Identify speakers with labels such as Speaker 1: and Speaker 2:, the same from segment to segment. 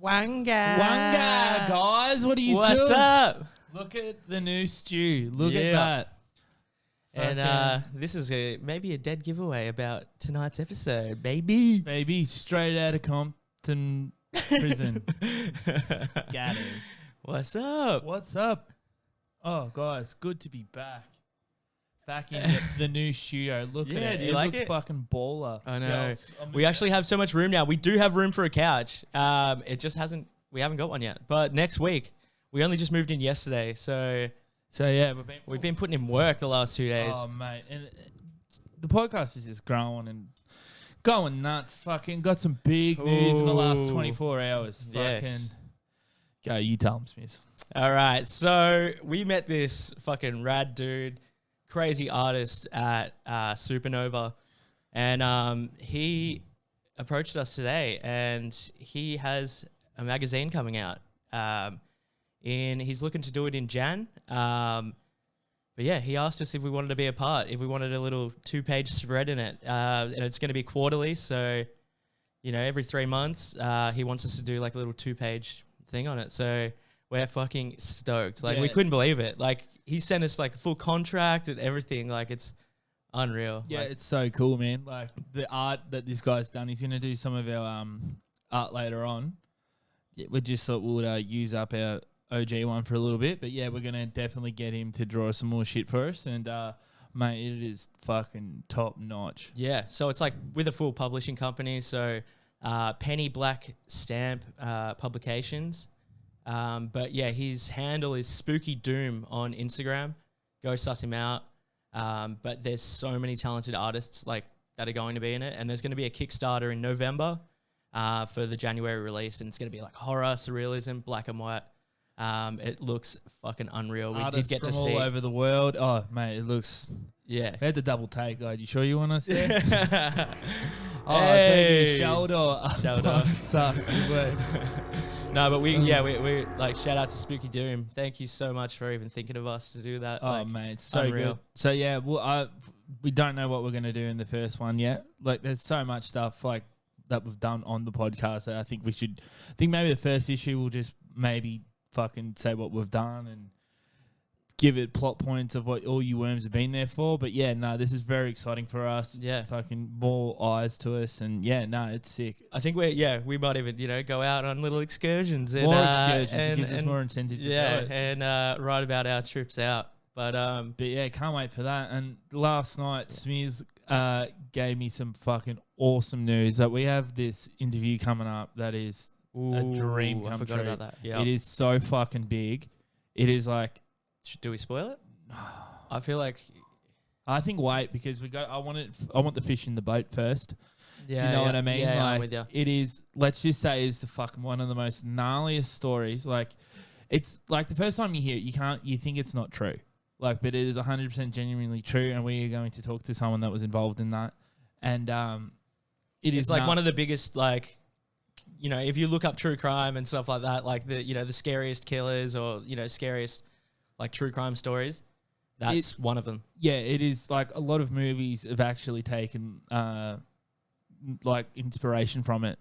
Speaker 1: Wanga.
Speaker 2: Wanga, guys, what are you doing?
Speaker 1: What's up?
Speaker 2: Look at the new stew. Look at that.
Speaker 1: And this is maybe a dead giveaway about tonight's episode, baby.
Speaker 2: Baby, straight out of Compton prison. Got it.
Speaker 1: What's up?
Speaker 2: What's up? Oh, guys, good to be back. Back in the new studio. Look at it.
Speaker 1: Do you like
Speaker 2: looks
Speaker 1: it?
Speaker 2: Fucking baller.
Speaker 1: I know.
Speaker 2: Girls,
Speaker 1: We actually have so much room now. We do have room for a couch. It just we haven't got one yet. But next week, we only just moved in yesterday. So
Speaker 2: yeah,
Speaker 1: we've been putting in work the last 2 days.
Speaker 2: Oh, mate. And the podcast is just growing and going nuts. Fucking got some big news in the last 24 hours. Fucking go, you tell them, Smizz.
Speaker 1: All right. So we met this fucking rad dude, crazy artist at Supernova. And he approached us today, and he has a magazine coming out. He's looking to do it in Jan. But yeah, he asked us if we wanted to be a part, if we wanted a little 2-page spread in it. And it's going to be quarterly. So, every 3 months, he wants us to do like a little 2-page thing on it. So we're fucking stoked. Like, we couldn't believe it. Like, he sent us like a full contract and everything. Like, it's unreal.
Speaker 2: Yeah,
Speaker 1: like,
Speaker 2: it's so cool, man. Like, the art that this guy's done, he's going to do some of our art later on. Yeah, we just thought we'll use up our OG one for a little bit. But yeah, we're going to definitely get him to draw some more shit for us. And, mate, it is fucking top notch.
Speaker 1: Yeah, so it's like with a full publishing company. So Penny Black Stamp Publications. But yeah, his handle is Spooky Doom on Instagram. Go suss him out. But there's so many talented artists like that are going to be in it. And there's going to be a Kickstarter in November for the January release. And it's going to be like horror, surrealism, black and white. It looks fucking unreal.
Speaker 2: Artists
Speaker 1: we did get
Speaker 2: from
Speaker 1: to see
Speaker 2: all over the world. Oh, mate, it looks...
Speaker 1: Yeah.
Speaker 2: We had the double take, guy. You sure you want us there?
Speaker 1: Oh,
Speaker 2: hey, shoulder. Suck.
Speaker 1: No, but we like shout out to Spooky Doom. Thank you so much for even thinking of us to do that.
Speaker 2: Oh,
Speaker 1: like,
Speaker 2: mate, it's so
Speaker 1: unreal.
Speaker 2: good. So yeah, well, we don't know what we're gonna do in the first one yet. Like, there's so much stuff like that we've done on the podcast that I think maybe the first issue we'll just maybe fucking say what we've done and give it plot points of what all you worms have been there for. But yeah, no, this is very exciting for us.
Speaker 1: Yeah.
Speaker 2: Fucking more eyes to us. And yeah, no, it's sick.
Speaker 1: I think we might even, go out on little excursions. And,
Speaker 2: More excursions.
Speaker 1: And,
Speaker 2: it gives us more incentive to do it.
Speaker 1: And write about our trips out. But
Speaker 2: yeah, can't wait for that. And last night, Smizz gave me some fucking awesome news that we have this interview coming up that is a dream come true.
Speaker 1: I forgot about that. Yeah.
Speaker 2: It is so fucking big. It is like...
Speaker 1: Do we spoil it? I feel like...
Speaker 2: I think wait, because I want the fish in the boat first.
Speaker 1: Yeah,
Speaker 2: you know what I mean?
Speaker 1: Yeah,
Speaker 2: like,
Speaker 1: I'm with you.
Speaker 2: It is, let's just say, it's the fucking one of the most gnarliest stories. Like, it's like the first time you hear it, you think it's not true. Like, but it is 100% genuinely true, and we are going to talk to someone that was involved in that. And it's
Speaker 1: like one of the biggest, like, if you look up true crime and stuff like that, like the scariest killers or, scariest like true crime stories, that's one of them.
Speaker 2: Yeah, it is. Like, a lot of movies have actually taken like inspiration from it.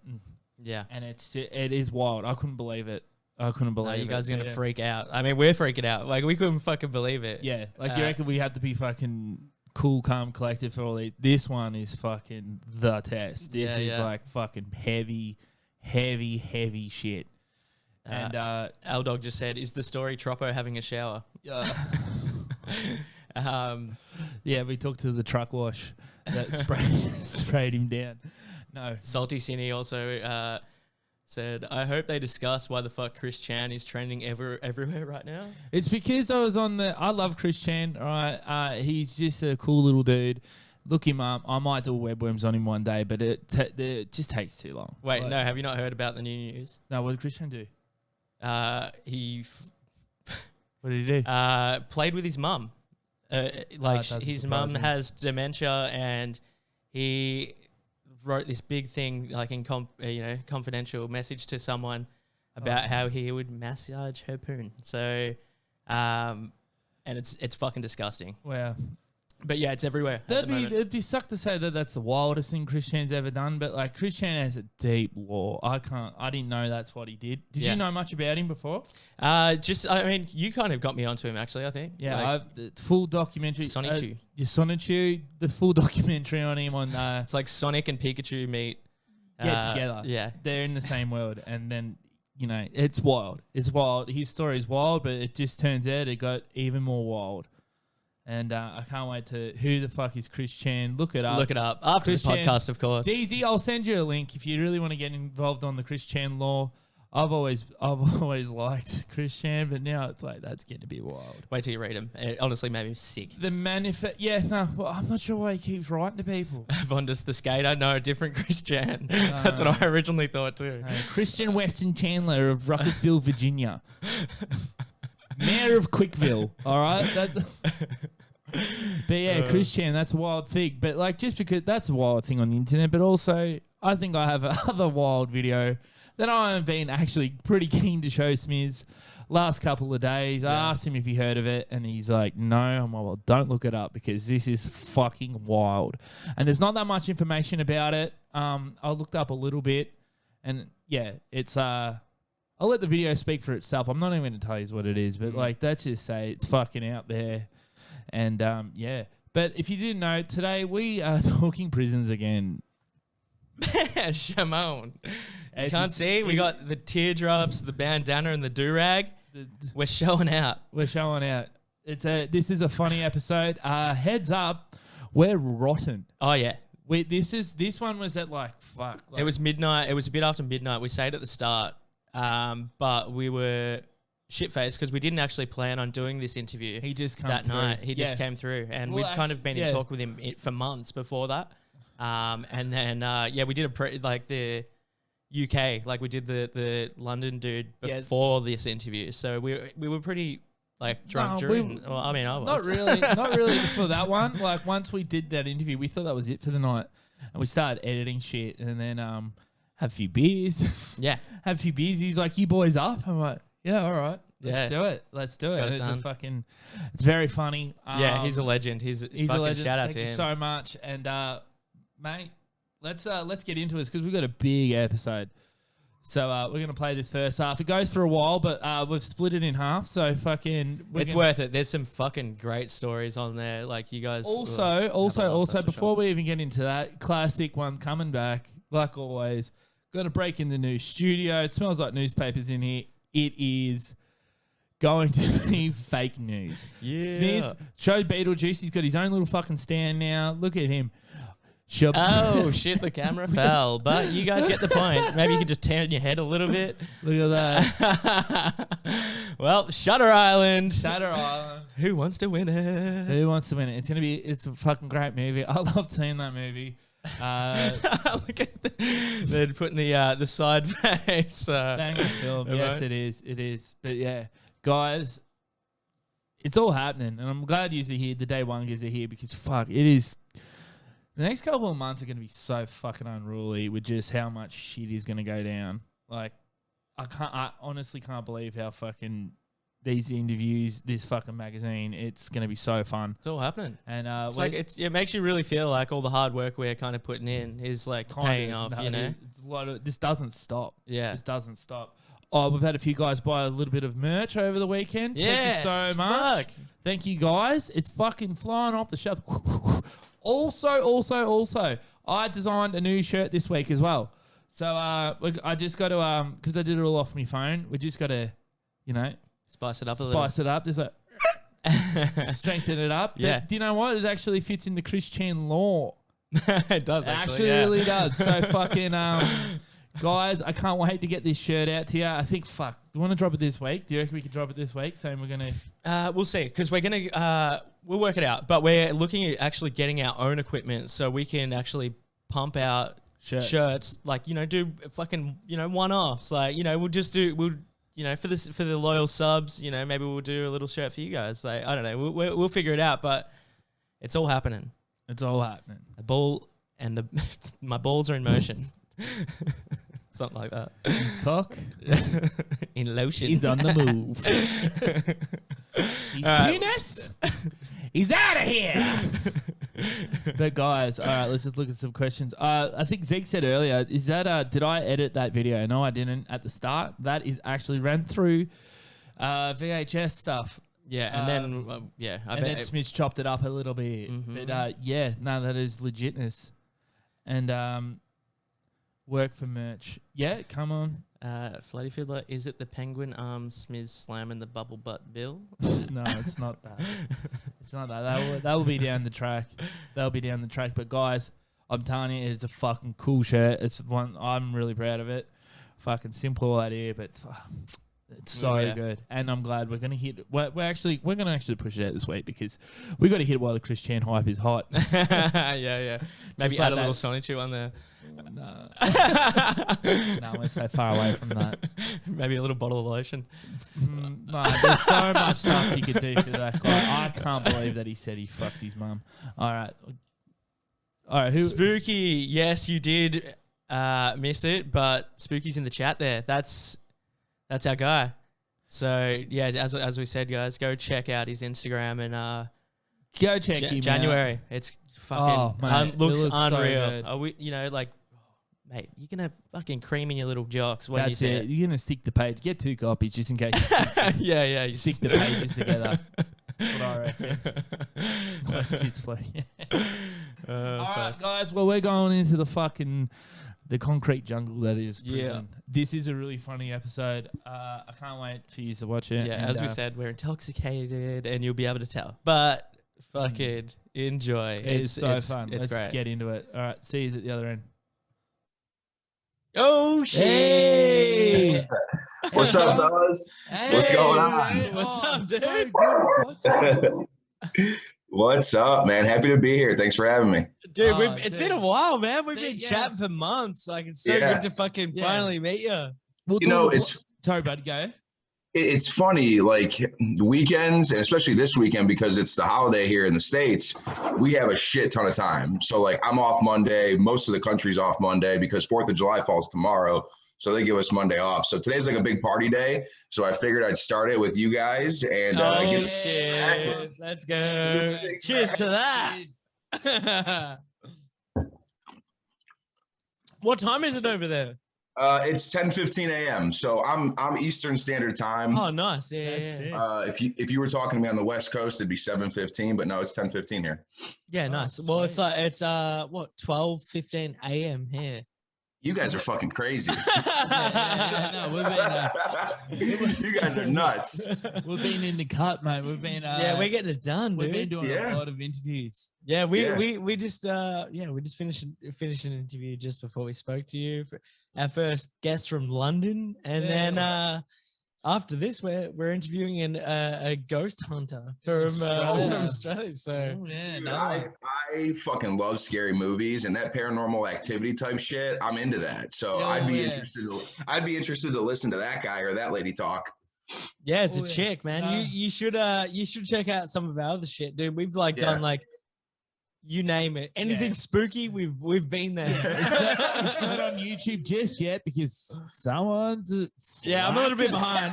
Speaker 1: Yeah.
Speaker 2: And it is wild. I couldn't believe it. You
Speaker 1: guys are going to freak out. I mean, we're freaking out. Like, we couldn't fucking believe it.
Speaker 2: Yeah. Like, you reckon we have to be fucking cool, calm, collected for all these? This one is fucking the test. This is like fucking heavy shit. And
Speaker 1: Our dog just said, "Is the story Troppo having a shower?"
Speaker 2: Yeah, we talked to the truck wash that sprayed him down. No,
Speaker 1: Salty Cine also said, "I hope they discuss why the fuck Chris Chan is trending everywhere right now."
Speaker 2: It's because I love Chris Chan. All right, he's just a cool little dude. Look him up. I might do webworms on him one day, but it just takes too long.
Speaker 1: Wait, no, have you not heard about the new news?
Speaker 2: No, what did Chris Chan do?
Speaker 1: What
Speaker 2: did he do?
Speaker 1: Played with his mum. His mum has dementia, and he wrote this big thing, like in confidential message to someone about how he would massage her poon. So, and it's fucking disgusting.
Speaker 2: Wow.
Speaker 1: But yeah, it's everywhere.
Speaker 2: It'd be suck to say that that's the wildest thing Chris Chan's ever done, but like Chris Chan has a deep lore. I didn't know that's what he did. Did you know much about him before?
Speaker 1: I mean, you kind of got me onto him actually, I think.
Speaker 2: Yeah, the full documentary.
Speaker 1: Sonichu.
Speaker 2: Sonichu, the full documentary on him on.
Speaker 1: It's like Sonic and Pikachu meet.
Speaker 2: Together.
Speaker 1: Yeah.
Speaker 2: They're in the same world, and then, it's wild. It's wild. His story is wild, but it just turns out it got even more wild. And I can't wait to... Who the fuck is Chris Chan? Look it up.
Speaker 1: Look it up. After
Speaker 2: Chris
Speaker 1: the podcast, of course.
Speaker 2: DZ, I'll send you a link if you really want to get involved on the Chris Chan lore. I've always liked Chris Chan, but now it's like, that's getting to be wild.
Speaker 1: Wait till you read him. It honestly made me sick.
Speaker 2: The manifest... Yeah, no, well, I'm not sure why he keeps writing to people.
Speaker 1: Vondas the skater. No, different Chris Chan. That's what I originally thought too.
Speaker 2: Christian Weston Chandler of Ruckersville, Virginia. Mayor of Quickville. All right? But yeah, Chris Chan, that's a wild thing. But like, just because that's a wild thing on the internet, but also I think I have another wild video that I have been actually pretty keen to show Smizz last couple of days. I asked him if he heard of it, and he's like, no. I'm like, well, don't look it up because this is fucking wild. And there's not that much information about it. I looked up a little bit, and yeah, it's I'll let the video speak for itself. I'm not even going to tell you what it is, but like, let's just say it's fucking out there. And yeah, but if you didn't know, today we are talking prisons again.
Speaker 1: Shimon. You can't see? We got the teardrops, the bandana, and the do-rag. We're showing out.
Speaker 2: We're showing out. This is a funny episode. Heads up, we're rotten.
Speaker 1: Oh, yeah.
Speaker 2: This one was at like, fuck. Like,
Speaker 1: it was midnight. It was a bit after midnight. We stayed at the start, but we were shit-faced because we didn't actually plan on doing this interview.
Speaker 2: He just came
Speaker 1: that
Speaker 2: through.
Speaker 1: night. He just came through, and we'd kind of been in talk with him for months before that. And then we did the UK, like we did the London dude before this interview. So we were pretty like drunk during. Well, I mean, I was
Speaker 2: not really for that one. Like once we did that interview, we thought that was it for the night, and we started editing shit, and then have a few beers.
Speaker 1: Yeah,
Speaker 2: have a few beers. He's like, "You boys up?" I'm like, "Yeah, all right." Let's do it.
Speaker 1: Got
Speaker 2: And
Speaker 1: it
Speaker 2: it just
Speaker 1: done.
Speaker 2: fucking, it's very funny.
Speaker 1: Yeah, he's a legend. He's fucking
Speaker 2: a legend.
Speaker 1: Shout out
Speaker 2: Thank
Speaker 1: to him.
Speaker 2: you so much. And mate, let's get into this because we've got a big episode. So we're gonna play this first half. It goes for a while, but we've split it in half. So fucking,
Speaker 1: it's worth it. There's some fucking great stories on there. Like you guys.
Speaker 2: Also, before we even get into that, classic one coming back like always. Got to break in the new studio. It smells like newspapers in here. It is going to be fake news.
Speaker 1: Yeah.
Speaker 2: Smizz showed Beetlejuice. He's got his own little fucking stand now. Look at him.
Speaker 1: Oh, shit, the camera fell. But you guys get the point. Maybe you could just turn your head a little bit.
Speaker 2: Look at that.
Speaker 1: Well, Shutter Island.
Speaker 2: Shutter Island.
Speaker 1: Who wants to win it?
Speaker 2: Who wants to win it? It's a fucking great movie. I love seeing that movie.
Speaker 1: Look at they're putting the side face.
Speaker 2: Banger film. Yes, it is. It is. But yeah, guys, it's all happening, and I'm glad you're here. The day one guys are here because fuck, it is. The next couple of months are going to be so fucking unruly with just how much shit is going to go down. Like, I honestly can't believe how fucking these interviews, this fucking magazine, it's going to be so fun.
Speaker 1: It's all happening.
Speaker 2: And
Speaker 1: it's like it makes you really feel like all the hard work we're kind of putting in is like paying off, you know?
Speaker 2: It's a lot of, this doesn't stop.
Speaker 1: Yeah.
Speaker 2: This doesn't stop. Oh, we've had a few guys buy a little bit of merch over the weekend.
Speaker 1: Yes,
Speaker 2: thank you so much.
Speaker 1: Fuck.
Speaker 2: Thank you guys. It's fucking flying off the shelf. Also, I designed a new shirt this week as well. So I just got to, because I did it all off my phone, we just got to, you know,
Speaker 1: spice it up a little.
Speaker 2: Spice it up. Just like strengthen it up.
Speaker 1: Yeah.
Speaker 2: But do you know what? It actually fits in the Chris Chan law.
Speaker 1: It does actually.
Speaker 2: Really does. So fucking guys, I can't wait to get this shirt out to you. I think do you want to drop it this week? Do you reckon we could drop it this week? Saying we're gonna
Speaker 1: we'll see, because we're gonna we'll work it out. But we're looking at actually getting our own equipment so we can actually pump out shirts like, you know, do fucking, you know, one-offs. Like, you know, we'll you know, for the loyal subs, you know, maybe we'll do a little shirt for you guys. Like, I don't know. We'll figure it out, but it's all happening.
Speaker 2: It's all happening.
Speaker 1: The ball and my balls are in motion. Something like that.
Speaker 2: His cock
Speaker 1: in lotion.
Speaker 2: He's on the move. His penis He's out of here. But guys, all right, let's just look at some questions. I think Zeke said earlier, is that did I edit that video? No, I didn't at the start. That is actually ran through VHS stuff.
Speaker 1: Yeah, and then I
Speaker 2: and
Speaker 1: bet
Speaker 2: then Smizz chopped it up a little bit.
Speaker 1: Mhm.
Speaker 2: But that is legitness. And work for merch. Yeah, come on.
Speaker 1: Flatty Fiddler, is it the penguin arms Smizz slamming the bubble butt bill?
Speaker 2: No, it's not that. It's not that. That will be down the track. That'll be down the track. But guys, I'm telling you, it's a fucking cool shirt. It's one I'm really proud of it. Fucking simple idea, but it's so good. And I'm glad we're gonna hit. We're gonna actually push it out this week because we got to hit it while the Chris Chan hype is hot.
Speaker 1: yeah. Maybe
Speaker 2: Just
Speaker 1: add
Speaker 2: like
Speaker 1: a little Sonic Chew on there.
Speaker 2: No, no, let's stay far away from that.
Speaker 1: Maybe a little bottle of lotion.
Speaker 2: No, there's so much stuff you could do for that guy. I can't believe that he said he fucked his mum. All right. Who?
Speaker 1: Spooky, yes, you did miss it, but Spooky's in the chat there. That's our guy. So yeah, as we said, guys, go check out his Instagram and
Speaker 2: Go check him
Speaker 1: January.
Speaker 2: out.
Speaker 1: It's fucking looks unreal.
Speaker 2: So
Speaker 1: We, mate, you're gonna fucking cream in your little jocks when
Speaker 2: That's
Speaker 1: you see
Speaker 2: it. You're gonna stick the page. Get 2 copies just in case.
Speaker 1: yeah. You
Speaker 2: Stick the pages together. That's what I reckon. Close tits play. All right, guys. Well, we're going into the concrete jungle that is prison.
Speaker 1: Yeah.
Speaker 2: This is a really funny episode. I can't wait for you to watch it.
Speaker 1: Yeah,
Speaker 2: and,
Speaker 1: as we said, we're intoxicated, and you'll be able to tell. But fucking enjoy.
Speaker 2: It's so fun.
Speaker 1: It's
Speaker 2: Let's
Speaker 1: great.
Speaker 2: get into it. All right. See you at the other end.
Speaker 1: Oh shit!
Speaker 2: Hey!
Speaker 3: What's up, fellas?
Speaker 2: Hey,
Speaker 3: What's going on?
Speaker 2: man.
Speaker 1: What's up,
Speaker 2: so
Speaker 1: dude?
Speaker 2: good.
Speaker 3: What's up, man? Happy to be here. Thanks for having me.
Speaker 1: Dude,
Speaker 2: Oh,
Speaker 1: it's been a while, man. We've been
Speaker 2: Dude, yeah.
Speaker 1: chatting for months. Like, it's so
Speaker 3: Yeah.
Speaker 1: good to fucking
Speaker 2: Yeah.
Speaker 1: finally meet you.
Speaker 3: You know, it's
Speaker 2: Sorry, bud. Go.
Speaker 3: it's funny, like the weekends, and especially this weekend because it's the holiday here in the States, we have a shit ton of time. So like I'm off Monday, most of the country's off Monday because 4th of July falls tomorrow. So they give us Monday off. So today's like a big party day. So I figured I'd start it with you guys and
Speaker 1: Oh,
Speaker 3: get
Speaker 1: shit. Let's go. Cheers to that. What time is it over there?
Speaker 3: it's 10:15 a.m. So I'm Eastern Standard Time.
Speaker 1: Oh, nice. Yeah.
Speaker 2: That's it.
Speaker 3: If you were talking to me on the West Coast, it'd be 7:15, but no, it's 10:15 here.
Speaker 1: Yeah,
Speaker 2: Oh,
Speaker 1: nice. Well, it's
Speaker 2: sweet.
Speaker 1: it's 12:15 a.m. here.
Speaker 3: You guys are fucking crazy.
Speaker 2: No,
Speaker 3: You guys are nuts.
Speaker 2: we've been in the cut, mate. We've been
Speaker 1: Yeah, we're getting it done,
Speaker 2: we've
Speaker 1: dude.
Speaker 2: been doing
Speaker 3: Yeah.
Speaker 2: a lot of interviews.
Speaker 1: Yeah, we
Speaker 3: Yeah.
Speaker 1: just we just finished an interview just before we spoke to you. For our first guest from London, and then after this, we're interviewing a ghost hunter from Australia. So
Speaker 2: Oh, yeah,
Speaker 3: Dude,
Speaker 2: no.
Speaker 3: I fucking love scary movies and that paranormal activity type shit. I'm into that. So
Speaker 2: Yeah,
Speaker 3: I'd be
Speaker 2: yeah.
Speaker 3: interested to listen to that guy or that lady talk.
Speaker 1: yeah, it's
Speaker 2: Oh,
Speaker 1: a
Speaker 2: yeah.
Speaker 1: chick, man.
Speaker 2: No.
Speaker 1: You should check out some of our other shit, dude. We've like
Speaker 3: Yeah.
Speaker 1: done like you name it, anything
Speaker 2: Yeah.
Speaker 1: spooky. We've been there.
Speaker 2: It's not on YouTube just yet because someone's.
Speaker 1: Yeah, I'm a little bit behind.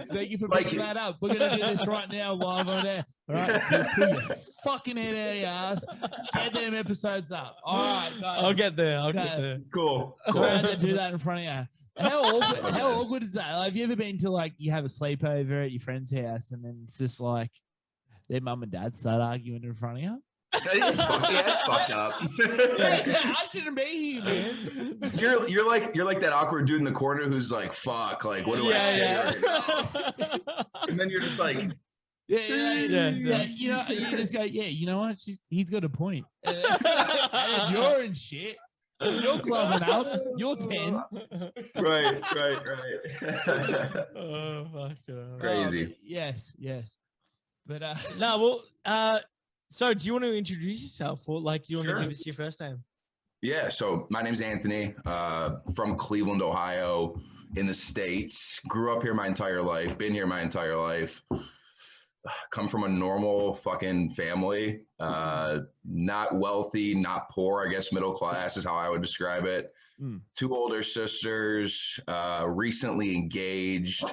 Speaker 2: Thank you for
Speaker 3: Like
Speaker 2: bringing
Speaker 3: it.
Speaker 2: that up. We're gonna do this right now, live on air. All right, so pull your fucking head out of your ass. Get them episodes up. All right, guys.
Speaker 1: I'll get there.
Speaker 3: Cool.
Speaker 2: So I had to do that in front of you. How awkward is that? Like, have you ever been to like you have a sleepover at your friend's house and then it's just like their mum and dad start arguing in front of you?
Speaker 3: It's fucked up.
Speaker 2: I shouldn't be here, man.
Speaker 3: You're like that awkward dude in the corner who's like, fuck, like what do I say right now? And then you're just like,
Speaker 2: Yeah. You know, you just go, yeah, you know what? He's got a point. And you're in shit. You're clubbing up. You're 10.
Speaker 3: right.
Speaker 1: Oh fuck.
Speaker 3: Crazy.
Speaker 2: Yes. But
Speaker 1: No, well, so do you want to introduce yourself, or like you want
Speaker 3: Sure.
Speaker 1: to give us your first name?
Speaker 3: Yeah, so my name's Anthony, from Cleveland, Ohio, in the States. Grew up here my entire life, been here my entire life. Come from a normal fucking family. Not wealthy, not poor, I guess middle class is how I would describe it.
Speaker 2: Mm.
Speaker 3: 2 older sisters, recently engaged.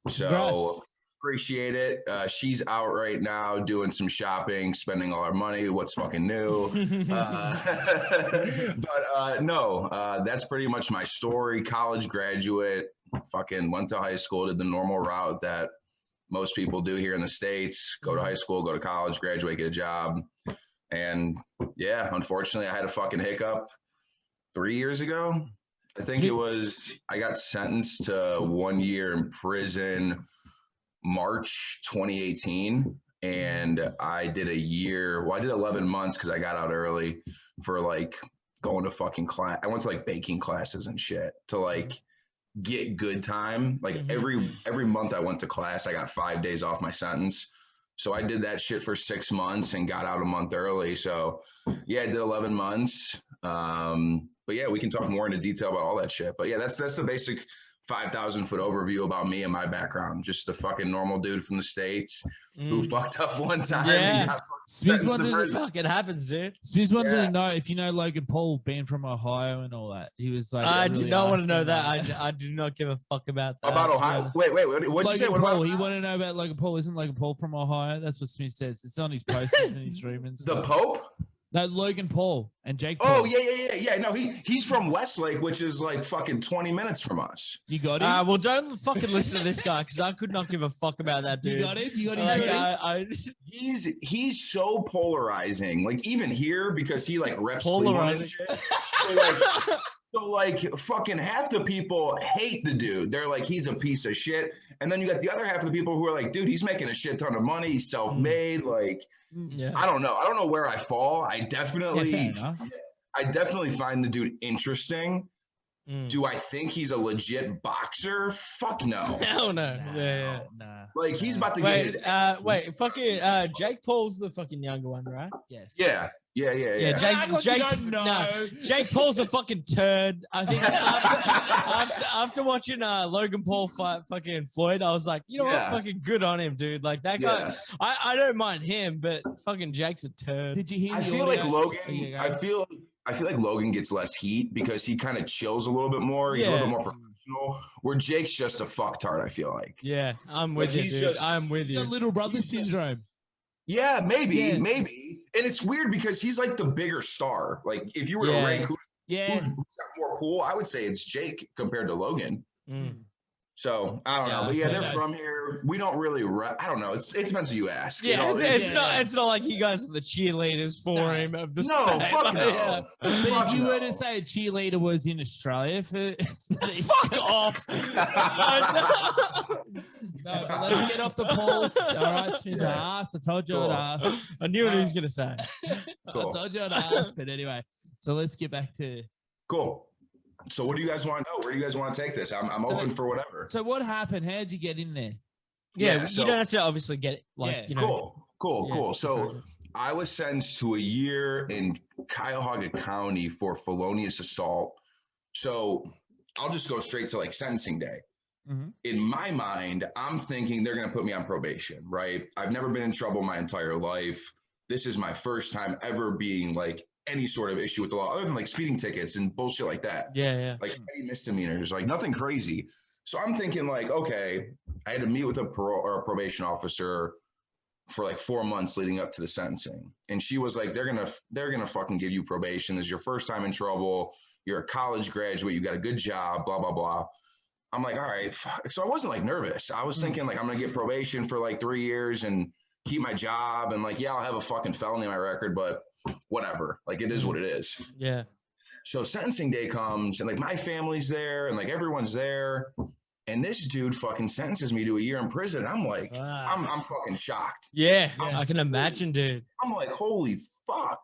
Speaker 3: So
Speaker 2: Congrats.
Speaker 3: Appreciate it. She's out right now doing some shopping, spending all our money. What's fucking new? No, that's pretty much my story. College graduate, fucking went to high school, did the normal route that most people do here in the States. Go to high school, go to college, graduate, get a job. And yeah, unfortunately, I had a fucking hiccup 3 years ago. I think it was, I got sentenced to 1 year in prison March 2018, and I did a year. Well, I did 11 months because I got out early for like going to fucking class. I went to like baking classes and shit to like get good time. Like every month I went to class, I got 5 days off my sentence. So I did that shit for 6 months and got out a month early. So yeah, I did 11 months. But yeah, we can talk more into detail about all that shit. But yeah, that's the basic 5,000 foot overview about me and my background. Just a fucking normal dude from the States who fucked up one time.
Speaker 1: Yeah.
Speaker 2: Smizz wanted
Speaker 1: What the fuck? It happens, dude.
Speaker 2: Smizz wanted to know if you know Logan Paul being from Ohio and all that. He was like,
Speaker 1: I
Speaker 2: really
Speaker 1: do not want to know
Speaker 2: asking,
Speaker 1: that.
Speaker 2: like,
Speaker 1: I do not give a fuck about that.
Speaker 3: About Ohio? Wait, what'd you say? What
Speaker 2: Paul,
Speaker 3: about
Speaker 2: he wanted to know about Logan Paul. Isn't Logan Paul from Ohio? That's what Smith says. It's on his posters and his room and stuff.
Speaker 3: the Pope?
Speaker 2: No, Logan Paul and Jake Paul.
Speaker 3: Oh, yeah. No, he's from Westlake, which is like fucking 20 minutes from us.
Speaker 2: You got him?
Speaker 1: Well, don't fucking listen to this guy because I could not give a fuck about that dude.
Speaker 2: You got him? You got his
Speaker 3: He's so polarizing. Like even here, because he like reps Cleveland and shit. So like fucking half the people hate the dude. They're like, he's a piece of shit. And then you got the other half of the people who are like, dude, he's making a shit ton of money. He's self-made. Like, I don't know. I don't know where I fall. I definitely find the dude interesting. Do I think he's a legit boxer? Fuck no.
Speaker 1: Hell no.
Speaker 2: Nah.
Speaker 3: Like he's about to get
Speaker 1: wait, fucking Jake Paul's the fucking younger one, right?
Speaker 2: Yes.
Speaker 3: Yeah.
Speaker 1: Jake Paul's a fucking turd. I think after watching Logan Paul fight fucking Floyd, I was like, you know what, fucking good on him, dude. Like that guy, I don't mind him, but fucking Jake's a turd.
Speaker 2: Did you hear?
Speaker 3: I feel like Logan. I feel like Logan gets less heat because he kind of chills a little bit more. He's a little bit more professional. Where Jake's just a fucktard. I feel like.
Speaker 1: Yeah, I'm with you, dude. I'm with you.
Speaker 2: Little brother syndrome.
Speaker 3: Yeah, maybe. And it's weird because he's like the bigger star. Like if you were to rank who's more cool, I would say it's Jake compared to Logan. So I don't know, but yeah, they're from here. We don't really. I don't know. It depends who you ask.
Speaker 1: Yeah,
Speaker 3: you know?
Speaker 1: it's not like you guys are the cheerleaders for him of the state.
Speaker 3: Fuck no.
Speaker 1: Yeah.
Speaker 2: But if you were to say a cheerleader was in Australia for
Speaker 1: fuck off.
Speaker 2: No, but let's get off the polls. All right, Smizz asked. I told you I'd ask.
Speaker 1: I knew what he was gonna say.
Speaker 3: Cool.
Speaker 2: I told you I'd ask, but anyway. So let's get back to.
Speaker 3: Cool. So what do you guys want to know? Where do you guys want to take this? I'm open for whatever.
Speaker 2: So what happened? How did you get in there?
Speaker 1: Yeah, you don't have to obviously get it. Like, you know.
Speaker 3: Cool. So I was sentenced to a year in Cuyahoga County for felonious assault. So I'll just go straight to like sentencing day. In my mind, I'm thinking they're going to put me on probation, right? I've never been in trouble my entire life. This is my first time ever being like any sort of issue with the law other than like speeding tickets and bullshit like that.
Speaker 1: Yeah.
Speaker 3: Like any misdemeanors, like nothing crazy. So I'm thinking like, okay, I had to meet with a probation officer for like 4 months leading up to the sentencing. And she was like, they're going to fucking give you probation. This is your first time in trouble. You're a college graduate. You got a good job, blah, blah, blah. I'm like, all right. So I wasn't like nervous. I was thinking like, I'm going to get probation for like 3 years and keep my job. And like, yeah, I'll have a fucking felony on my record, but whatever. Like it is what it is.
Speaker 1: Yeah.
Speaker 3: So sentencing day comes and like my family's there and like everyone's there. And this dude fucking sentences me to a year in prison. I'm like, I'm fucking shocked.
Speaker 1: Yeah, I can imagine, dude.
Speaker 3: I'm like, holy fuck.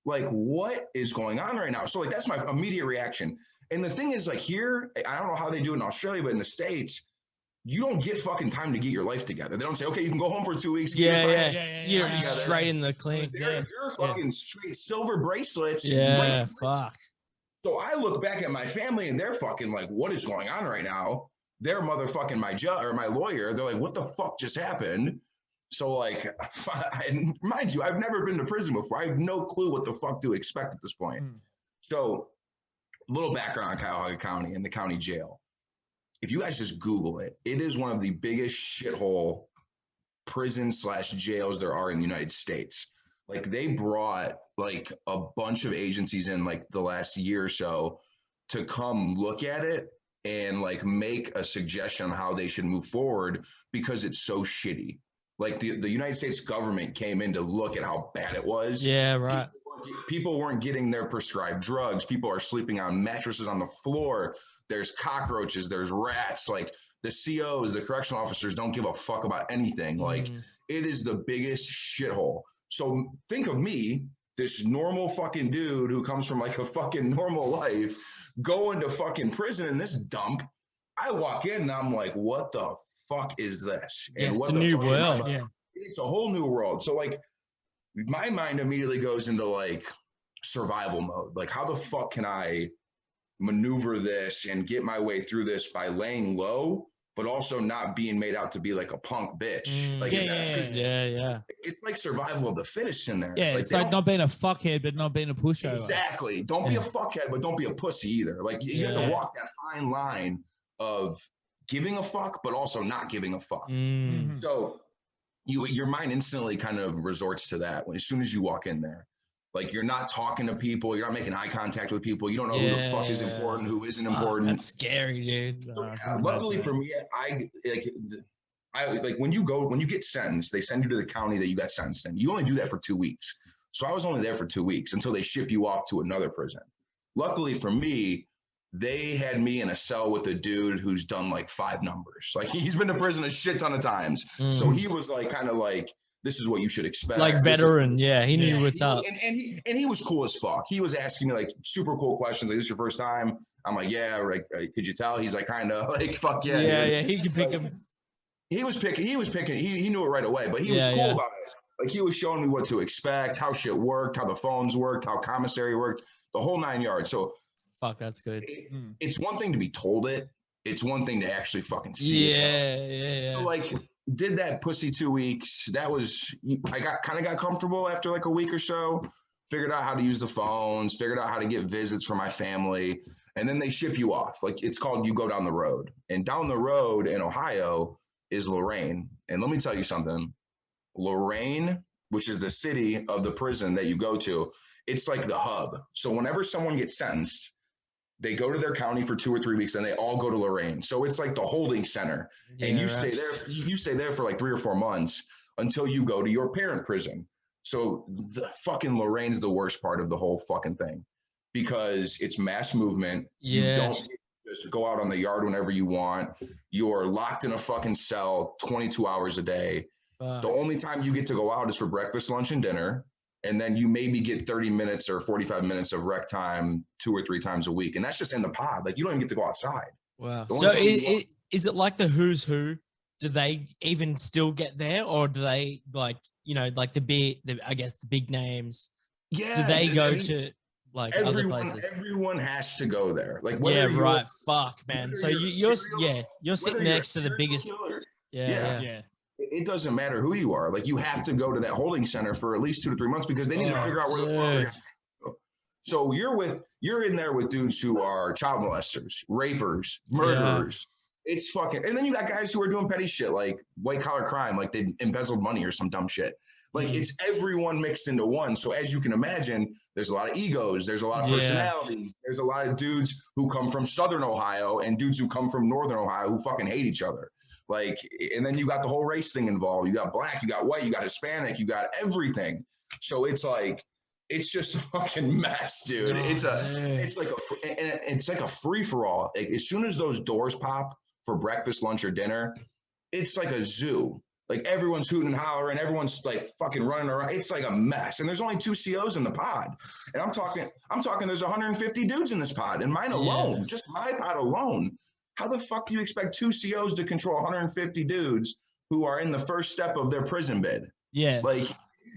Speaker 3: Like, what is going on right now? So like, that's my immediate reaction. And the thing is like here, I don't know how they do it in Australia, but in the States, you don't get fucking time to get your life together. They don't say, okay, you can go home for 2 weeks.
Speaker 1: You're straight in the clean.
Speaker 3: You're fucking straight silver bracelets.
Speaker 1: Yeah, fuck.
Speaker 3: So I look back at my family and they're fucking like, what is going on right now? They're motherfucking my judge or my lawyer. They're like, what the fuck just happened? So like, mind you, I've never been to prison before. I have no clue what the fuck to expect at this point. So a little background on Cuyahoga County and the county jail. If you guys just Google it, it is one of the biggest shithole prisons / jails there are in the United States. Like they brought like a bunch of agencies in like the last year or so to come look at it and like make a suggestion on how they should move forward because it's so shitty. Like the United States government came in to look at how bad it was.
Speaker 1: Yeah, right.
Speaker 3: People weren't getting their prescribed drugs. People are sleeping on mattresses on the floor. There's cockroaches, there's rats. Like the COs, the correctional officers don't give a fuck about anything. Like it is the biggest shithole. So think of me, this normal fucking dude who comes from like a fucking normal life, going to fucking prison in this dump. I walk in and I'm like, what the fuck is this?
Speaker 1: Yeah,
Speaker 3: and
Speaker 1: it's
Speaker 3: what
Speaker 1: a
Speaker 3: the
Speaker 1: new
Speaker 3: fuck
Speaker 1: world.
Speaker 2: Yeah.
Speaker 3: It's a whole new world. So like my mind immediately goes into like survival mode. Like how the fuck can I maneuver this and get my way through this by laying low, but also not being made out to be like a punk bitch. Like
Speaker 1: Yeah.
Speaker 3: it's like survival of the fittest in there.
Speaker 2: Yeah,
Speaker 3: like
Speaker 2: it's like not being a fuckhead, but not being a pushover.
Speaker 3: Exactly. Don't be a fuckhead, but don't be a pussy either. Like you have to walk that fine line of giving a fuck, but also not giving a fuck. So your mind instantly kind of resorts to that as soon as you walk in there. Like you're not talking to people, you're not making eye contact with people, you don't know who the fuck is important, who isn't important.
Speaker 1: That's scary, dude.
Speaker 3: So, luckily for me, I like when you get sentenced, they send you to the county that you got sentenced in. You only do that for 2 weeks. So I was only there for 2 weeks until they ship you off to another prison. Luckily for me, they had me in a cell with a dude who's done like 5 numbers. Like he's been to prison a shit ton of times. So he was like kind of like, this is what you should expect.
Speaker 1: Like veteran, he knew what's up.
Speaker 3: And he was cool as fuck. He was asking me like super cool questions. Like, this is your first time? I'm like, yeah. Like, could you tell? He's like, kind of like, fuck yeah.
Speaker 1: Yeah. He can pick him.
Speaker 3: He was picking. He knew it right away. But he was cool about it. Like he was showing me what to expect, how shit worked, how the phones worked, how commissary worked, the whole 9 yards. So,
Speaker 1: fuck, that's good.
Speaker 3: It's one thing to be told it. It's one thing to actually fucking see it. So, like, did that pussy 2 weeks. That was, I got comfortable after like a week or so. Figured out how to use the phones. Figured out how to get visits for my family. And then they ship you off. Like it's called you go down the road. And down the road in Ohio is Lorain. And let me tell you something. Lorain, which is the city of the prison that you go to, it's like the hub. So whenever someone gets sentenced, they go to their county for 2 or 3 weeks and they all go to Lorain. So it's like the holding center. And you stay there, you stay there for like 3 or 4 months until you go to your parent prison. So the fucking Lorain's the worst part of the whole fucking thing because it's mass movement. You don't just go out on the yard whenever you want. You're locked in a fucking cell 22 hours a day. The only time you get to go out is for breakfast, lunch, and dinner. And then you maybe get 30 minutes or 45 minutes of rec time 2 or 3 times a week. And that's just in the pod. Like, you don't even get to go outside.
Speaker 1: Wow. So is it like the who's who? Do they even still get there? Or do they, like, you know, like the big names?
Speaker 3: Yeah.
Speaker 1: Do they go to, like, other places?
Speaker 3: Everyone has to go there. Like,
Speaker 1: right. Fuck, man. So you're sitting next to the biggest. Yeah.
Speaker 3: It doesn't matter who you are. Like, you have to go to that holding center for at least 2 to 3 months because they need to figure out where the fuck they're going. So you're in there with dudes who are child molesters, rapers, murderers. It's fucking, and then you got guys who are doing petty shit like white collar crime, like they embezzled money or some dumb shit. Like it's everyone mixed into one. So as you can imagine, there's a lot of egos, there's a lot of personalities, there's a lot of dudes who come from Southern Ohio and dudes who come from Northern Ohio who fucking hate each other. Like, and then you got the whole race thing involved. You got black, you got white, you got Hispanic, you got everything. So it's like, it's just a fucking mess, dude. It's like a free for all. Like, as soon as those doors pop for breakfast, lunch, or dinner, it's like a zoo. Like everyone's hooting and hollering, everyone's like fucking running around. It's like a mess. And there's only 2 COs in the pod. And I'm talking there's 150 dudes in this pod. And mine alone, just my pod alone. How the fuck do you expect 2 COs to control 150 dudes who are in the first step of their prison bid?
Speaker 2: Yeah.
Speaker 3: Like,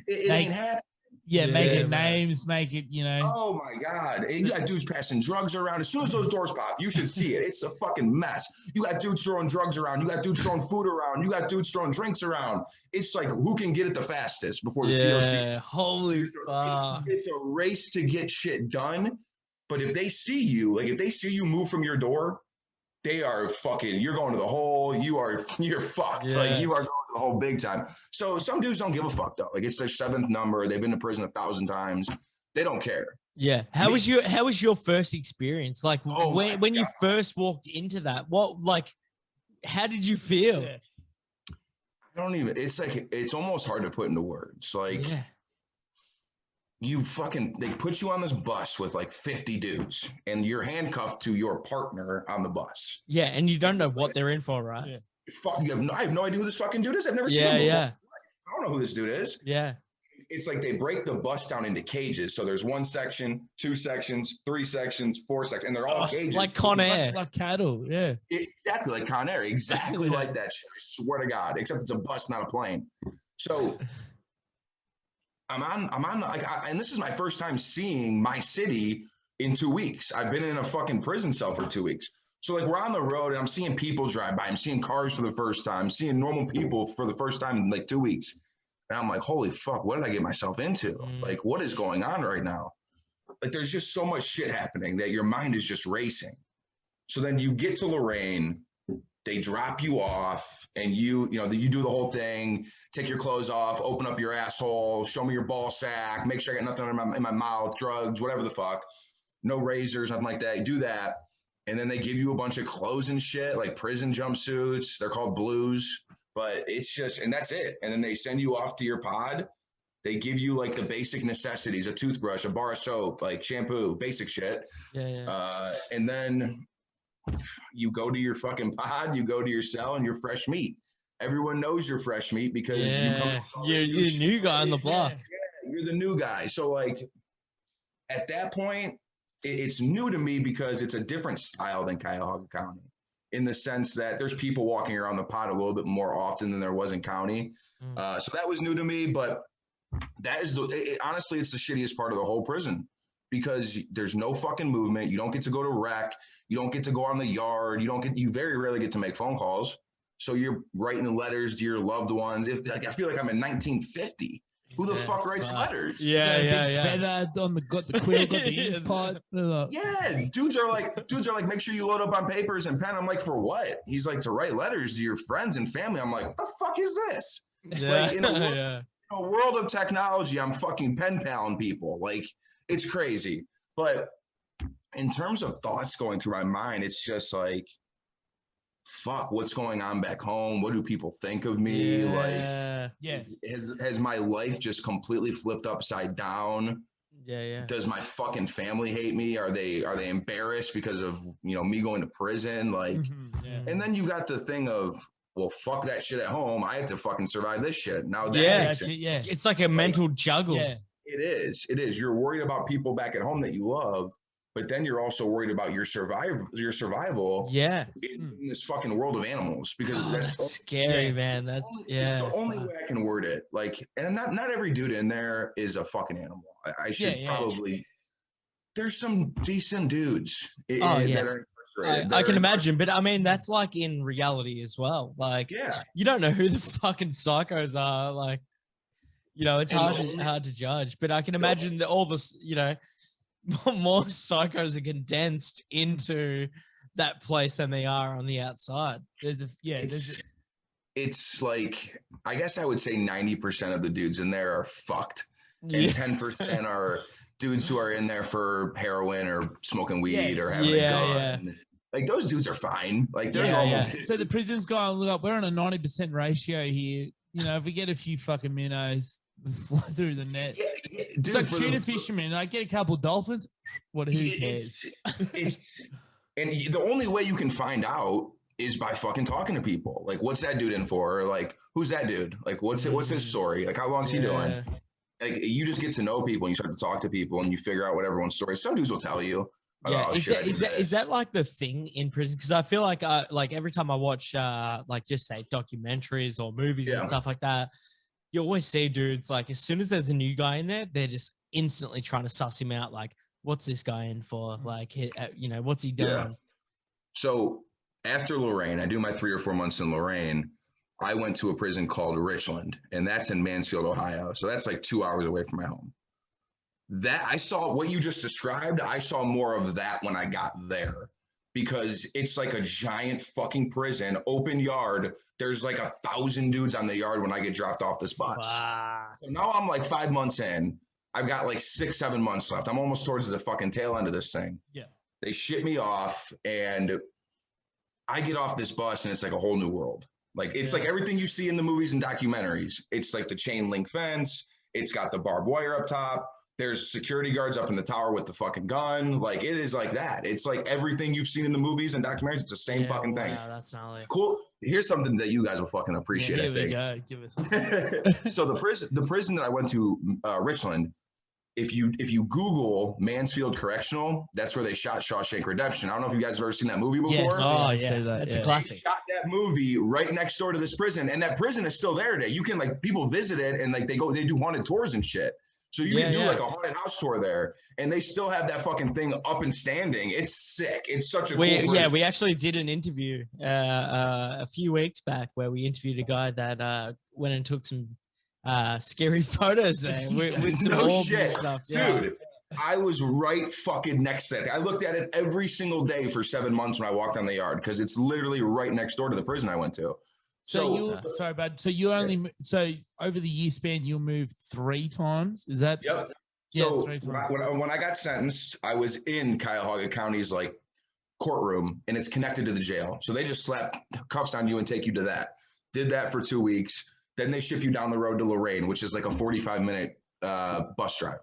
Speaker 3: it ain't happening.
Speaker 2: Yeah, make it names, make it, you know.
Speaker 3: Oh, my God. And you got dudes passing drugs around. As soon as those doors pop, you should see it. It's a fucking mess. You got dudes throwing drugs around. You got dudes throwing food around. You got dudes throwing drinks around. It's like, who can get it the fastest before the COC?
Speaker 1: Yeah, holy fuck.
Speaker 3: It's a race to get shit done. But if they see you, like if they see you move from your door, they are fucking, you're going to the hole. You're fucked.
Speaker 1: Yeah.
Speaker 3: Like you are going to the whole big time. So some dudes don't give a fuck though. Like it's their 7th number. They've been to prison 1,000 times. They don't care.
Speaker 1: Yeah. How was your first experience? Like when you first walked into that, how did you feel?
Speaker 3: I don't even, it's almost hard to put into words. Like they put you on this bus with like 50 dudes and you're handcuffed to your partner on the bus.
Speaker 1: Yeah. And you don't know what they're in for, right?
Speaker 3: Yeah. Fuck, I have no idea who this fucking dude is. I've never seen him before.
Speaker 1: Yeah.
Speaker 3: I don't know who this dude is.
Speaker 1: Yeah.
Speaker 3: It's like they break the bus down into cages. So there's 1 section, 2 sections, 3 sections, 4 sections, and they're all cages.
Speaker 1: Like Con Air.
Speaker 2: Like cattle, yeah.
Speaker 3: Exactly like Con Air. Exactly like that shit. I swear to God. Except it's a bus, not a plane. So I'm on and this is my first time seeing my city in 2 weeks. I've been in a fucking prison cell for 2 weeks. So like we're on the road and I'm seeing people drive by. I'm seeing cars for the first time. I'm seeing normal people for the first time in like 2 weeks. And I'm like, holy fuck, what did I get myself into? Like, what is going on right now? Like, there's just so much shit happening that your mind is just racing. So then you get to Lorraine, they drop you off, and you do the whole thing, take your clothes off, open up your asshole, show me your ball sack, make sure I got nothing in my mouth, drugs, whatever the fuck, no razors, nothing like that. You do that, and then they give you a bunch of clothes and shit, like prison jumpsuits. They're called blues. But it's just, and that's it. And then they send you off to your pod. They give you like the basic necessities, a toothbrush, a bar of soap, like shampoo, basic shit.
Speaker 1: Yeah.
Speaker 3: And then you go to your fucking pod, you go to your cell, and you're fresh meat. Everyone knows you're fresh meat because
Speaker 1: you're the new guy on the block.
Speaker 3: Yeah, you're the new guy. So like at that point, it's new to me because it's a different style than Cuyahoga County, in the sense that there's people walking around the pod a little bit more often than there was in county. So that was new to me, but that is honestly, it's the shittiest part of the whole prison because there's no fucking movement. You don't get to go to rec. You don't get to go on the yard. You very rarely get to make phone calls. So you're writing letters to your loved ones. I feel like I'm in 1950. Who the fuck writes letters?
Speaker 2: Yeah. Feather on the quill, got the ink pot.
Speaker 3: Yeah, dudes are like, make sure you load up on papers and pen. I'm like, for what? He's like, to write letters to your friends and family. I'm like, what the fuck is this?
Speaker 1: Yeah.
Speaker 3: Like, in a world of technology, I'm fucking pen paling people. Like, it's crazy. But in terms of thoughts going through my mind, it's just like, fuck, what's going on back home? What do people think of me? Has my life just completely flipped upside down? Does my fucking family hate me? Are they embarrassed because of me going to prison? Like, and then you got the thing of, well, fuck that shit at home. I have to fucking survive this shit. Now
Speaker 1: it's like a mental juggle.
Speaker 3: Yeah. It is. You're worried about people back at home that you love, but then you're also worried about your survival. In this fucking world of animals, because
Speaker 1: that's scary, man. That's
Speaker 3: the only way I can word it. Like, and not every dude in there is a fucking animal. I should probably. There's some decent dudes. That are
Speaker 1: I can imagine, but I mean that's like in reality as well. Like, you don't know who the fucking psychos are. Like, it's hard to judge. But I can imagine that all this, more psychos are condensed into that place than they are on the outside.
Speaker 3: It's like, I guess I would say 90% of the dudes in there are fucked, and 10% are dudes who are in there for heroin or smoking weed or having a gun. Like, those dudes are fine. Like, they're normal dudes.
Speaker 2: So the prison's going, look, we're on a 90% ratio here. If we get a few fucking minnows through the net,
Speaker 3: dude,
Speaker 2: it's like tuna fishermen. I get a couple dolphins. Who cares?
Speaker 3: And the only way you can find out is by fucking talking to people. Like, what's that dude in for? Or like, who's that dude? Like, what's his story? Like, how long's he doing? Like, you just get to know people and you start to talk to people and you figure out what everyone's story is. Some dudes will tell you.
Speaker 1: Is that like the thing in prison? Because I feel like every time I watch like just say documentaries or movies and stuff like that, you always see dudes like as soon as there's a new guy in there, they're just instantly trying to suss him out. Like, what's this guy in for? Like, what's he doing? Yeah.
Speaker 3: So after Lorraine, I do my 3 or 4 months in Lorraine. I went to a prison called Richland, and that's in Mansfield, Ohio. So that's like 2 hours away from my home. That I saw what you just described. I saw more of that when I got there. because it's like a giant fucking prison, open yard. There's like 1,000 dudes on the yard when I get dropped off this bus.
Speaker 1: Wow.
Speaker 3: So now I'm like 5 months in. I've got like 6-7 months left. I'm almost towards the fucking tail end of this thing.
Speaker 2: Yeah.
Speaker 3: They ship me off and I get off this bus and it's like a whole new world. Like it's like everything you see in the movies and documentaries. It's like the chain link fence. It's got the barbed wire up top. There's security guards up in the tower with the fucking gun. Like it is like that. It's like everything you've seen in the movies and documentaries. It's the same fucking thing.
Speaker 1: Wow, that's gnarly.
Speaker 3: Cool. Here's something that you guys will fucking appreciate.
Speaker 2: Here
Speaker 3: I think.
Speaker 2: we go. Give us.
Speaker 3: So the prison that I went to, Richland. If you Google Mansfield Correctional, that's where they shot Shawshank Redemption. I don't know if you guys have ever seen that movie before.
Speaker 2: Yes.
Speaker 1: Oh
Speaker 2: Yeah,
Speaker 1: yeah, that's a
Speaker 3: They
Speaker 1: classic.
Speaker 3: shot that movie right next door to this prison, and that prison is still there today. You can like people visit it, and like they do haunted tours and shit. So you can do like a haunted house tour there, and they still have that fucking thing up and standing. It's sick. It's such a cool prison.
Speaker 1: We actually did an interview a few weeks back where we interviewed a guy that went and took some scary photos there with some
Speaker 3: No
Speaker 1: orbs
Speaker 3: shit.
Speaker 1: and stuff.
Speaker 3: Dude, I was right fucking next to it. I looked at it every single day for 7 months when I walked on the yard because it's literally right next door to the prison I went to.
Speaker 2: So sorry, bud. So you only so over the year span you'll move 3 times. Is that?
Speaker 3: Yep.
Speaker 2: Yeah,
Speaker 3: So
Speaker 2: 3 times.
Speaker 3: when I got sentenced, I was in Cuyahoga County's like courtroom, and it's connected to the jail. So they just slap cuffs on you and take you to that. Did that for 2 weeks. Then they ship you down the road to Lorain, which is like a 45-minute bus drive.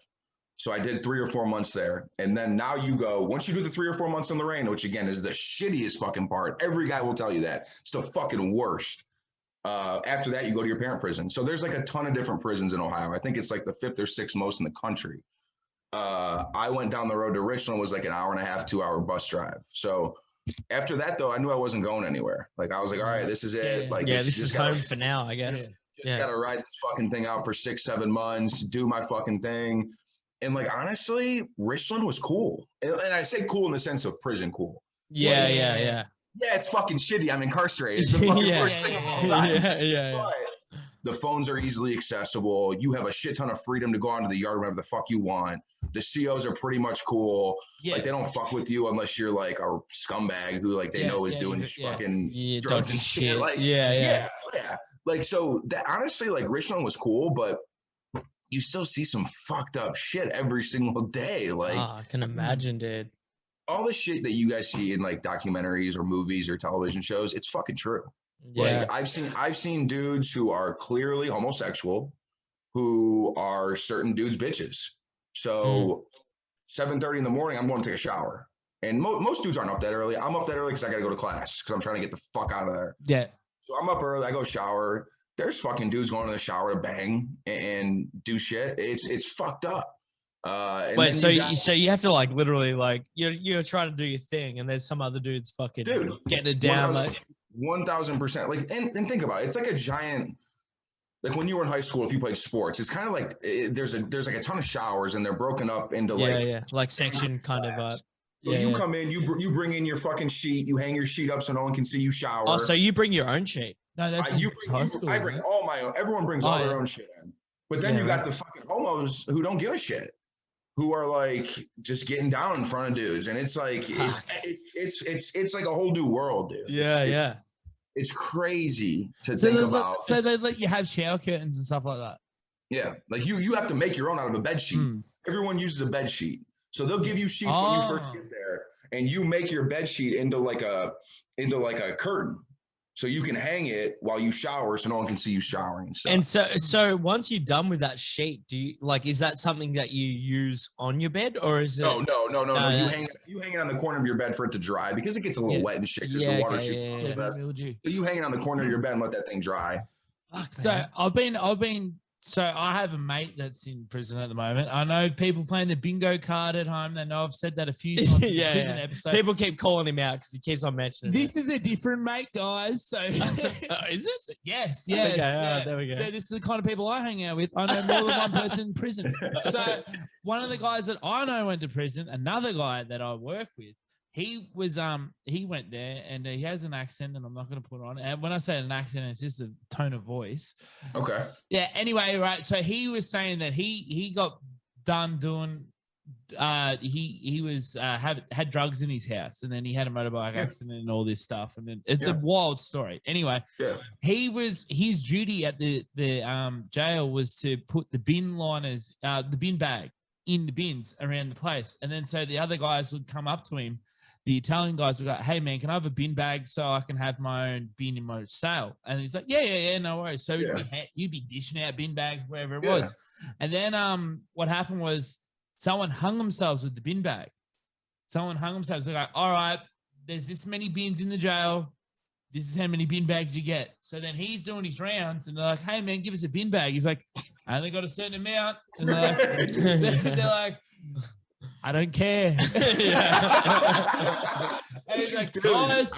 Speaker 3: So I did 3 or 4 months there. And then now you go, once you do the 3 or 4 months in Lorain, which again is the shittiest fucking part. Every guy will tell you that. It's the fucking worst. After that, you go to your parent prison. So there's like a ton of different prisons in Ohio. I think it's like the 5th or 6th most in the country. I went down the road to Richland, was like an hour and a half, 2-hour bus drive. So after that, though, I knew I wasn't going anywhere. Like I was like, all right, this is it.
Speaker 2: Yeah.
Speaker 3: Like
Speaker 1: This is home for now, I guess.
Speaker 3: Gotta ride this fucking thing out for 6-7 months, do my fucking thing. And like honestly, Richland was cool. And I say cool in the sense of prison cool.
Speaker 1: Yeah.
Speaker 3: Yeah, it's fucking shitty. I'm incarcerated. It's the fucking worst thing of all time. But the phones are easily accessible. You have a shit ton of freedom to go onto the yard whenever the fuck you want. The COs are pretty much cool. Yeah. Like they don't fuck with you unless you're like a scumbag who like they know is doing fucking drugs and shit. Like yeah. Like so that honestly, like Richland was cool, but you still see some fucked up shit every single day. Like
Speaker 1: I can imagine, dude.
Speaker 3: All the shit that you guys see in like documentaries or movies or television shows, it's fucking true.
Speaker 1: Yeah.
Speaker 3: Like I've seen dudes who are clearly homosexual who are certain dudes bitches. So 7:30 in the morning, I'm going to take a shower. And most dudes aren't up that early. I'm up that early because I got to go to class because I'm trying to get the fuck out of there.
Speaker 2: Yeah.
Speaker 3: So I'm up early. I go shower. There's fucking dudes going to the shower to bang and do shit. It's fucked up.
Speaker 1: Wait, so you have to like literally like you're trying to do your thing, and there's some other dudes fucking getting it down
Speaker 3: 1,000%. Like and think about it. It's like a giant. Like when you were in high school, if you played sports, it's kind of like there's like a ton of showers, and they're broken up into
Speaker 1: like section kind of.
Speaker 3: So you come in, you bring in your fucking sheet, you hang your sheet up so no one can see you shower.
Speaker 1: Oh, so you bring your own sheet?
Speaker 2: No, that's
Speaker 3: I bring all my own. Everyone brings all their own shit in. But then you got the fucking homos who don't give a shit, who are like just getting down in front of dudes, and it's like it's like a whole new world, dude. It's crazy to think about.
Speaker 2: So they let you have shower curtains and stuff like that.
Speaker 3: Yeah, like you have to make your own out of a bed sheet. Everyone uses a bed sheet. So they'll give you sheets when you first get there, and you make your bed sheet into like a curtain, so you can hang it while you shower, so no one can see you showering and stuff.
Speaker 1: And so once you're done with that sheet, do you like is that something that you use on your bed, or is it?
Speaker 3: No. You hang it on the corner of your bed for it to dry because it gets a little wet and shit. The water shoots. So you hang it on the corner of your bed and let that thing dry.
Speaker 2: Fuck, so I've been. So I have a mate that's in prison at the moment. I know people playing the bingo card at home. They know I've said that a few times in the prison episode.
Speaker 1: People keep calling him out because he keeps on mentioning
Speaker 2: this is a different mate, guys. So
Speaker 1: is this?
Speaker 2: Yes.
Speaker 1: Okay, there we go.
Speaker 2: So this is the kind of people I hang out with. I know more than one person in prison. So one of the guys that I know went to prison, another guy that I work with, he went there and he has an accent, and I'm not going to put on. And when I say an accent, it's just a tone of voice.
Speaker 3: Okay.
Speaker 2: Yeah. Anyway, right. So he was saying that he got done doing he was had drugs in his house, and then he had a motorbike accident and all this stuff, and then it's a wild story. Anyway, his duty at the jail was to put the bin liners, the bin bag in the bins around the place, and then so the other guys would come up to him. The Italian guys would go, "Hey man, can I have a bin bag so I can have my own bin in my cell?" And he's like, "Yeah, no worries." So you'd be dishing out bin bags wherever it was, and then what happened was someone hung themselves with the bin bag. Someone hung themselves. They're like, "All right, there's this many bins in the jail. This is how many bin bags you get." So then he's doing his rounds, and they're like, "Hey man, give us a bin bag." He's like, "I only got a certain amount," and they're like I don't care. And he's like, guys,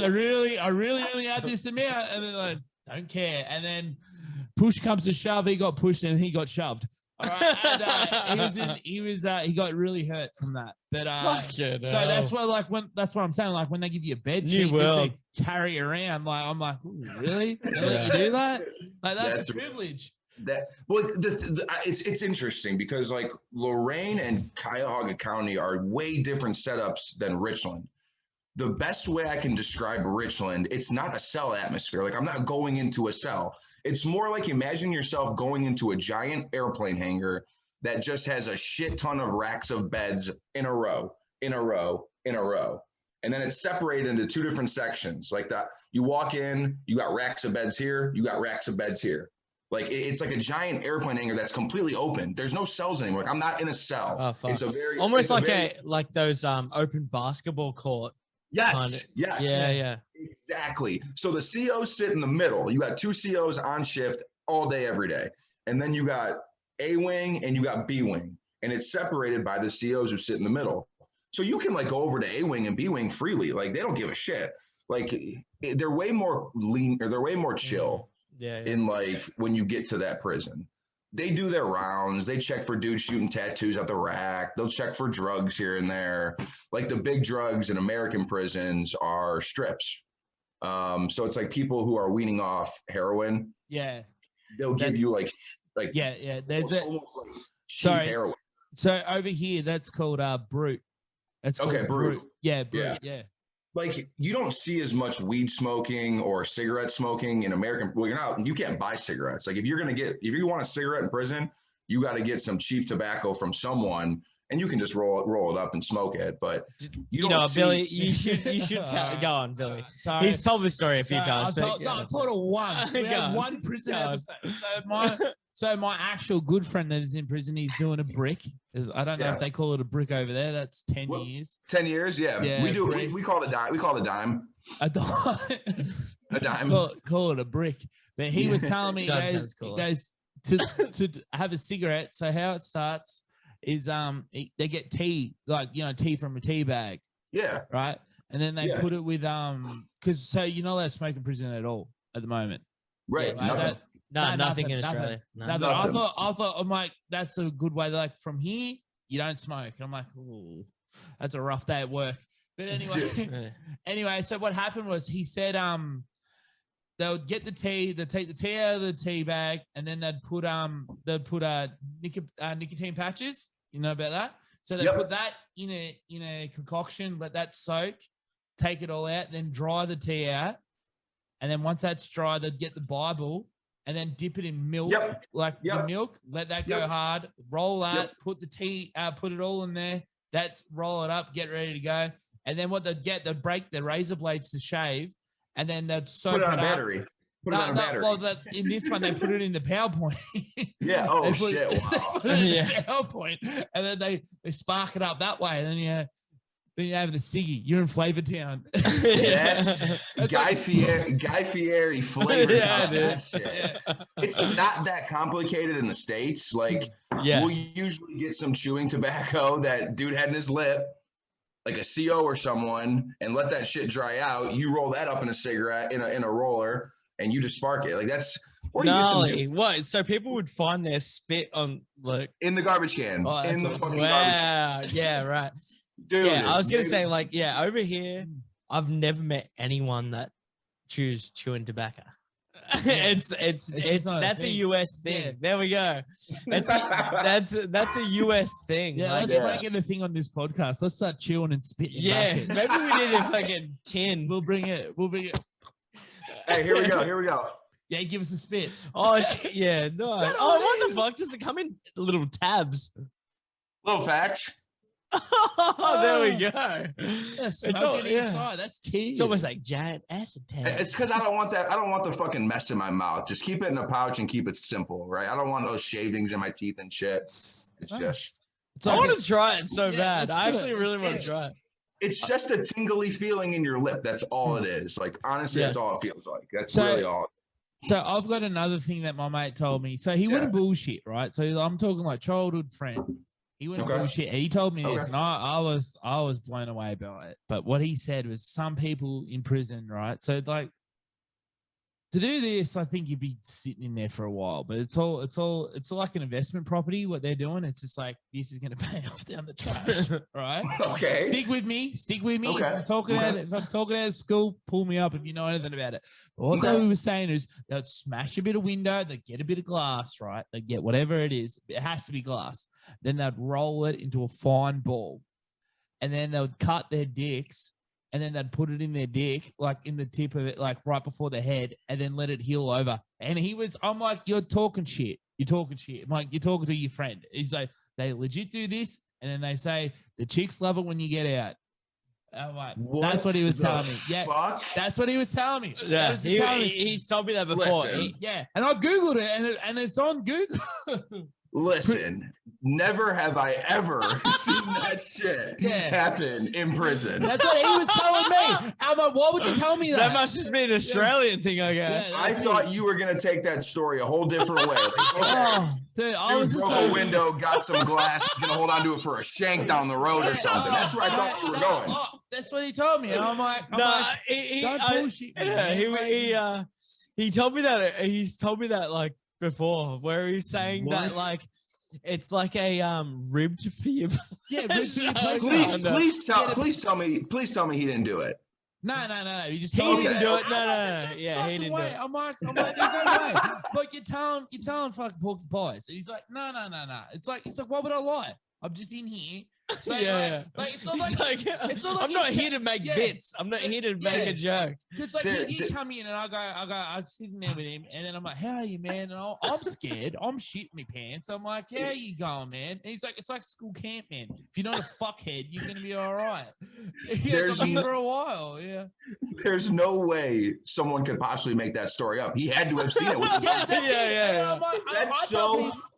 Speaker 2: I really only had this amount. And they're like, don't care. And then push comes to shove. He got pushed and he got shoved. All right. And he got really hurt from that. But so that's what I'm saying. Like when they give you a bed sheet just to carry around, like I'm like, really? They let you do that? Like that's a privilege.
Speaker 3: It's interesting because like Lorain and Cuyahoga County are way different setups than Richland. The best way I can describe Richland, it's not a cell atmosphere. Like I'm not going into a cell. It's more like imagine yourself going into a giant airplane hangar that just has a shit ton of racks of beds in a row. And then it's separated into two different sections like that. You walk in, you got racks of beds here, you got racks of beds here. Like it's like a giant airplane hangar that's completely open. There's no cells anymore. Like, I'm not in a cell.
Speaker 1: Oh, fuck.
Speaker 3: It's a very
Speaker 1: almost like those open basketball court.
Speaker 3: Yes.
Speaker 1: Yeah.
Speaker 3: Exactly. So the COs sit in the middle. You got two COs on shift all day, every day. And then you got A wing and you got B wing. And it's separated by the COs who sit in the middle. So you can like go over to A wing and B wing freely. Like they don't give a shit. Like they're way more lean or they're way more chill.
Speaker 1: Yeah.
Speaker 3: In like when you get to that prison, they do their rounds. They check for dudes shooting tattoos at the rack. They'll check for drugs here and there. Like the big drugs in American prisons are strips. So it's like people who are weaning off heroin.
Speaker 2: Yeah.
Speaker 3: They'll give you like
Speaker 2: yeah. There's
Speaker 3: almost like cheap heroin.
Speaker 2: So over here, that's called brute. That's called
Speaker 3: brute.
Speaker 2: Yeah, brute. Yeah.
Speaker 3: Like you don't see as much weed smoking or cigarette smoking in American. Well, you can't buy cigarettes. Like if you want a cigarette in prison, you got to get some cheap tobacco from someone, and you can just roll it up and smoke it. But
Speaker 1: Billy, you should go on, Billy.
Speaker 2: Sorry.
Speaker 1: He's told this story a few times.
Speaker 2: I told it once. We had one prison episode. So my actual good friend that is in prison, he's doing a brick. I don't know if they call it a brick over there. That's 10 years.
Speaker 3: 10 years, yeah. We do. We call it a dime. We call it a dime.
Speaker 2: A dime.
Speaker 3: A dime.
Speaker 2: Call it a brick. But he was telling me, he goes to have a cigarette. So how it starts is they get tea, like tea from a tea bag.
Speaker 3: Yeah.
Speaker 2: Right. And then they put it with because so you're not allowed to smoke in prison at all at the moment.
Speaker 3: Right.
Speaker 2: Yeah,
Speaker 1: nothing in Australia.
Speaker 2: I thought, I'm like, that's a good way. Like from here, you don't smoke. And I'm like, oh, that's a rough day at work. But anyway, so what happened was he said, they would get the tea, they'd take the tea out of the tea bag, and then they'd put nicotine patches. You know about that? So they put that in a concoction, let that soak, take it all out, then dry the tea out. And then once that's dry, they'd get the Bible and then dip it in milk, the milk, let that go hard, roll that, put the tea, put it all in there, roll it up, get ready to go. And then what they'd break the razor blades to shave, and then they'd soak
Speaker 3: it on
Speaker 2: a
Speaker 3: battery. Put it on a battery.
Speaker 2: Well, in this one, they put it in the PowerPoint.
Speaker 3: Yeah. Oh, shit. Wow.
Speaker 2: Put it in the PowerPoint, and then they spark it up that way. And then you have the ciggy. You're in Flavor Town.
Speaker 3: Yes. Guy Fieri Flavor Town. Yeah. It's not that complicated in the States. Like, we'll usually get some chewing tobacco that dude had in his lip, like a CO or someone, and let that shit dry out. You roll that up in a cigarette in a roller, and you just spark it. Like that's
Speaker 1: gnarly. What? So people would find their spit on
Speaker 3: in the garbage can.
Speaker 1: Oh,
Speaker 3: in the fucking
Speaker 1: garbage can. Yeah, right.
Speaker 3: Dude,
Speaker 1: I was gonna say over here, I've never met anyone that chews chewing tobacco. It's
Speaker 2: not a
Speaker 1: that's a
Speaker 2: thing.
Speaker 1: US thing.
Speaker 2: Yeah.
Speaker 1: There we go. That's a US thing.
Speaker 2: Yeah,
Speaker 1: Like,
Speaker 2: let's make it a thing on this podcast. Let's start chewing and spitting.
Speaker 1: yeah.
Speaker 2: buckets.
Speaker 1: Maybe we need a fucking tin.
Speaker 2: We'll bring it.
Speaker 3: Hey, here we go.
Speaker 2: Yeah, give us a spit.
Speaker 1: Oh, yeah, no. Oh, what the fuck? Does it come in little tabs?
Speaker 3: Little facts.
Speaker 1: Oh, there we go.
Speaker 2: Yeah,
Speaker 1: It's all, yeah.
Speaker 2: inside. That's key.
Speaker 1: It's almost like giant acid tabs.
Speaker 3: It's because I don't want that. I don't want the fucking mess in my mouth. Just keep it in a pouch and keep it simple, right? I don't want those shavings in my teeth and shit. It's just.
Speaker 1: I want to try it so
Speaker 2: Yeah,
Speaker 1: bad.
Speaker 2: let's
Speaker 1: I
Speaker 2: do
Speaker 1: actually
Speaker 2: it.
Speaker 1: really want to try it.
Speaker 3: It's just a tingly feeling in your lip. That's all it is. Like, honestly,
Speaker 1: Yeah.
Speaker 3: that's all it feels like. That's
Speaker 2: So-
Speaker 3: really all.
Speaker 2: So I've got another thing that my mate told me. So he wouldn't bullshit, right? So I'm talking like childhood friend. He wouldn't bullshit. He told me this, and I was blown away by it. But what he said was some people in prison, right? So like to do this, I think you'd be sitting in there for a while. But it's all like an investment property. What they're doing, it's just like this is going to pay off down the track, right?
Speaker 3: Okay.
Speaker 2: Stick with me.
Speaker 3: Okay.
Speaker 2: If I'm talking out of school, pull me up if you know anything about it. But what they were saying is they'd smash a bit of window, they'd get a bit of glass, right? They'd get whatever it is. It has to be glass. Then they'd roll it into a fine ball. And then they would cut their dicks. And then they'd put it in their dick, like in the tip of it, like right before the head, and then let it heal over. And I'm like, you're talking shit. I'm like, you're talking to your friend. He's like, they legit do this. And then they say, the chicks love it when you get out. I'm like, that's what he was telling me. Yeah, that's what he was telling me.
Speaker 1: Yeah, he's told me that before.
Speaker 2: Yeah, and I Googled it, and it's on Google.
Speaker 3: Listen, never have I ever seen that shit happen in prison.
Speaker 2: That's what he was telling me. I'm like, why would you tell me that?
Speaker 1: That must just be an Australian thing, I guess.
Speaker 2: Yeah,
Speaker 3: I thought you were going to take that story a whole different way. Like,
Speaker 2: dude, I was
Speaker 3: broke a window, got some glass, going to hold on to it for a shank down the road or something. That's where I thought you were going.
Speaker 2: That's what he told me. And I'm like, don't bullshit me.
Speaker 1: He told me that. He's told me that like before, where he's saying that like it's like a ribbed for your.
Speaker 2: Yeah,
Speaker 3: please tell me he didn't do it.
Speaker 2: No. He just
Speaker 1: he didn't do it.
Speaker 2: No.
Speaker 1: Yeah, he didn't do it.
Speaker 2: I'm like, there's no way. But you tell him fucking porky pies. And he's like, no. It's like, why would I lie? I'm just in here. So it's not like
Speaker 1: I'm not here to make bits. I'm not here to make a joke.
Speaker 2: Because like he come in and I'm sitting there with him, and then I'm like, how are you, man? And I'm scared. I'm shitting my pants. I'm like, how are you going, man? And he's like, it's like school camp, man. If you're not a fuckhead, you're gonna be all right. There's for a while. Yeah.
Speaker 3: There's no way someone could possibly make that story up. He had to have seen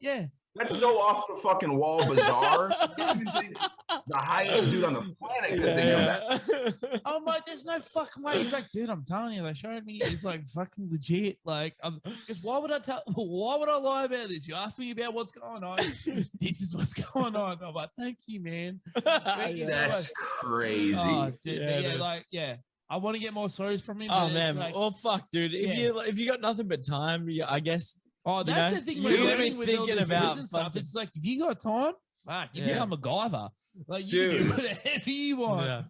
Speaker 3: it. That's so off the fucking wall bizarre. The highest dude on the planet could think of that.
Speaker 2: I'm like, there's no fucking way. He's like, dude, I'm telling you, they showed me. It's like fucking legit. Like, why would I lie about this? You asked me about what's going on. This is what's going on. I'm like, thank you, man.
Speaker 3: That's crazy.
Speaker 2: Oh, dude, I want to get more stories from him.
Speaker 1: Oh man, fuck, dude. If you got nothing but time, I guess.
Speaker 2: Oh, that's the thing.
Speaker 1: You're gonna be thinking about
Speaker 2: stuff. It's like if you got time, fuck, you become a MacGyver. Like you can do whatever you want.
Speaker 1: Yeah.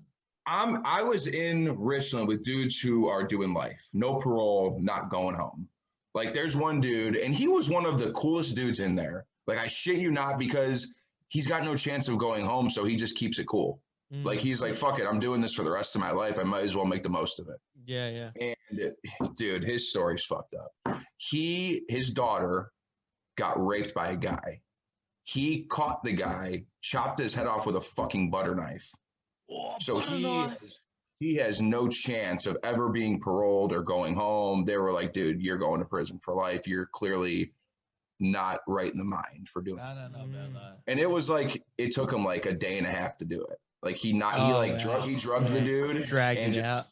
Speaker 3: I was in Richland with dudes who are doing life, no parole, not going home. Like there's one dude, and he was one of the coolest dudes in there. Like I shit you not, because he's got no chance of going home, so he just keeps it cool. Like he's like, fuck it, I'm doing this for the rest of my life. I might as well make the most of it.
Speaker 1: Yeah.
Speaker 3: And dude, his story's fucked up. His daughter got raped by a guy. He caught the guy, chopped his head off with a fucking butter knife. So he has no chance of ever being paroled or going home. They were like, dude, you're going to prison for life. You're clearly not right in the mind for doing it.
Speaker 2: I don't know about that.
Speaker 3: And it was like, it took him like a day and a half to do it. Like he drugged the dude,
Speaker 1: dragged it out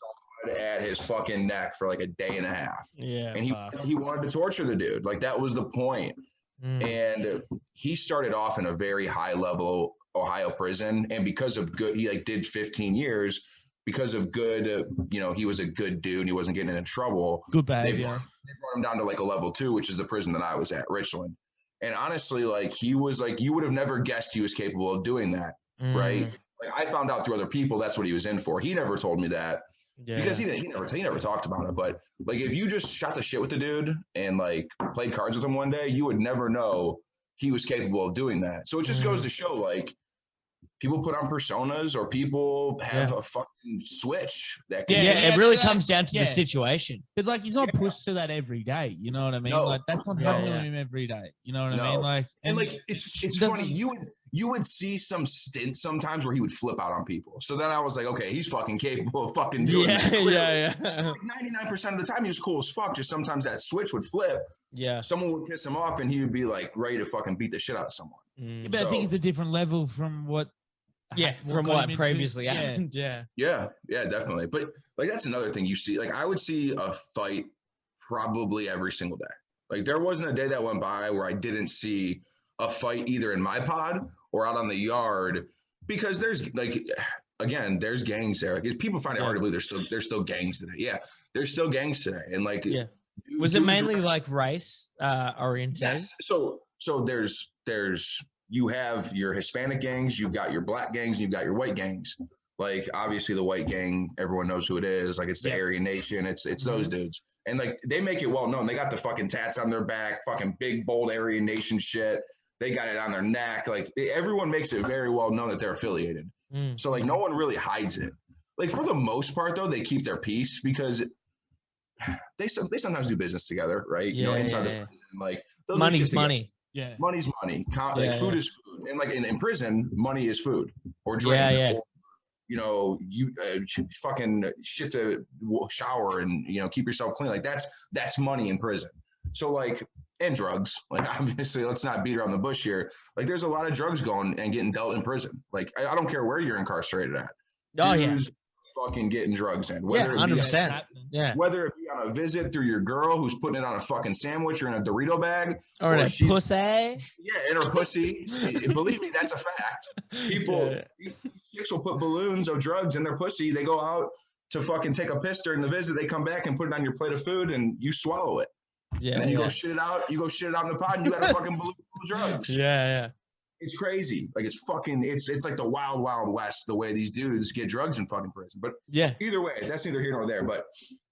Speaker 3: at his fucking neck for like a day and a half.
Speaker 1: Yeah,
Speaker 3: and he wanted to torture the dude. Like that was the point. And he started off in a very high level Ohio prison, and because of good, he like did 15 years because of good. He was a good dude. He wasn't getting into trouble.
Speaker 2: Good behavior.
Speaker 3: They brought him down to like a level 2, which is the prison that I was at, Richland. And honestly, like he was like, you would have never guessed he was capable of doing that, right? Like I found out through other people that's what he was in for. He never told me that, because he never talked about it. But like, if you just shot the shit with the dude and like played cards with him one day, you would never know he was capable of doing that. So it just goes to show, like, people put on personas, or people have a fucking switch that can
Speaker 1: it really comes down to the situation.
Speaker 2: But like, he's not pushed to that every day. You know what I mean?
Speaker 3: No.
Speaker 2: Like, that's not happening to him every day. You know what I mean? Like,
Speaker 3: and like, it's funny. You would see some stints sometimes where he would flip out on people. So then I was like, okay, he's fucking capable of fucking doing that. Like 99% of the time he was cool as fuck. Just sometimes that switch would flip.
Speaker 1: Yeah.
Speaker 3: Someone would piss him off and he would be like ready to fucking beat the shit out of someone.
Speaker 2: But I think it's a different level from what.
Speaker 1: From what previously happened.
Speaker 3: Yeah, definitely. But like, that's another thing you see. Like, I would see a fight probably every single day. Like, there wasn't a day that went by where I didn't see a fight either in my pod or out on the yard, because there's like, again, there's gangs there. Like, people find it hard to believe there's still gangs today. Yeah, there's still gangs today. And like,
Speaker 1: was it mainly like race oriented?
Speaker 3: Yes. So there's you have your Hispanic gangs, you've got your black gangs, and you've got your white gangs. Like, obviously the white gang, everyone knows who it is. Like, it's the Aryan Nation. It's those dudes. And like, they make it well known. They got the fucking tats on their back, fucking big, bold Aryan Nation shit. They got it on their neck. Like, everyone makes it very well known that they're affiliated. So like, no one really hides it. Like, for the most part though, they keep their peace because they sometimes do business together, right? Inside the prison, like,
Speaker 1: money's money.
Speaker 3: Yeah, money's money. Like, food is food, and like in prison, money is food or drink. Or, you fucking shit to shower and keep yourself clean. Like, that's money in prison. So like, and drugs. Like, obviously, let's not beat around the bush here. Like, there's a lot of drugs going and getting dealt in prison. Like, I don't care where you're incarcerated at. Dudes fucking getting drugs in. Whether
Speaker 1: 100%.
Speaker 3: Whether it be on a visit through your girl who's putting it on a fucking sandwich or in a Dorito bag,
Speaker 1: or in a pussy.
Speaker 3: Yeah, in her pussy. Believe me, that's a fact. People, chicks will put balloons of drugs in their pussy. They go out to fucking take a piss during the visit. They come back and put it on your plate of food, and you swallow it. Yeah. And then you go shit it out. You go shit it out in the pot, and you got a fucking balloon full of drugs.
Speaker 1: Yeah.
Speaker 3: It's crazy. Like, it's fucking, it's like the wild, wild west, the way these dudes get drugs in fucking prison. But either way, that's neither here nor there. But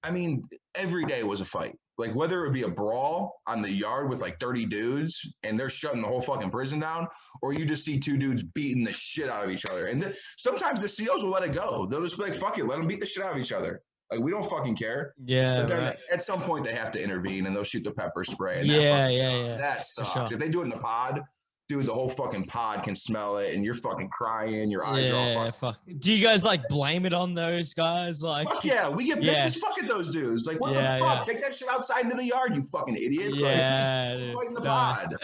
Speaker 3: I mean, every day was a fight. Like, whether it would be a brawl on the yard with like 30 dudes and they're shutting the whole fucking prison down, or you just see two dudes beating the shit out of each other. And sometimes the COs will let it go. They'll just be like, fuck it, let them beat the shit out of each other. Like, we don't fucking care.
Speaker 1: Yeah.
Speaker 3: But then at some point they have to intervene and they'll shoot the pepper spray. And that sucks. Sure. If they do it in the pod, dude, the whole fucking pod can smell it, and you're fucking crying. Your eyes are all fucking.
Speaker 1: Do you guys like blame it on those guys? Like,
Speaker 3: fuck yeah, we get pissed as fuck at those dudes. Like, what the fuck? Take that shit outside into the yard, you fucking idiots.
Speaker 1: Yeah,
Speaker 3: fight in the pod.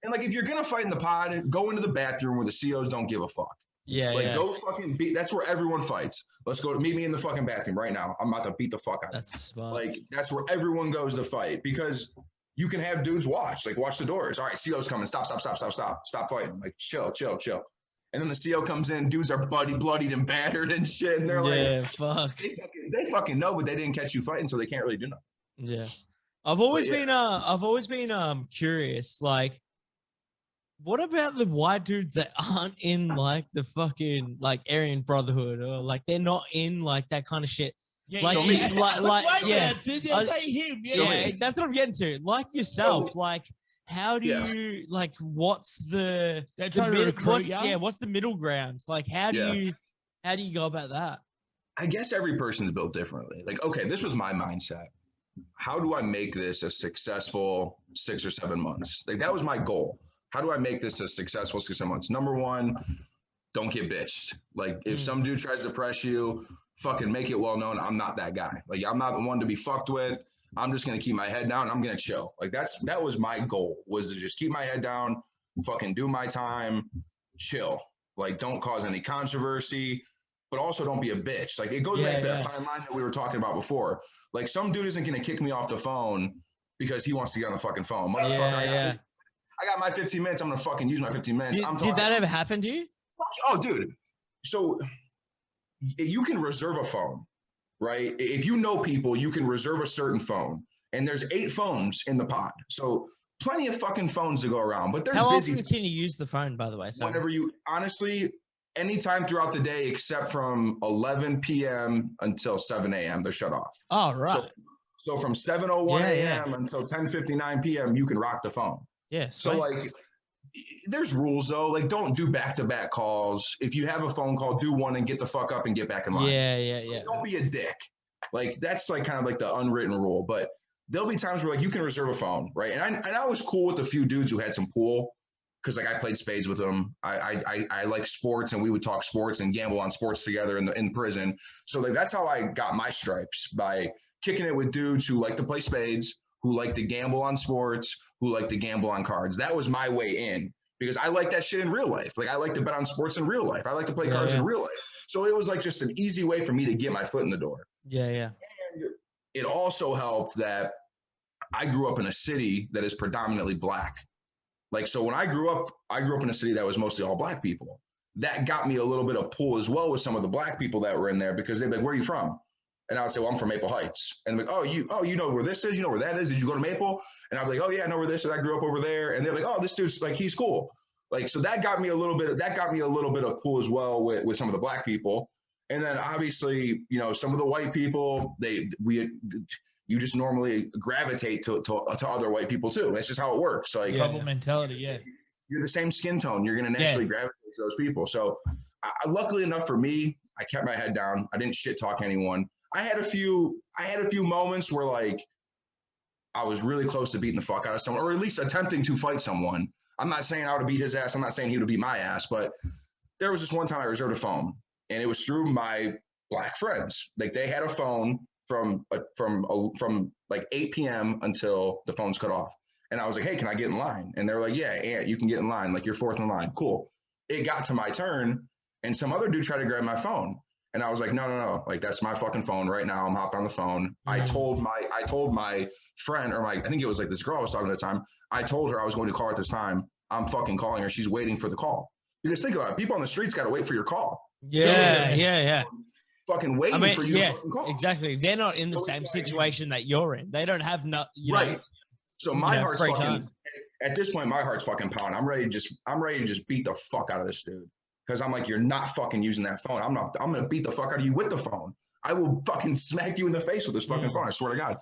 Speaker 3: And like, if you're gonna fight in the pod, go into the bathroom where the COs don't give a fuck. Go fucking beat. That's where everyone fights. Let's go. Meet me in the fucking bathroom right now. I'm about to beat the fuck out.
Speaker 1: That's smart.
Speaker 3: Like, that's where everyone goes to fight, because you can have dudes watch the doors. All right, CO's coming. Stop fighting. Like, chill. And then the CO comes in, dudes are bloodied and battered and shit. And they're like,
Speaker 1: fuck.
Speaker 3: They fucking know, but they didn't catch you fighting, so they can't really do nothing.
Speaker 1: Yeah. I've always been curious, like, what about the white dudes that aren't in like the fucking like Aryan Brotherhood, or like they're not in like that kind of shit? That's what I'm getting to. Like yourself, like, how do you like? What's the what's the middle ground? Like, how do you go about that?
Speaker 3: I guess every person is built differently. Like, okay, this was my mindset. How do I make this a successful 6 or 7 months? Like, that was my goal. How do I make this a successful 6 or 7 months? Number one, don't get bitched. Like, if some dude tries to press you, fucking make it well known I'm not that guy. Like, I'm not the one to be fucked with. I'm just gonna keep my head down. I'm gonna chill. Like, that was my goal, was to just keep my head down, fucking do my time, chill. Like, don't cause any controversy, but also don't be a bitch. Like, it goes back to that fine line that we were talking about before. Like, some dude isn't gonna kick me off the phone because he wants to get on the fucking phone. Motherfucker, I got my 15 minutes. I'm gonna fucking use my 15 minutes.
Speaker 1: Did that ever happen to you?
Speaker 3: Oh, dude. So you can reserve a phone, right? If you know people, you can reserve a certain phone. And there's 8 phones in the pod. So plenty of fucking phones to go around. But they're busy.
Speaker 1: How often can you use the phone, by the way?
Speaker 3: Whenever you, honestly, anytime throughout the day except from 11 p.m. until 7 a.m. They're shut off.
Speaker 1: Oh, right.
Speaker 3: So from 7:01 a.m. until 10:59 p.m. you can rock the phone.
Speaker 1: Yeah.
Speaker 3: So like, there's rules though. Like, don't do back-to-back calls. If you have a phone call, do one and get the fuck up and get back in line.
Speaker 1: Yeah.
Speaker 3: Like, don't be a dick. Like, that's like kind of like the unwritten rule. But there'll be times where like you can reserve a phone, right? And I was cool with a few dudes who had some pool, because like I played spades with them. I like sports, and we would talk sports and gamble on sports together in prison. So like that's how I got my stripes, by kicking it with dudes who like to play spades, who like to gamble on sports, who like to gamble on cards. That was my way in, because I like that shit in real life. Like, I like to bet on sports in real life. I like to play cards in real life. So it was like just an easy way for me to get my foot in the door.
Speaker 1: Yeah.
Speaker 3: And it also helped that I grew up in a city that is predominantly black. Like, so when I grew up in a city that was mostly all black people. That got me a little bit of pull as well with some of the black people that were in there, because they'd be like, "Where are you from?" And I would say, "Well, I'm from Maple Heights." And they're like, you know where this is? You know where that is? Did you go to Maple? And I'd be like, "Oh yeah, I know where this is. I grew up over there." And they're like, "Oh, this dude's like, he's cool." Like, so that got me a little bit of pull as well with some of the black people. And then obviously, you know, some of the white people, you just normally gravitate to other white people too. That's just how it works. Like,
Speaker 2: Trouble mentality. Yeah.
Speaker 3: You're the same skin tone. You're going to naturally gravitate to those people. So luckily enough for me, I kept my head down. I didn't shit talk anyone. I had a few moments where like I was really close to beating the fuck out of someone, or at least attempting to fight someone. I'm not saying I would have beat his ass. I'm not saying he would have beat my ass, but there was just one time I reserved a phone, and it was through my black friends. Like, they had a phone from like 8 p.m. until the phone's cut off. And I was like, "Hey, can I get in line?" And they were like, "Yeah, you can get in line. Like, you're fourth in line." Cool. It got to my turn, and some other dude tried to grab my phone. And I was like, no. Like, that's my fucking phone right now. I'm hopping on the phone. I told my friend, or I think it was like this girl I was talking to at the time. I told her I was going to call her at this time. I'm fucking calling her. She's waiting for the call. You just think about it. People on the streets got to wait for your call.
Speaker 1: Yeah.
Speaker 3: Fucking waiting for you to fucking call.
Speaker 1: Exactly. They're not in the same situation that you're in. They don't have
Speaker 3: right. So my heart's fucking, at this point, my heart's fucking pounding. I'm ready to just beat the fuck out of this dude. Because I'm like, "You're not fucking using that phone. I'm going to beat the fuck out of you with the phone. I will fucking smack you in the face with this fucking phone. I swear to God."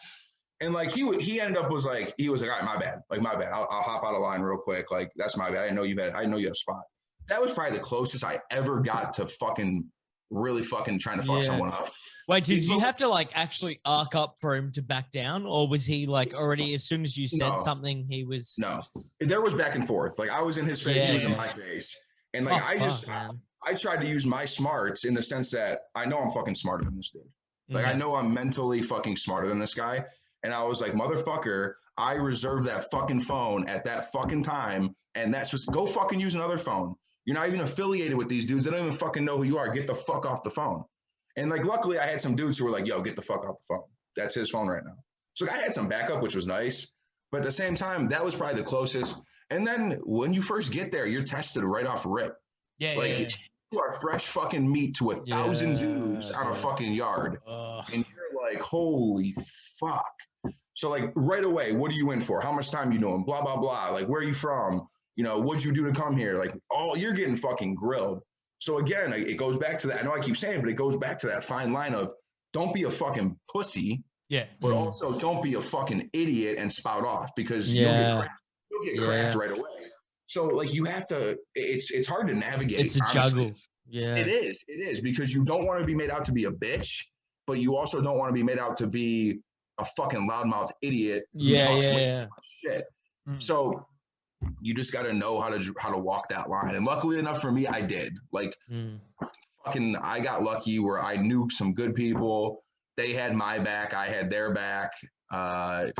Speaker 3: And like, he ended up was like, "All right, my bad. Like, my bad. I'll hop out of line real quick. Like, that's my bad. I know you had a spot." That was probably the closest I ever got to fucking really fucking trying to fuck someone up.
Speaker 1: Wait, did you have to like actually arc up for him to back down, or was he like already, as soon as you said something, he was?
Speaker 3: No, there was back and forth. Like, I was in his face, he was in my face. And like, I tried to use my smarts in the sense that I know I'm fucking smarter than this dude. Like, I know I'm mentally fucking smarter than this guy. And I was like, "Motherfucker, I reserved that fucking phone at that fucking time. And that's just, go fucking use another phone. You're not even affiliated with these dudes. They don't even fucking know who you are. Get the fuck off the phone." And like, luckily I had some dudes who were like, "Yo, get the fuck off the phone. That's his phone right now." So I had some backup, which was nice. But at the same time, that was probably the closest. And then when you first get there, you're tested right off rip. You are fresh fucking meat to 1,000 dudes on a fucking yard. And you're like, "Holy fuck." So like, right away, what are you in for? How much time you doing? Blah, blah, blah. Like, where are you from? You know, what'd you do to come here? Like, you're getting fucking grilled. So again, it goes back to that. I know I keep saying it, but it goes back to that fine line of, don't be a fucking pussy.
Speaker 2: Yeah.
Speaker 3: But also don't be a fucking idiot and spout off, because you'll get cracked right away. So like, you have to, it's hard to navigate.
Speaker 1: It's a juggle. Yeah.
Speaker 3: It is because you don't want to be made out to be a bitch, but you also don't want to be made out to be a fucking loudmouth idiot.
Speaker 1: Yeah.
Speaker 3: Shit. So you just got to know how to walk that line. And luckily enough for me, I did. Like, I got lucky where I knew some good people. They had my back. I had their back. I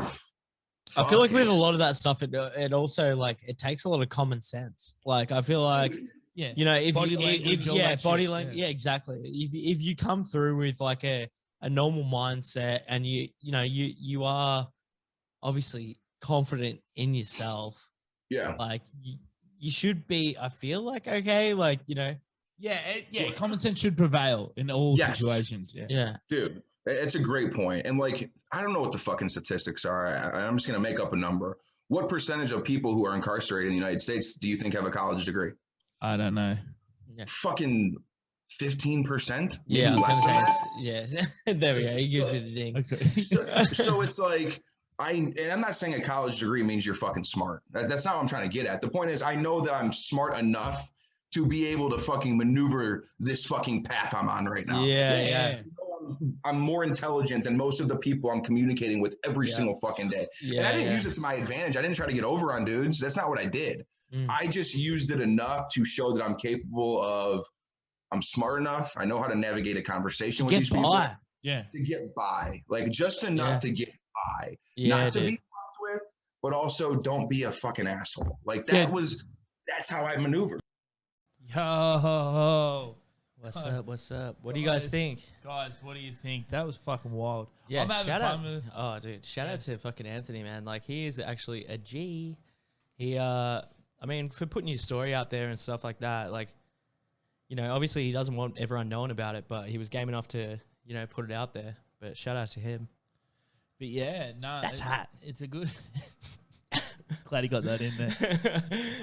Speaker 1: feel like with a lot of that stuff, it also like, it takes a lot of common sense. Like, I feel like, you know, if body language, exactly. If you come through with like a normal mindset, and you are obviously confident in yourself. Yeah. Like, you should be, I feel like, okay. Like, you know.
Speaker 2: Common sense should prevail in all situations.
Speaker 1: Yeah.
Speaker 3: Dude, it's a great point. And like, I don't know what the fucking statistics are. I'm just going to make up a number. What percentage of people who are incarcerated in the United States do you think have a college degree?
Speaker 2: I don't know.
Speaker 3: fucking 15%.
Speaker 1: Yeah, I was
Speaker 3: less
Speaker 1: gonna
Speaker 3: than
Speaker 1: say,
Speaker 3: that.
Speaker 1: yeah. There we go. He gives it a ding.
Speaker 2: Okay.
Speaker 3: So it's like and I'm not saying a college degree means you're fucking smart. That's not what I'm trying to get at. The point is, I know that I'm smart enough to be able to fucking maneuver this fucking path I'm on right now.
Speaker 1: Yeah.
Speaker 3: I'm more intelligent than most of the people I'm communicating with every single fucking day. And I didn't use it to my advantage. I didn't try to get over on dudes. That's not what I did. I just used it enough to show that I'm capable of, I'm smart enough. I know how to navigate a conversation with these people.
Speaker 2: Yeah.
Speaker 3: To get by. Like just enough to get by.
Speaker 1: Yeah,
Speaker 3: not to be fucked with, but also don't be a fucking asshole. Like that's how I maneuver.
Speaker 2: Yo.
Speaker 1: What's up? What do you guys think?
Speaker 2: Guys, what do you think? That was fucking wild.
Speaker 1: Yeah,
Speaker 2: I'm having
Speaker 1: shout out.
Speaker 2: fun with it.
Speaker 1: Oh, dude, shout out to fucking Anthony, man. Like, he is actually a G. He, I mean, for putting your story out there and stuff like that, like, you know, obviously he doesn't want everyone knowing about it, but he was game enough to, you know, put it out there. But shout out to him.
Speaker 2: But yeah, no.
Speaker 1: That's hot.
Speaker 2: It's a good... Glad he got that in there.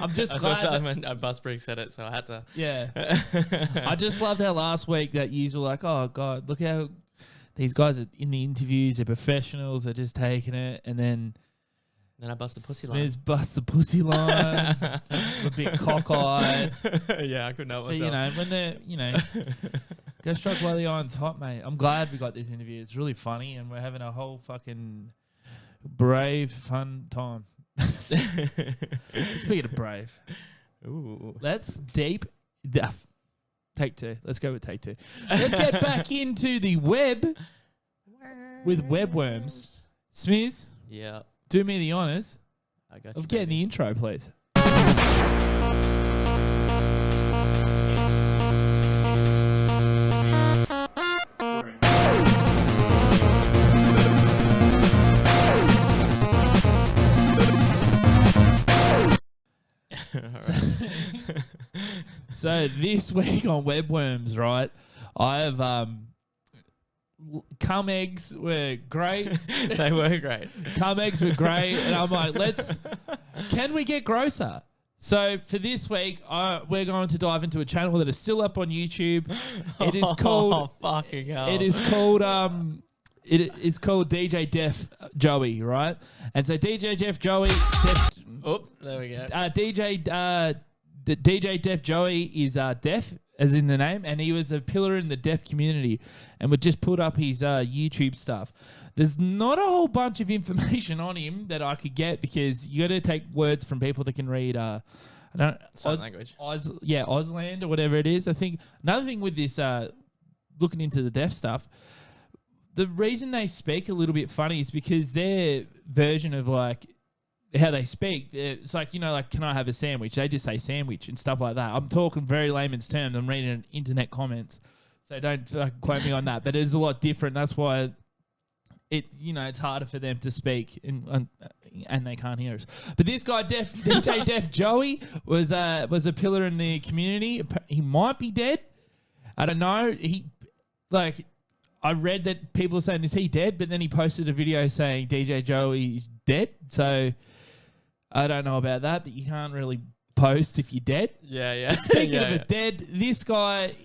Speaker 2: I'm just
Speaker 1: I
Speaker 2: glad
Speaker 1: saw someone at Busbrig said it, so I had to.
Speaker 2: Yeah. I just loved how last week that you were like, oh, God, look how these guys are in the interviews, they're professionals, they're just taking it. And then
Speaker 1: I bust the pussy line.
Speaker 2: Smizz busts the pussy line. A bit cockeyed.
Speaker 1: Yeah, I couldn't help
Speaker 2: But,
Speaker 1: myself.
Speaker 2: you know, when they're, you know, go struck while the iron's hot, mate. I'm glad we got this interview. It's really funny, and we're having a whole fucking brave, fun time. Speaking of brave, let's deep dive. Take two. Let's go with take two. Let's get back into the web with webworms. Smizz,
Speaker 1: Yeah,
Speaker 2: do me the honors
Speaker 1: I got you,
Speaker 2: of getting the intro, please. So this week on Webworms, right, I have cum eggs were great.
Speaker 1: They were great.
Speaker 2: Cum eggs were great. And I'm like, can we get grosser? So for this week, we're going to dive into a channel that is still up on YouTube. It is called...
Speaker 1: fucking hell.
Speaker 2: It is called... It's called DJ Def Joey, right? And so DJ Def Joey...
Speaker 1: there we go.
Speaker 2: DJ Def Joey is deaf, as in the name, and he was a pillar in the deaf community, and would just put up his YouTube stuff. There's not a whole bunch of information on him that I could get because you got to take words from people that can read.
Speaker 1: Sign language.
Speaker 2: Auslan or whatever it is. I think another thing with this, looking into the deaf stuff, the reason they speak a little bit funny is because their version of like how they speak, it's like, you know, like, can I have a sandwich? They just say sandwich and stuff like that. I'm talking very layman's terms. I'm reading internet comments, so don't quote me on that. But it is a lot different. That's why it's harder for them to speak and they can't hear us. But this guy, DJ Def Joey, was a pillar in the community. He might be dead. I don't know. I read that people saying, is he dead? But then he posted a video saying DJ Joey is dead. So I don't know about that, but you can't really post if you're dead.
Speaker 1: Yeah.
Speaker 2: Speaking of a dead, this guy,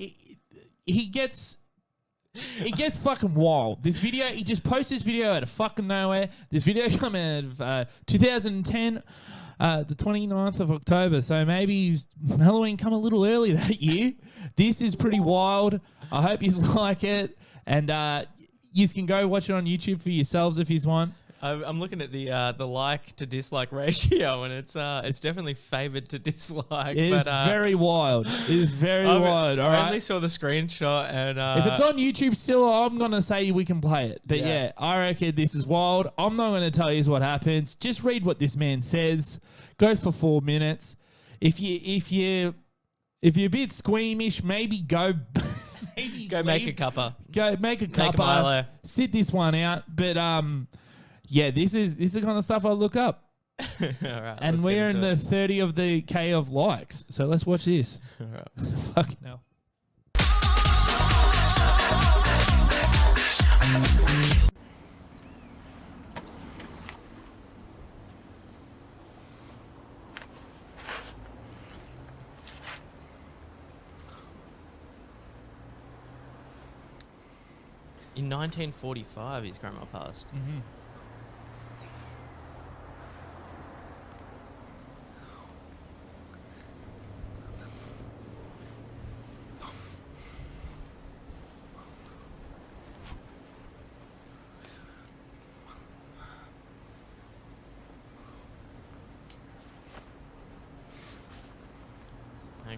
Speaker 2: he gets fucking wild. This video, he just posts this video out of fucking nowhere. This video came out of 2010, the 29th of October. So maybe Halloween come a little early that year. This is pretty wild. I hope you like it. And you can go watch it on YouTube for yourselves if you want.
Speaker 1: I'm looking at the like to dislike ratio, and it's definitely favoured to dislike.
Speaker 2: It is very wild. It is very wild. All right.
Speaker 1: I only saw the screenshot, and
Speaker 2: if it's on YouTube still, I'm gonna say we can play it. But yeah, I reckon this is wild. I'm not gonna tell you what happens. Just read what this man says. Goes for 4 minutes. If you're a bit squeamish, maybe go.
Speaker 1: Go make a cuppa.
Speaker 2: Go make a cuppa.
Speaker 1: Milo.
Speaker 2: Sit this one out. But yeah, this is the kind of stuff I look up.
Speaker 1: All right,
Speaker 2: and we're in the 30 of the K of likes. So let's watch this.
Speaker 1: All right.
Speaker 2: Fucking hell.
Speaker 1: In 1945, his grandma passed.
Speaker 2: Mm-hmm.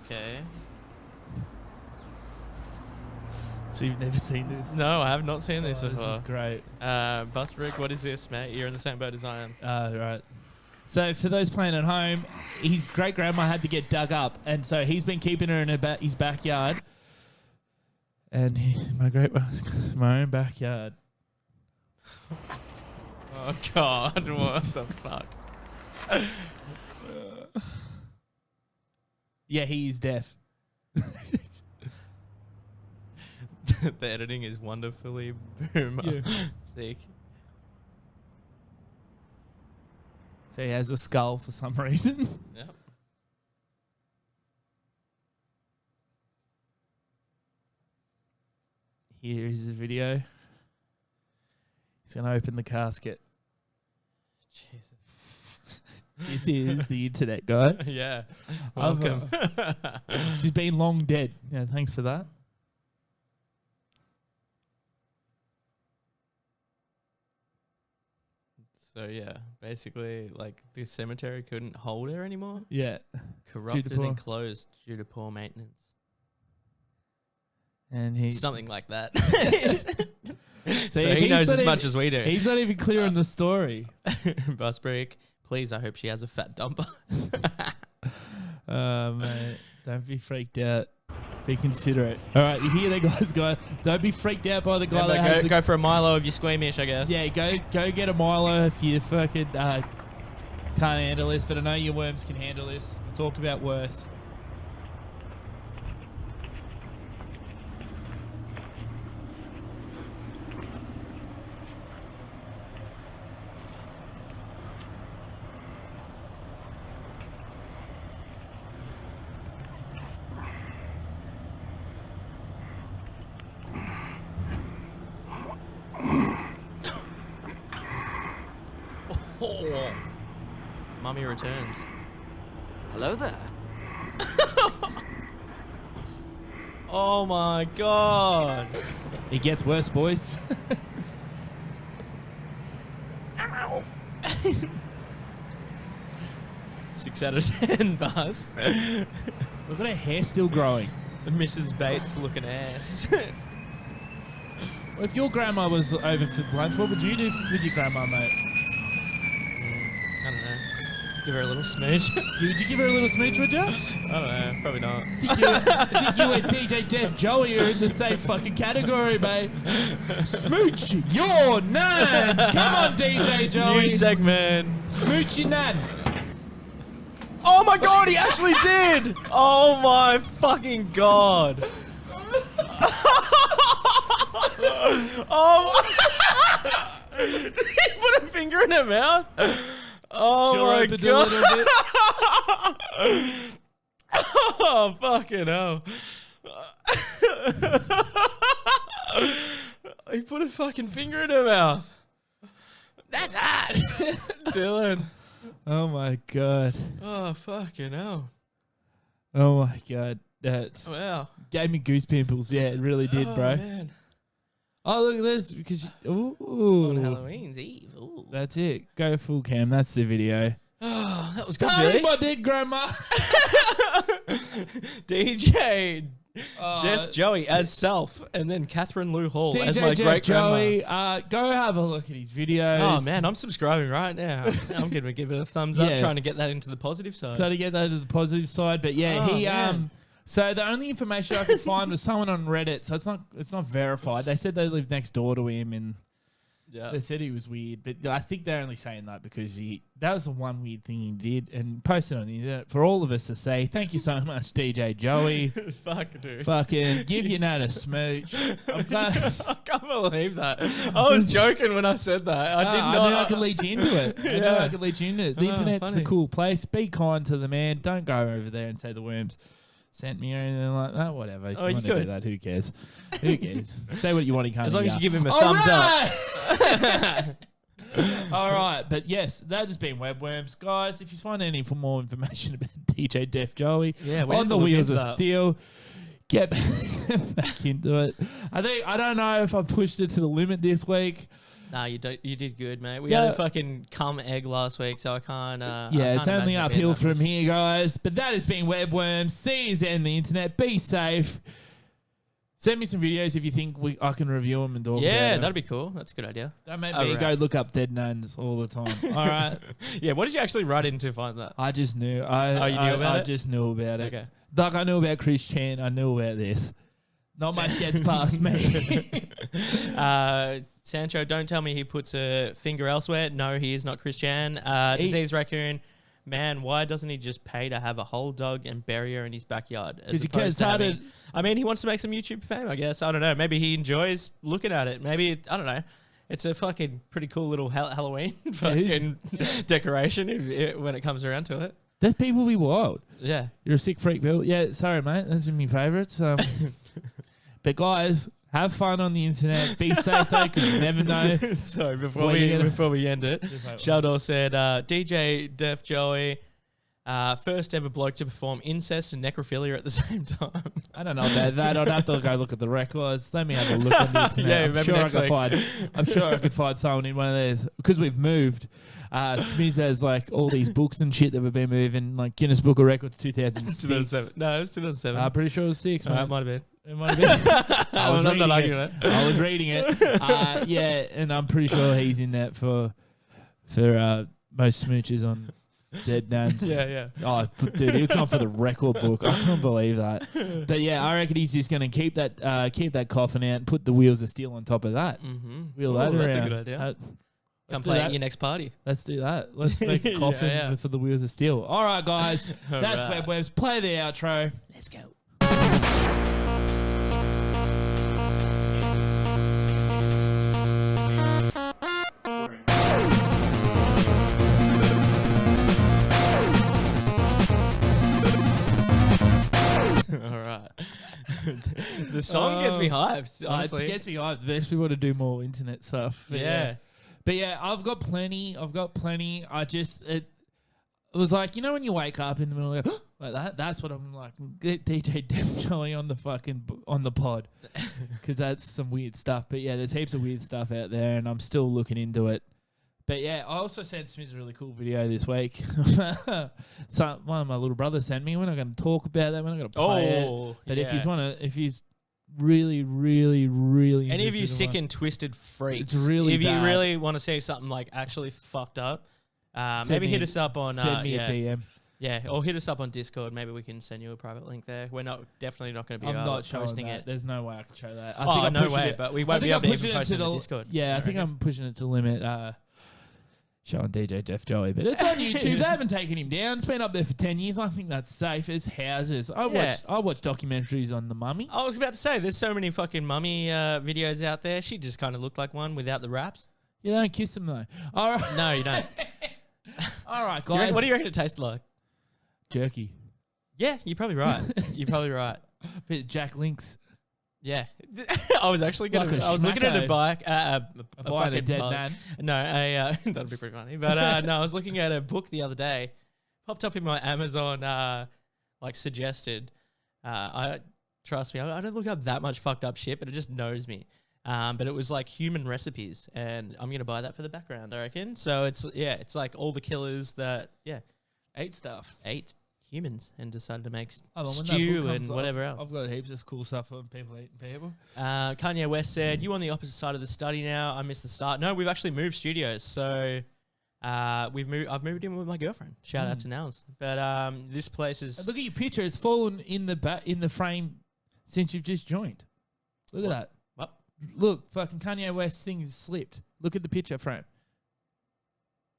Speaker 1: Okay.
Speaker 2: So you've never seen this?
Speaker 1: No, I have not seen this
Speaker 2: This
Speaker 1: before.
Speaker 2: is great.
Speaker 1: Busbrick, what is this, mate? You're in the same boat as I am.
Speaker 2: Right. So for those playing at home, his great grandma had to get dug up, and so he's been keeping her in his backyard. And my own backyard.
Speaker 1: Oh God, what the fuck?
Speaker 2: Yeah, he is deaf.
Speaker 1: The editing is wonderfully boomer.
Speaker 2: Yeah.
Speaker 1: Sick.
Speaker 2: So he has a skull for some reason.
Speaker 1: Yep.
Speaker 2: Here is the video. He's going to open the casket.
Speaker 1: Jesus.
Speaker 2: This is the internet, guys.
Speaker 1: Yeah.
Speaker 2: I've,
Speaker 1: Welcome.
Speaker 2: She's been long dead. Yeah, thanks for that.
Speaker 1: So yeah, basically, like this cemetery couldn't hold her anymore.
Speaker 2: Yeah.
Speaker 1: Corrupted
Speaker 2: poor-
Speaker 1: and closed due to poor maintenance.
Speaker 2: And he
Speaker 1: Something like that.
Speaker 2: So
Speaker 1: so
Speaker 2: if
Speaker 1: he
Speaker 2: he's
Speaker 1: knows
Speaker 2: not
Speaker 1: as
Speaker 2: even-
Speaker 1: much as we do.
Speaker 2: he's not even clear on the story.
Speaker 1: Busbrick, please, I hope she has a fat dumper.
Speaker 2: Mate, don't be freaked out. Be considerate. All right, you hear that, guys? Don't be freaked out by the guy that has
Speaker 1: Go for a Milo if you're squeamish, I guess.
Speaker 2: Yeah, go get a Milo if you fucking can't handle this. But I know your worms can handle this. We talked about worse.
Speaker 1: Oh. Mummy returns.
Speaker 4: Hello there.
Speaker 1: Oh my God.
Speaker 2: It gets worse, boys.
Speaker 1: 6 out of 10, Buzz.
Speaker 2: Look at her hair still growing.
Speaker 1: Mrs. Bates looking ass.
Speaker 2: Well, if your grandma was over for lunch, what would you do with your grandma, mate?
Speaker 1: I don't know. Give her a little smooch.
Speaker 2: Would you give her a little smooch, would you?
Speaker 1: I don't know. Probably not.
Speaker 2: I think you and DJ Jeff Joey are in the same fucking category, mate. Smooch your nan. Come on, DJ Joey.
Speaker 1: New segment.
Speaker 2: Smooch your nan.
Speaker 1: Oh my God, he actually did. Oh my fucking God. Oh. Did he put a finger in her mouth? Oh
Speaker 2: She'll
Speaker 1: my
Speaker 2: open
Speaker 1: God.
Speaker 2: a little bit.
Speaker 1: Oh, fucking hell. He put a fucking finger in her mouth. That's hot. Dylan.
Speaker 2: Oh my God.
Speaker 1: Oh, fucking hell.
Speaker 2: Oh my God. That's
Speaker 1: Wow.
Speaker 2: gave me goose pimples. Yeah, it really did,
Speaker 1: Oh,
Speaker 2: bro.
Speaker 1: man.
Speaker 2: Oh, look at this. Because
Speaker 1: On
Speaker 2: ooh,
Speaker 1: Halloween's Eve. Ooh.
Speaker 2: that's it. Go full cam. That's the video.
Speaker 1: Oh, that was good,
Speaker 2: Starring
Speaker 1: Billy.
Speaker 2: my dead grandma.
Speaker 1: DJ
Speaker 2: Oh,
Speaker 1: Jeff Joey as self, and then Catherine Lou Hall as my
Speaker 2: DJ Jeff
Speaker 1: great grandma.
Speaker 2: Joey, go have a look at his videos.
Speaker 1: Oh man, I'm subscribing right now. I'm going to give it a thumbs up,
Speaker 2: Yeah.
Speaker 1: trying to get that into the positive side.
Speaker 2: So to get that to the positive side, but yeah,
Speaker 1: Oh,
Speaker 2: he
Speaker 1: man.
Speaker 2: So the only information I could find was someone on Reddit, so it's not verified. They said they lived next door to him, and
Speaker 1: yeah.
Speaker 2: they said he was weird, but I think they're only saying that because that was the one weird thing he did and posted on the internet for all of us to say. Thank you so much, DJ Joey.
Speaker 1: Fuck, dude.
Speaker 2: Fucking give your nan a smooch. I'm glad.
Speaker 1: I can't believe that. I was joking when I said that. I did not.
Speaker 2: I knew I could lead you into it. I know
Speaker 1: Yeah.
Speaker 2: I could lead you into it. The
Speaker 1: Oh,
Speaker 2: internet's
Speaker 1: funny.
Speaker 2: a cool place. Be kind to the man. Don't go over there and say the worms sent me or anything like that. Whatever. If
Speaker 1: Oh, you
Speaker 2: want to do
Speaker 1: could.
Speaker 2: that, who cares? Who cares? Say what you want. He can't.
Speaker 1: As long as you give him a
Speaker 2: All
Speaker 1: thumbs
Speaker 2: right!
Speaker 1: up.
Speaker 2: All right, but yes, that has been Webworms, guys. If you find any for more information about DJ Def Joey on the Wheels of Steel, get back into it. I don't know if I pushed it to the limit this week.
Speaker 1: Nah, you did good, mate. We had a fucking cum egg last week, so I can't.
Speaker 2: It's only uphill from here, guys. But that has been Webworms. See you on the internet. Be safe. Send me some videos if you think I can review them and talk about them.
Speaker 1: Yeah, that'd be cool. That's a good idea.
Speaker 2: Don't make me go look up dead names all the time. All right.
Speaker 1: Yeah, what did you actually write in to find that?
Speaker 2: I just knew.
Speaker 1: You knew about it?
Speaker 2: I just knew about it.
Speaker 1: Okay.
Speaker 2: Like I knew about Chris Chan. I knew about this. Not much gets past me.
Speaker 1: Sancho, don't tell me he puts a finger elsewhere. No, he is not Chris Chan. Disease Raccoon. Man, why doesn't he just pay to have a whole dog and bury her in his backyard? As opposed to having, I mean, he wants to make some YouTube fame, I guess. I don't know. Maybe he enjoys looking at it. Maybe, I don't know. It's a fucking pretty cool little Halloween fucking decoration when it comes around to it.
Speaker 2: That people be wild.
Speaker 1: Yeah.
Speaker 2: You're a sick freak, Bill. Yeah, sorry, mate. Those are my favourites. But guys, have fun on the internet. Be safe though, because you never know.
Speaker 1: Sorry, before we end it, Sheldor said, DJ Def Joey, first ever bloke to perform incest and necrophilia at the same time.
Speaker 2: I don't know about that. I'd have to go look at the records. Let me have a look on the internet. I'm sure I could find someone in one of those because we've moved. Smizz has like all these books and shit that we've been moving, like Guinness Book of Records 2006.
Speaker 1: 2007. No, it was 2007.
Speaker 2: I'm pretty sure it was 6.
Speaker 1: It might have been.
Speaker 2: It might have been.
Speaker 1: I'm not arguing it.
Speaker 2: I was reading it. Yeah, and I'm pretty sure he's in that for most smooches on Dead Nans.
Speaker 1: Yeah.
Speaker 2: Oh, dude, he was going for the record book. I can't believe that. But yeah, I reckon he's just going to keep that coffin out and put the Wheels of Steel on top of that.
Speaker 1: Mm-hmm.
Speaker 2: Wheel that around.
Speaker 1: That's a good idea. Come play at your next party.
Speaker 2: Let's do that. Let's make a coffin for the Wheels of Steel. All right, guys. That's Webwebs. Play the outro. Let's go.
Speaker 1: All right. The song gets me hyped, honestly.
Speaker 2: It gets me hyped. It makes me want to do more internet stuff. But
Speaker 1: yeah.
Speaker 2: But yeah, I've got plenty. It was like, you know when you wake up in the middle of like that? That's what I'm like. Get DJ Def Joey on the pod. Because that's some weird stuff. But yeah, there's heaps of weird stuff out there and I'm still looking into it. But yeah, I also sent Smizz a really cool video this week. So one of my little brothers sent me. We're not going to talk about that. We're not going to play it. But if he's really, really, really
Speaker 1: any of you sick and twisted freaks, if you really want to see something like actually fucked up, maybe hit us up on
Speaker 2: send me a DM.
Speaker 1: Yeah, or hit us up on Discord. Maybe we can send you a private link there. We're definitely not going to be posting it.
Speaker 2: There's no way I can show that.
Speaker 1: But we won't be able to even post it on Discord.
Speaker 2: Yeah, I think I'm pushing it to the limit. Showing DJ Def Joey, but it's on YouTube. They haven't taken him down. It's been up there for 10 years. I think that's safe as houses. I watch documentaries on the mummy.
Speaker 1: I was about to say, there's so many fucking mummy videos out there. She just kind of looked like one without the wraps.
Speaker 2: You don't kiss them though. All right.
Speaker 1: No, you don't.
Speaker 2: All right, guys.
Speaker 1: What do you reckon it tasted like?
Speaker 2: Jerky.
Speaker 1: Yeah, you're probably right.
Speaker 2: Bit of Jack Links.
Speaker 1: Yeah, I was actually gonna. I was looking at a bike, a fucking
Speaker 2: dead man.
Speaker 1: No, that'd be pretty funny. But no, I was looking at a book the other day. Popped up in my Amazon, like suggested. Trust me, I don't look up that much fucked up shit, but it just knows me. But it was like human recipes, and I'm gonna buy that for the background, I reckon. So it's like all the killers that ate humans and decided to make stew and whatever else.
Speaker 2: I've got heaps of cool stuff on people eating people.
Speaker 1: Kanye West said, "You on the opposite side of the study now. I missed the start." No, we've actually moved studios, so I've moved in with my girlfriend. Shout out to Nels. But this place is.
Speaker 2: Look at your picture. It's fallen in the frame since you've just joined. Look at that.
Speaker 1: What?
Speaker 2: Look, fucking Kanye West thing is slipped. Look at the picture frame.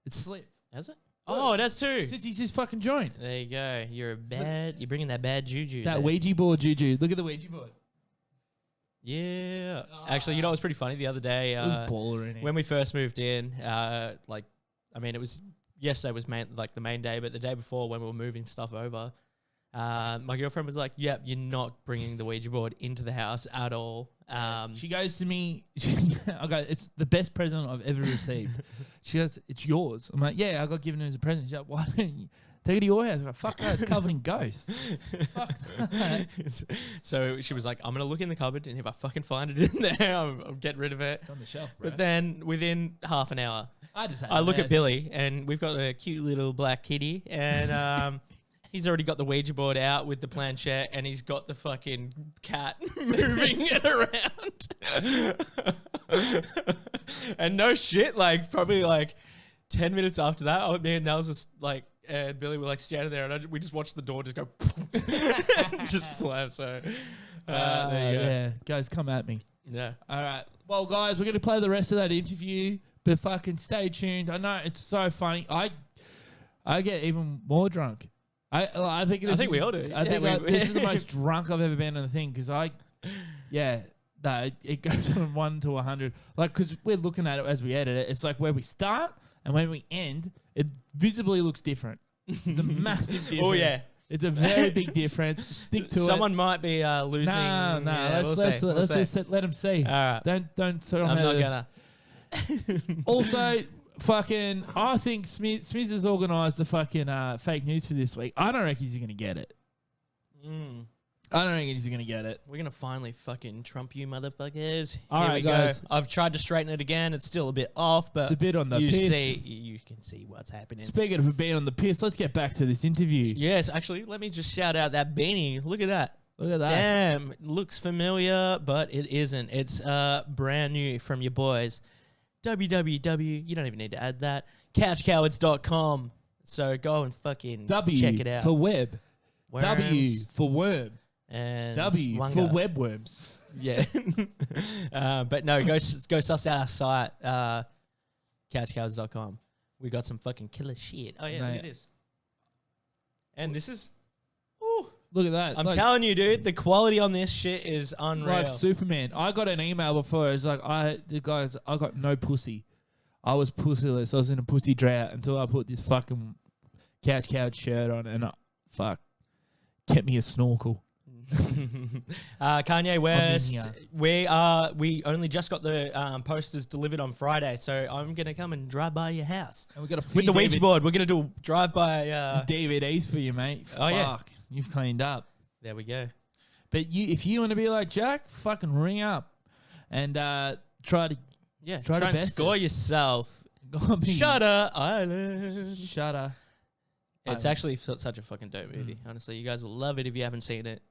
Speaker 2: It's slipped.
Speaker 1: Has it? Oh, it has too.
Speaker 2: Since he's just fucking joined.
Speaker 1: There you go. You're bringing that bad juju.
Speaker 2: That Ouija board juju. Look at the Ouija board.
Speaker 1: Yeah. Actually, you know, it was pretty funny the other day.
Speaker 2: It was baller in it.
Speaker 1: When we first moved in, it was yesterday was the main day, but the day before when we were moving stuff over, My girlfriend was like, "Yep, you're not bringing the Ouija board into the house at all."
Speaker 2: She goes to me, I go, "It's the best present I've ever received." She goes, "It's yours." I'm like, "Yeah, I got given it as a present." She's like, "Why don't you take it to your house?" I'm like, "Fuck that, it's covered in ghosts." Fuck that.
Speaker 1: So she was like, "I'm gonna look in the cupboard, and if I fucking find it in there, I'll get rid of it."
Speaker 2: It's on the shelf, bro.
Speaker 1: But then within half an hour,
Speaker 2: I
Speaker 1: look at Billy, and we've got a cute little black kitty, and he's already got the Ouija board out with the planchette, and he's got the fucking cat moving it around. And no shit, like probably like 10 minutes after that, me and Nels was like, and Billy were like standing there, and we just watched the door just go, just slam. So there you go.
Speaker 2: Yeah, guys, come at me.
Speaker 1: Yeah.
Speaker 2: All right. Well, guys, we're going to play the rest of that interview, but fucking stay tuned. I know it's so funny. I get even more drunk. I think
Speaker 1: we all do.
Speaker 2: I think this is the most drunk I've ever been on the thing because it goes from 1 to 100. Like, because we're looking at it as we edit it. It's like where we start and when we end, it visibly looks different. It's a massive difference.
Speaker 1: Oh, yeah.
Speaker 2: It's a very big difference. Stick to
Speaker 1: Someone might be losing.
Speaker 2: No.
Speaker 1: Yeah,
Speaker 2: let's just let them see.
Speaker 1: All right.
Speaker 2: Don't sort of.
Speaker 1: I'm not gonna.
Speaker 2: Also, fucking, I think Smizz has organised the fucking fake news for this week. I don't reckon he's going to get it. I don't reckon he's going to get it.
Speaker 1: We're going to finally fucking trump you motherfuckers.
Speaker 2: All
Speaker 1: Here
Speaker 2: right,
Speaker 1: we
Speaker 2: guys.
Speaker 1: go. I've tried to straighten it again. It's still a bit off, but
Speaker 2: It's a bit on the piss.
Speaker 1: You can see what's happening.
Speaker 2: Speaking of being on the piss, let's get back to this interview.
Speaker 1: Yes, actually, let me just shout out that beanie. Look at that.
Speaker 2: Look at that.
Speaker 1: Damn, it looks familiar, but it isn't. It's brand new from your boys. www, you don't even need to add that, couchcowards.com. So go and fucking check it out.
Speaker 2: For web.
Speaker 1: Worms
Speaker 2: W for worm.
Speaker 1: and
Speaker 2: W
Speaker 1: Wanga.
Speaker 2: for webworms.
Speaker 1: Yeah. But no, go suss out our site, couchcowards.com. We got some fucking killer shit. Oh, yeah, look
Speaker 2: Mate.
Speaker 1: at this. And this is... Ooh.
Speaker 2: Look at that.
Speaker 1: I'm telling you, dude, the quality on this shit is unreal.
Speaker 2: Like Superman. I got an email before. It's like, I got no pussy. I was pussyless. I was in a pussy drought until I put this fucking couch shirt on and kept me a snorkel.
Speaker 1: Kanye West,
Speaker 2: here.
Speaker 1: we only just got the posters delivered on Friday, so I'm gonna come and drive by your house
Speaker 2: And we got a
Speaker 1: with the Ouija board. We're gonna do a drive by.
Speaker 2: DVDs for you, mate.
Speaker 1: Oh, yeah.
Speaker 2: Fuck, you've cleaned up.
Speaker 1: There we go.
Speaker 2: But if you want to be like Jack, fucking ring up and try to
Speaker 1: Try
Speaker 2: to
Speaker 1: and
Speaker 2: best
Speaker 1: score
Speaker 2: us.
Speaker 1: yourself.
Speaker 2: Shutter
Speaker 1: Shutter Island.
Speaker 2: Shutter.
Speaker 1: It's actually such a fucking dope movie. Honestly, you guys will love it if you haven't seen it.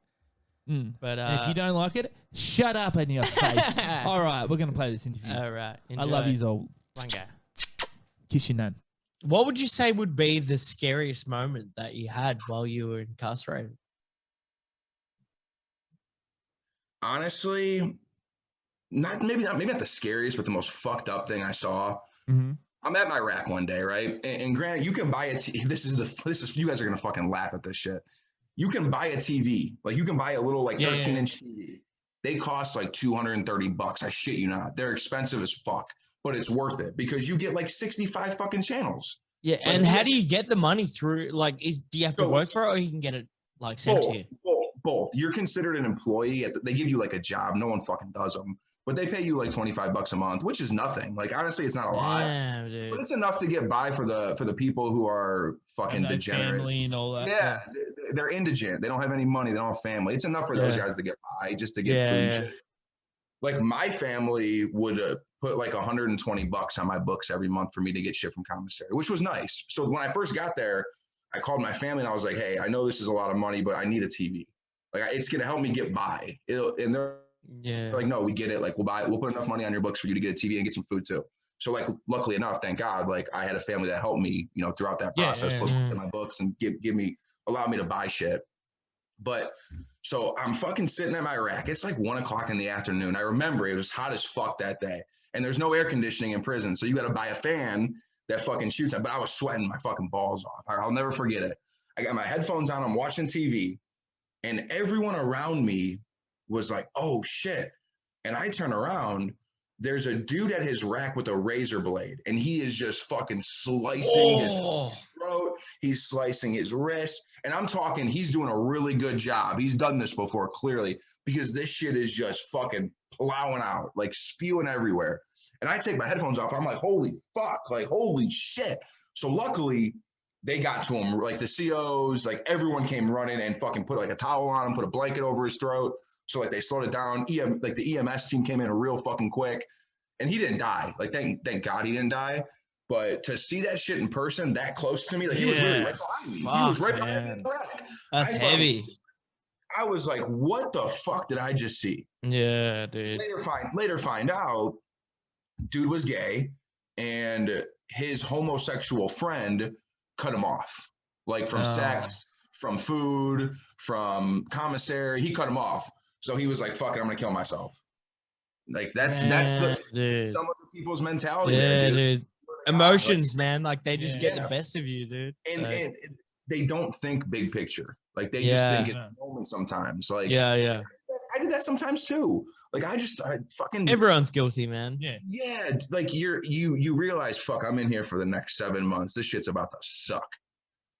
Speaker 1: But
Speaker 2: And if you don't like it, shut up in your face. All right, we're gonna play this interview.
Speaker 1: all right, enjoy.
Speaker 2: I love you all.
Speaker 1: Wanga.
Speaker 2: Kiss your nan.
Speaker 1: What would you say would be the scariest moment that you had while you were incarcerated?
Speaker 3: Honestly, maybe not the scariest, but the most fucked up thing I saw.
Speaker 2: Mm-hmm.
Speaker 3: I'm at my rack one day, right? And granted, you can buy this is you guys are gonna fucking laugh at this shit. You can buy a TV, like you can buy a little 13-inch TV. They cost like $230. I shit you not. They're expensive as fuck, but it's worth it because you get like 65 fucking channels.
Speaker 1: Yeah,
Speaker 3: Like,
Speaker 1: and how do you get the money through? Like, do you have to
Speaker 3: So-
Speaker 1: work for it, or you can get it like sent to you?
Speaker 3: Both. You're considered an employee. They give you like a job. No one fucking does them, but they pay you like $25 a month, which is nothing. Like honestly, it's not a lot,
Speaker 1: Damn, dude.
Speaker 3: but it's enough to get by for the people who are fucking
Speaker 2: And
Speaker 3: degenerate.
Speaker 2: family and all that.
Speaker 3: Yeah, they're indigent. They don't have any money. They don't have family. It's enough for those guys to get by, just to get food.
Speaker 1: Yeah.
Speaker 3: Shit. Like my family would put like $120 on my books every month for me to get shit from commissary, which was nice. So when I first got there, I called my family and I was like, "Hey, I know this is a lot of money, but I need a TV. Like it's gonna help me get by." And they're like, "No, we get it. Like we'll put enough money on your books for you to get a TV and get some food too." So like, luckily enough, thank God, like I had a family that helped me, throughout that process, put in my books and allow me to buy shit. But so I'm fucking sitting at my rack. It's like 1 o'clock in the afternoon. I remember it was hot as fuck that day, and there's no air conditioning in prison, so you got to buy a fan that fucking shoots it. But I was sweating my fucking balls off. I'll never forget it. I got my headphones on. I'm watching TV, and everyone around me was like, "Oh shit!" And I turn around. There's a dude at his rack with a razor blade, and he is just fucking slicing his throat. He's slicing his wrist. And I'm talking, he's doing a really good job. He's done this before, clearly, because this shit is just fucking plowing out, like spewing everywhere. And I take my headphones off. I'm like, holy fuck, like, holy shit. So luckily, they got to him, like the COs, like everyone came running and fucking put like a towel on him, put a blanket over his throat. So like they slowed it down. Like the EMS team came in real fucking quick, and he didn't die. Like thank God he didn't die. But to see that shit in person, that close to me, like he was really right behind me. He was right behind me.
Speaker 1: That's heavy.
Speaker 3: I was like, what the fuck did I just see?
Speaker 1: Yeah, dude.
Speaker 3: Later find out, dude was gay, and his homosexual friend cut him off, like from sex, from food, from commissary. He cut him off. So he was like, fuck it, I'm gonna kill myself. Like that's some of the people's mentality.
Speaker 1: Yeah, dude. Emotions, man. Like they just get the best of you, dude.
Speaker 3: And they don't think big picture. Like they just think it's a moment sometimes. Like I did that sometimes too. Like I fucking
Speaker 1: everyone's guilty, man.
Speaker 3: Yeah. Like you realize, fuck, I'm in here for the next 7 months. This shit's about to suck.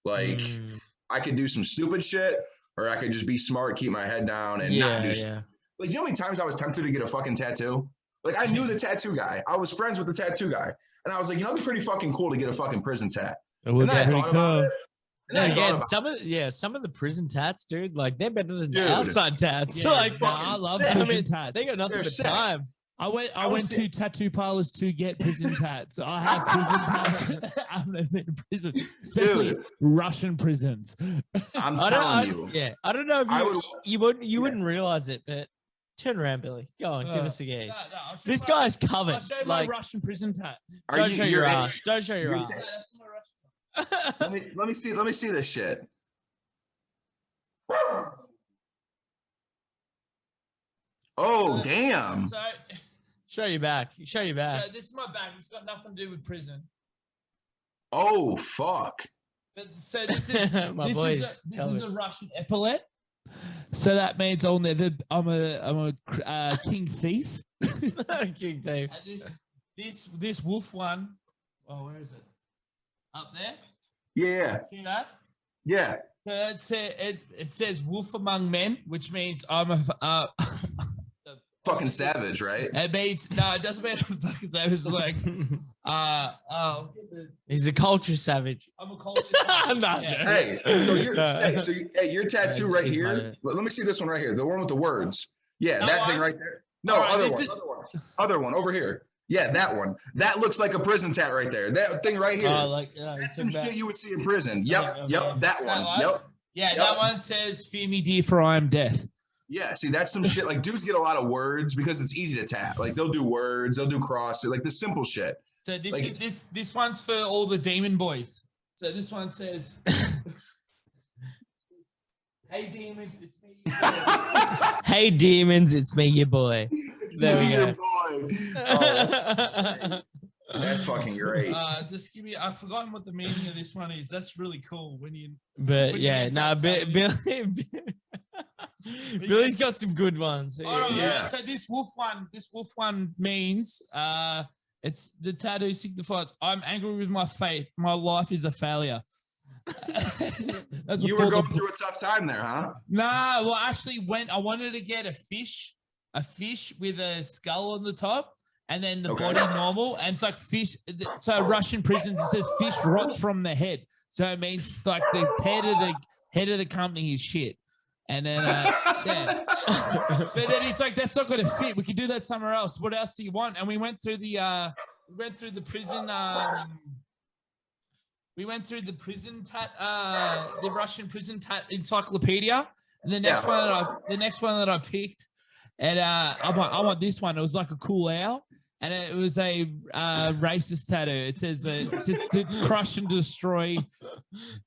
Speaker 3: Like I could do some stupid shit, or I could just be smart, keep my head down, and not do shit. Like, you know how many times I was tempted to get a fucking tattoo? Like, I knew the tattoo guy. I was friends with the tattoo guy. And I was like, it'd be pretty fucking cool to get a fucking prison tat.
Speaker 2: It would be pretty cool.
Speaker 1: And again, some of the prison tats, dude, like they're better than the outside tats.
Speaker 2: Yeah,
Speaker 1: like,
Speaker 2: I love prison tats.
Speaker 1: They got nothing but time.
Speaker 2: I went to tattoo parlors to get prison tats. I have prison tats. I've never been in prison, especially Russian prisons.
Speaker 3: I'm telling you.
Speaker 1: Yeah, I don't know if you wouldn't realize it, but turn around, Billy. Go on, give us a gaze. This guy's covered.
Speaker 2: I'll show you my Russian prison tats.
Speaker 1: Don't show your ass. Don't show your ass.
Speaker 3: Let me see this shit. Oh, damn.
Speaker 2: So,
Speaker 1: show your back. Show your back.
Speaker 2: So this is my back. It's got nothing to do with prison.
Speaker 3: Oh, fuck.
Speaker 2: But, so this is this is a Russian epaulet. So that means I'm a king thief.
Speaker 1: King thief.
Speaker 2: And this wolf one. Oh, where is it? Up there.
Speaker 3: Yeah.
Speaker 2: See that?
Speaker 3: Yeah.
Speaker 2: So it says wolf among men, which means I'm a
Speaker 3: fucking savage, right?
Speaker 2: It means no, it doesn't mean I'm a fucking savage. It's like
Speaker 1: he's a culture savage.
Speaker 2: I'm a culture savage.
Speaker 3: Hey, so your tattoo right here. Let me see this one right here. The one with the words. Yeah, that thing right there. No, other one over here. Yeah, that one. That looks like a prison tat right there. That thing right here. That's some shit you would see in prison. Yep, that one. Yep.
Speaker 2: Yeah, that one says, "Fear me, dear, for I am death."
Speaker 3: Yeah, see, that's some shit. Like, dudes get a lot of words because it's easy to tat. Like, they'll do words, they'll do crosses, like the simple shit.
Speaker 2: So this one's for all the demon boys. So this one says, "Hey demons, it's me, your boy."
Speaker 1: Hey demons, it's me, your boy. There we go.
Speaker 3: Oh, that's fucking great.
Speaker 2: Just give me. I've forgotten what the meaning of this one is. That's really cool when you.
Speaker 1: But Billy's got some good ones.
Speaker 2: Yeah. So this wolf one means it's the tattoo signifies I'm angry with my fate. My life is a failure.
Speaker 3: You were going through a tough time there, huh?
Speaker 2: Nah, well, actually, I wanted to get a fish with a skull on the top, and then the body normal, and it's like fish. So Russian prisons, it says fish rots from the head, so it means like the head of the company is shit. And then but then he's like, that's not going to fit. We can do that somewhere else. What else do you want? And we went through the prison. We went through the prison the Russian prison tat encyclopedia, and the next one that I picked, and I want this one. It was like a cool owl, and it was a racist tattoo. It says to crush and destroy.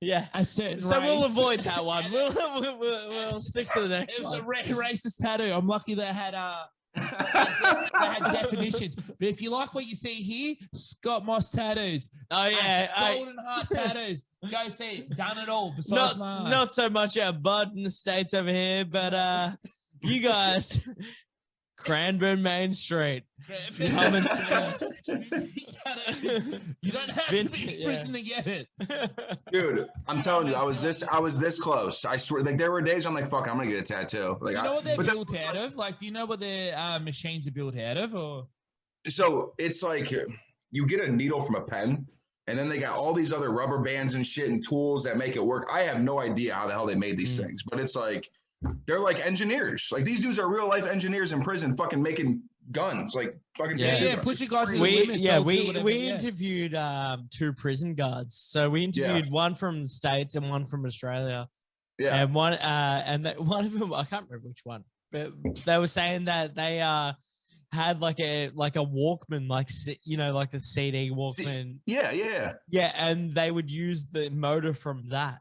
Speaker 1: Yeah,
Speaker 2: a certain
Speaker 1: so
Speaker 2: race.
Speaker 1: we'll avoid that one. We'll stick to the next one.
Speaker 2: It was a racist tattoo. I'm lucky they had they had definitions. But if you like what you see here, Scott Moss tattoos.
Speaker 1: Oh yeah,
Speaker 2: golden heart tattoos. Go see it. Done it all. Besides
Speaker 1: not so much our bud in the States over here, but you guys, Cranbourne Main Street. Common sense.
Speaker 2: You don't have to be in prison to get it.
Speaker 3: Dude, I'm telling you, I was this close. I swear, like there were days I'm like, fuck, I'm gonna get a tattoo. Like,
Speaker 2: you know what they're built out of? Like, do you know what their machines are built out of? Or
Speaker 3: so it's like you get a needle from a pen, and then they got all these other rubber bands and shit and tools that make it work. I have no idea how the hell they made these things, but it's like they're like engineers. Like these dudes are real life engineers in prison, fucking making guns, like fucking
Speaker 2: push your guys to the limit.
Speaker 1: We interviewed 2 prison guards. So we interviewed one from the States and one from Australia. Yeah, and one one of them, I can't remember which one, but they were saying that they had like a Walkman, like like the CD Walkman. Yeah, and they would use the motor from that.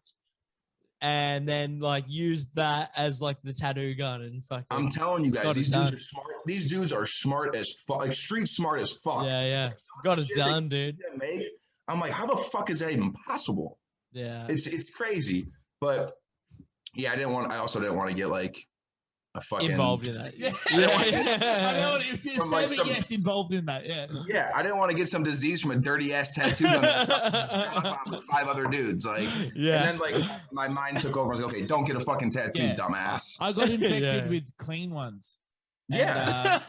Speaker 1: And then like use that as like the tattoo gun and fucking.
Speaker 3: I'm telling you guys, these dudes are smart. These dudes are smart as fuck, like street smart as fuck.
Speaker 1: Yeah.
Speaker 3: Like,
Speaker 1: got it done, dude.
Speaker 3: I'm like, how the fuck is that even possible?
Speaker 1: Yeah,
Speaker 3: it's crazy. But yeah, I also didn't want to get like a fucking
Speaker 1: involved in that.
Speaker 2: I know what it is. Like yes, involved in that.
Speaker 3: Yeah, I didn't want to get some disease from a dirty ass tattoo gun with 5 other dudes. Like, and then like my mind took over. I was like, okay, don't get a fucking tattoo, dumbass.
Speaker 2: I got infected with clean ones. And,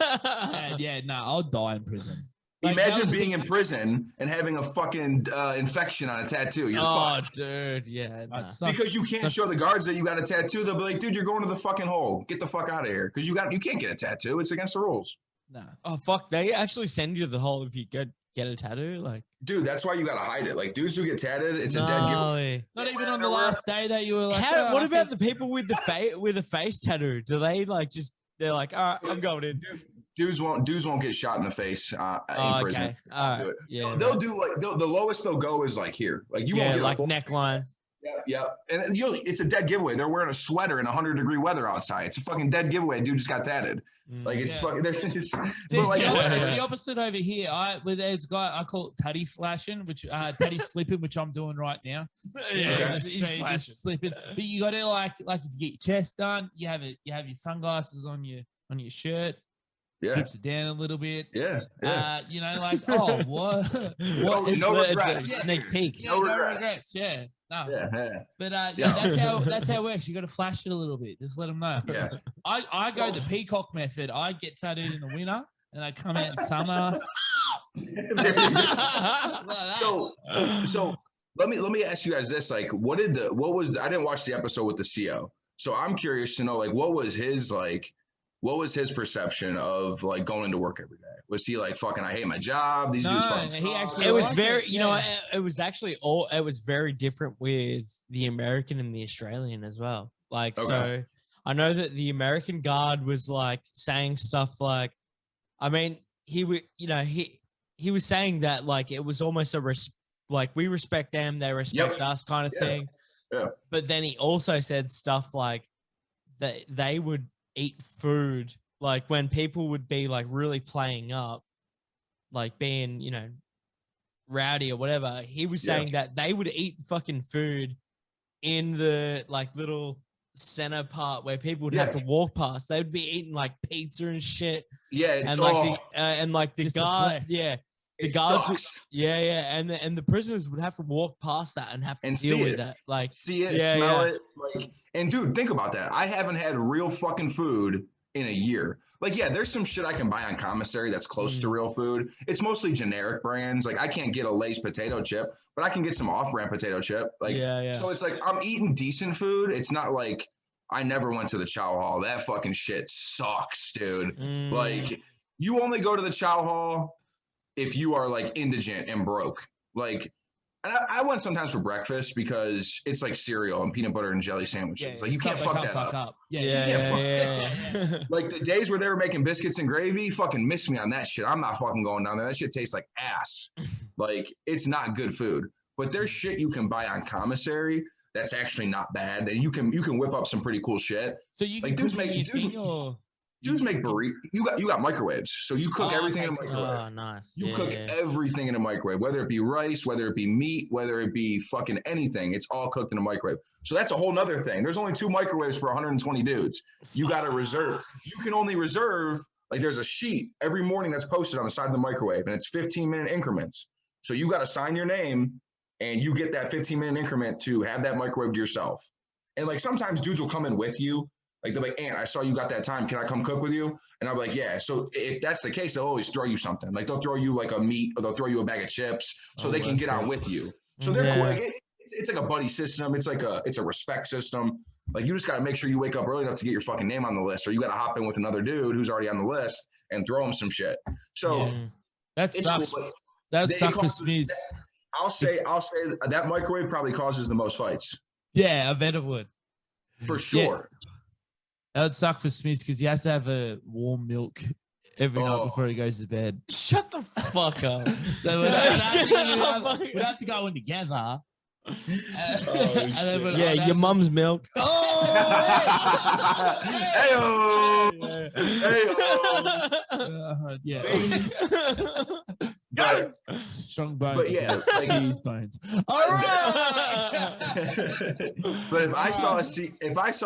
Speaker 2: I'll die in prison. Like,
Speaker 3: imagine being in prison and having a fucking infection on a tattoo. You're fucked.
Speaker 1: Dude, yeah. Nah.
Speaker 3: Because you can't show the guards that you got a tattoo. They'll be like, dude, you're going to the fucking hole. Get the fuck out of here. Because you can't get a tattoo. It's against the rules.
Speaker 2: Nah.
Speaker 1: Oh, fuck. They actually send you to the hole if you get a tattoo? Like,
Speaker 3: dude, that's why you got to hide it. Like, dudes who get tatted, it's a dead giveaway.
Speaker 2: Not even on the last day that you were like,
Speaker 1: what about the people with the face tattoo? Do they like they're like, all right, I'm going in.
Speaker 3: Dudes won't get shot in the face in prison.
Speaker 1: Okay. All right.
Speaker 3: Yeah. They'll do like the lowest they'll go is like here. Like you won't get
Speaker 1: like neckline.
Speaker 3: Yeah. And it's a dead giveaway. They're wearing a sweater in 100-degree weather outside. It's a fucking dead giveaway. Dude just got tatted. Like it's fucking. It's
Speaker 2: the opposite over here. There's a guy I call it tatty flashing, which tatty slipping, which I'm doing right now. Just slipping. But you got to like if you get your chest done, you have your sunglasses on your shirt.
Speaker 3: Yeah.
Speaker 2: Clips it down a little bit.
Speaker 3: Yeah.
Speaker 2: Like, oh, what?
Speaker 3: No regrets.
Speaker 1: It's a sneak peek.
Speaker 2: No regrets. Yeah. No.
Speaker 3: Yeah.
Speaker 2: But that's how it works. You got to flash it a little bit. Just let them know.
Speaker 3: Yeah.
Speaker 2: I go the peacock method. I get tattooed in the winter, and I come out in summer.
Speaker 3: So let me ask you guys this: like, what was? I didn't watch the episode with the CO, so I'm curious to know like what was his perception of like going into work every day? Was he like, fucking, I hate my job? These dudes fucking
Speaker 1: it was very, it was actually it was very different with the American and the Australian as well. Like, so I know that the American guard was like saying stuff like, I mean, he was saying that like, it was almost like we respect them, they respect us kind of thing.
Speaker 3: Yeah.
Speaker 1: But then he also said stuff like that they would eat food, like when people would be like really playing up, like being, rowdy or whatever. He was saying that they would eat fucking food in the like little center part where people would have to walk past. They would be eating like pizza and shit.
Speaker 3: Yeah,
Speaker 1: and like the guard, the guards, and the prisoners would have to walk past that and have to deal with that. Like,
Speaker 3: see it, smell it, like. And dude, think about that. I haven't had real fucking food in a year. Like, yeah, there's some shit I can buy on commissary that's close to real food. It's mostly generic brands. Like, I can't get a Lay's potato chip, but I can get some off-brand potato chip. Like, so it's like I'm eating decent food. It's not like I never went to the chow hall. That fucking shit sucks, dude. Like, you only go to the chow hall if you are like indigent and broke. Like, and I went sometimes for breakfast because it's like cereal and peanut butter and jelly sandwiches. Like, you can't fuck that up. Like, the days where they were making biscuits and gravy, fucking miss me on that shit. I'm not fucking going down there. That shit tastes like ass. Like, it's not good food. But there's shit you can buy on commissary that's actually not bad. And you can whip up some pretty cool shit.
Speaker 2: So you can like,
Speaker 3: dudes make burritos. You got microwaves, so you cook everything in a microwave.
Speaker 1: Oh, nice.
Speaker 3: You cook everything in a microwave, whether it be rice, whether it be meat, whether it be fucking anything. It's all cooked in a microwave. So that's a whole nother thing. There's only 2 microwaves for 120 dudes. You got to reserve. You can only reserve Like there's a sheet every morning that's posted on the side of the microwave, and it's 15-minute increments. So you got to sign your name, and you get that 15-minute increment to have that microwave to yourself. And like sometimes dudes will come in with you. Like they're like, Aunt, I saw you got that time. Can I come cook with you? And I'll be like, yeah. So if that's the case, they'll always throw you something. Like they'll throw you like a meat, or they'll throw you a bag of chips, so they can get out with you. So they're cool. Like it's like a buddy system. It's a respect system. Like you just got to make sure you wake up early enough to get your fucking name on the list, or you got to hop in with another dude who's already on the list and throw him some shit. So
Speaker 2: that sucks.
Speaker 3: Cool,
Speaker 2: that sucks for Smizz.
Speaker 3: I'll say that microwave probably causes the most fights.
Speaker 2: Yeah, I bet it would.
Speaker 3: For sure.
Speaker 2: Yeah. That would suck for Smizz because he has to have a warm milk every night before he goes to bed.
Speaker 1: Shut the fuck up.
Speaker 2: So we'd have to go in together.
Speaker 1: Your mum's milk.
Speaker 2: Yeah.
Speaker 3: Got it.
Speaker 2: Strong bones.
Speaker 3: But yeah, like
Speaker 2: these bones. All right.
Speaker 3: But if I saw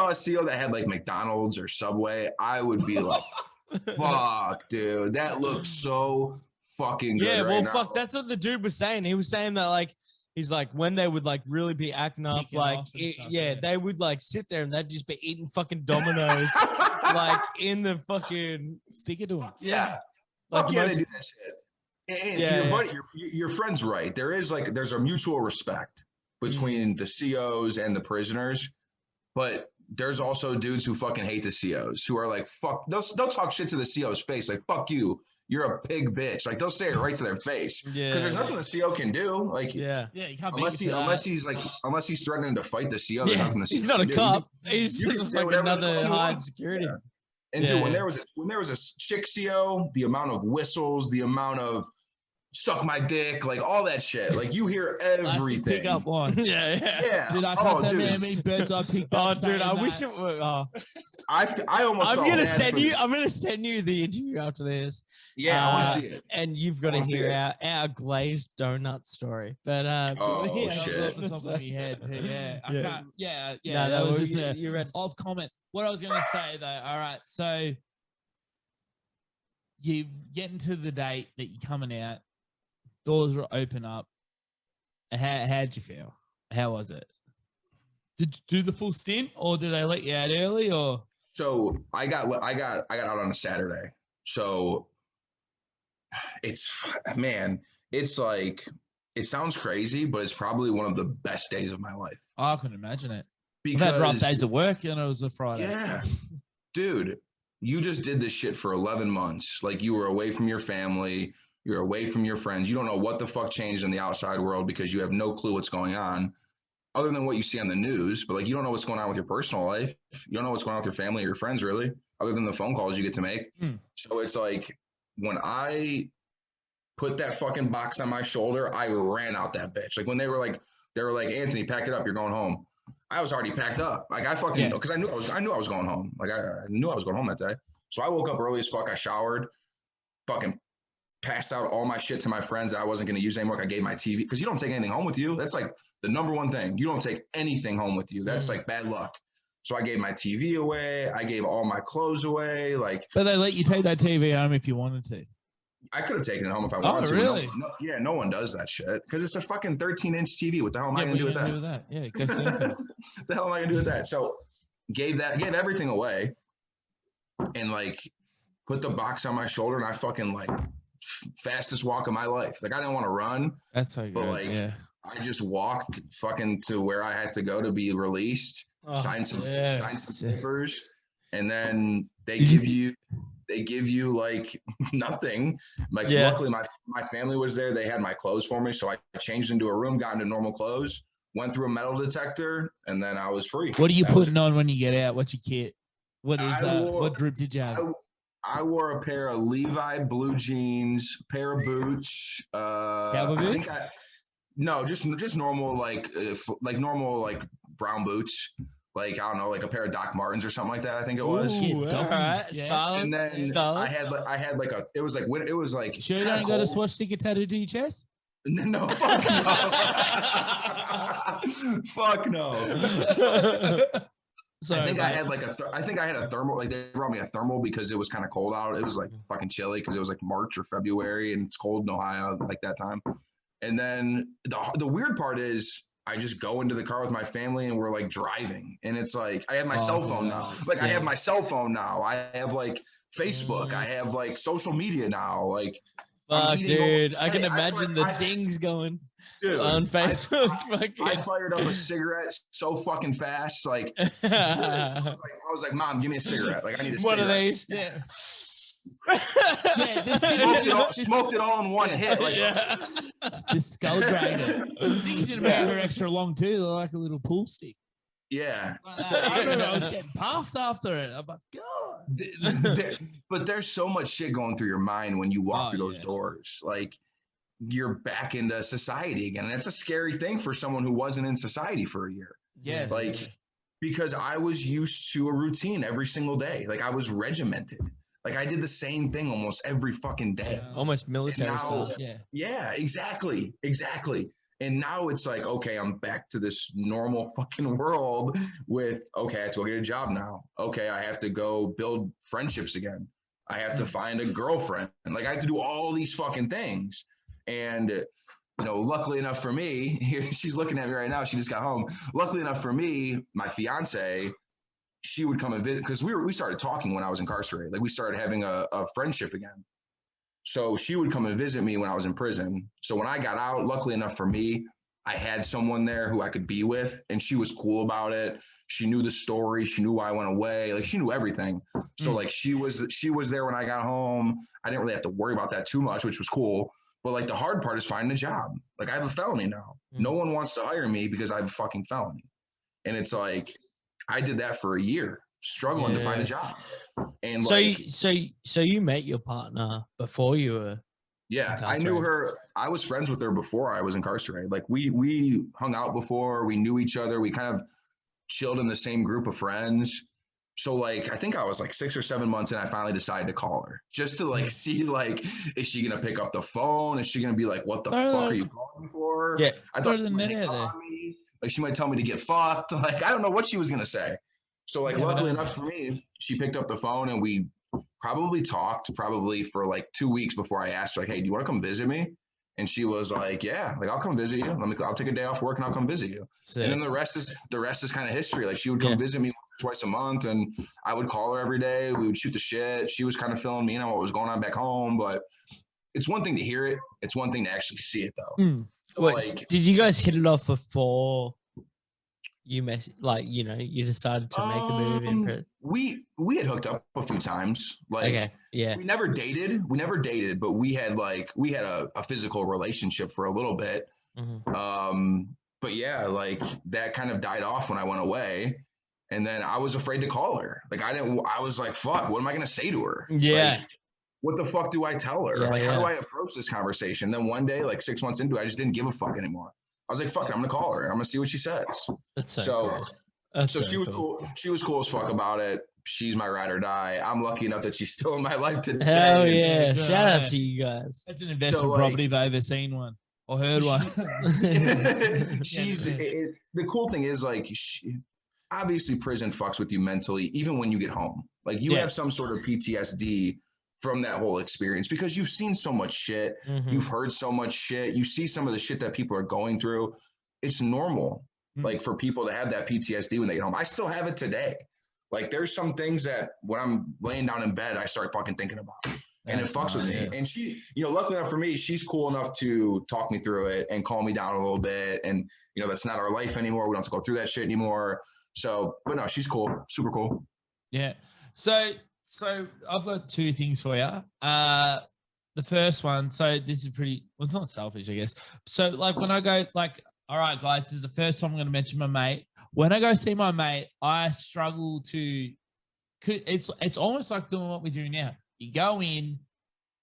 Speaker 3: a CO that had like McDonald's or Subway, I would be like, fuck, dude, that looks so fucking good.
Speaker 1: Yeah, well,
Speaker 3: now.
Speaker 1: fuck, that's what the dude was saying. He was saying that like he's like when they would like really be acting up, like they would like sit there and they'd just be eating fucking Dominoes, like in the fucking
Speaker 2: stick it to him.
Speaker 3: Yeah,
Speaker 1: like
Speaker 3: they do that shit. And your friend's right. There's a mutual respect between the COs and the prisoners, but there's also dudes who fucking hate the COs who are like, fuck, they'll talk shit to the CO's face, like, fuck you, you're a pig bitch. Like they'll say it right to their face. Because there's nothing the CO can do. Like
Speaker 2: you can't
Speaker 3: unless he's threatening to fight the CO, there's nothing the CO
Speaker 1: he's not a cop. He's just like another high security.
Speaker 3: Yeah. And dude, when there was a chick CO, the amount of whistles, the amount of suck my dick, like all that shit. Like you hear everything.
Speaker 2: Pick up one.
Speaker 3: Yeah.
Speaker 2: Dude, I can't tell you how many birds I picked up.
Speaker 1: Dude, I wish it were.
Speaker 3: I almost.
Speaker 1: I'm gonna send you the interview after this.
Speaker 3: Yeah, I want to see it.
Speaker 1: And you've got to hear our glazed donut story. But
Speaker 3: shit.
Speaker 2: Off the top of my head.
Speaker 1: No,
Speaker 2: that was just
Speaker 1: you're
Speaker 2: off comment. What I was gonna say though. All right, so you get into the date that you're coming out. Doors will open up. How'd you feel? How was it? Did you do the full stint, or did they let you out early? Or
Speaker 3: so I got out on a Saturday. So it's like it sounds crazy, but it's probably one of the best days of my life.
Speaker 2: Oh, I couldn't imagine it.
Speaker 3: Because
Speaker 2: I've had rough days at work, and it was a Friday.
Speaker 3: Yeah, dude, you just did this shit for 11 months. Like you were away from your family. You're away from your friends. You don't know what the fuck changed in the outside world because you have no clue what's going on other than what you see on the news. But like, you don't know what's going on with your personal life. You don't know what's going on with your family or your friends really, other than the phone calls you get to make. So it's like when I put that fucking box on my shoulder, I ran out that bitch. Like when they were like, Anthony, pack it up. You're going home. I was already packed up. Like I fucking, because I knew I was going home. Like I knew I was going home that day. So I woke up early as fuck. I showered, fucking passed out all my shit to my friends that I wasn't going to use anymore. I gave my TV because you don't take anything home with you. That's like the number one thing. You don't take anything home with you. That's like bad luck. So I gave my TV away. I gave all my clothes away. Like,
Speaker 2: but they let you take that TV home if you wanted to.
Speaker 3: I could have taken it home if I wanted to.
Speaker 2: Really?
Speaker 3: No one does that shit because it's a fucking 13-inch TV. What the hell am I going to do with that?
Speaker 2: Yeah, go what
Speaker 3: the hell am I going to do with that? So gave everything away and like put the box on my shoulder and I fucking like fastest walk of my life. Like I didn't want to run.
Speaker 2: That's so good.
Speaker 3: But like I just walked fucking to where I had to go to be released, sign some papers, and then they give you like nothing. Like luckily my family was there. They had my clothes for me, so I changed into a room, got into normal clothes, went through a metal detector, and then I was free.
Speaker 2: What are you putting on when you get out? What's your kit? What is what drip did you have?
Speaker 3: I wore a pair of Levi blue jeans, pair of boots.
Speaker 2: Cowboy boots?
Speaker 3: No, just normal like normal like brown boots. Like I don't know, like a pair of Doc Martens or something like that. I think it was.
Speaker 1: Ooh, all right,
Speaker 3: and then I had like a. It was like.
Speaker 2: Sure, you don't got a swatch sticker tattooed to your chest?
Speaker 3: No, fuck no. Fuck no.
Speaker 2: So
Speaker 3: I think I had like I think I had a thermal. Like they brought me a thermal because it was kind of cold out. It was like fucking chilly because it was like March or February and it's cold in Ohio like that time. And then the weird part is I just go into the car with my family and we're like driving. And it's like I have my cell phone now. Like I have my cell phone now. I have like Facebook. I have like social media now. Like
Speaker 1: fuck, dude. I can imagine the dings going. Dude, on Facebook.
Speaker 3: I fired up a cigarette so fucking fast. Like I was like, Mom, give me a cigarette. Like I need a cigarette.
Speaker 1: What are these?
Speaker 2: Yeah.
Speaker 3: Smoked it all in one hit. Like,
Speaker 2: the skull dragon. The things in America are extra long too. They're like a little pool stick.
Speaker 3: Yeah.
Speaker 2: I remember I was getting puffed after it. I'm like, God.
Speaker 3: But there's so much shit going through your mind when you walk through those doors. Like you're back into society again. And that's a scary thing for someone who wasn't in society for a year.
Speaker 2: Yes.
Speaker 3: Like, because I was used to a routine every single day. Like I was regimented. Like I did the same thing almost every fucking day.
Speaker 1: Yeah, almost military style.
Speaker 3: Yeah, exactly. And now it's like, okay, I'm back to this normal fucking world with, okay, I have to go get a job now. Okay, I have to go build friendships again. I have to find a girlfriend. Like I have to do all these fucking things. And, you know, luckily enough for me, here she's looking at me right now. She just got home. Luckily enough for me, my fiance, she would come and visit because we started talking when I was incarcerated. Like we started having a friendship again. So she would come and visit me when I was in prison. So when I got out, luckily enough for me, I had someone there who I could be with, and she was cool about it. She knew the story. She knew why I went away. Like she knew everything. So like she was there when I got home. I didn't really have to worry about that too much, which was cool. But like the hard part is finding a job. Like I have a felony now. No one wants to hire me because I have a fucking felony. And it's like, I did that for a year, struggling to find a job. And
Speaker 1: so you met your partner before you were
Speaker 3: I knew her. I was friends with her before I was incarcerated. Like we hung out before, we knew each other. We kind of chilled in the same group of friends. So like, I think I was like 6 or 7 months and I finally decided to call her just to like, see like, is she going to pick up the phone? Is she going to be like, what the fuck are you calling me for?
Speaker 1: Yeah.
Speaker 3: I thought me. Like she might tell me to get fucked. Like, I don't know what she was going to say. So like, luckily enough for me, she picked up the phone and we probably talked for like 2 weeks before I asked her, like, hey, do you want to come visit me? And she was like, yeah, like I'll come visit you. I'll take a day off work and I'll come visit you. Sick. And then the rest is kind of history. Like she would come visit me twice a month and I would call her every day. We would shoot the shit. She was kind of filling me in on what was going on back home. But it's one thing to hear it. It's one thing to actually see it though.
Speaker 1: Like, did you guys hit it off before you you decided to make the move in prison?
Speaker 3: We had hooked up a few times. Like, we never dated, but we had a physical relationship for a little bit. But yeah, like that kind of died off when I went away. And then I was afraid to call her. Like I was like, fuck, what am I going to say to her?
Speaker 1: Yeah.
Speaker 3: Like, what the fuck do I tell her? How do I approach this conversation? Then one day, like 6 months into it, I just didn't give a fuck anymore. I was like, fuck it, I'm going to call her. I'm going to see what she says.
Speaker 1: That's so cool.
Speaker 3: She was cool. She was cool as fuck about it. She's my ride or die. I'm lucky enough that she's still in my life today.
Speaker 1: Hell yeah. Shout out to you guys.
Speaker 2: That's an investment property if I've ever seen one or heard one.
Speaker 3: The cool thing is like, obviously prison fucks with you mentally, even when you get home. Like you have some sort of PTSD from that whole experience because you've seen so much shit. You've heard so much shit. You see some of the shit that people are going through. It's normal. Like for people to have that PTSD when they get home. I still have it today. Like there's some things that when I'm laying down in bed, I start fucking thinking about. And it fucks with me. And she, luckily enough for me, she's cool enough to talk me through it and calm me down a little bit. And, that's not our life anymore. We don't have to go through that shit anymore. So, but no, she's cool. Super cool.
Speaker 2: Yeah. So I've got two things for you. The first one, so this is it's not selfish, I guess. So like when I go all right, guys, this is the first time I'm going to mention my mate. When I go see my mate, I struggle to, it's almost like doing what we do now. You go in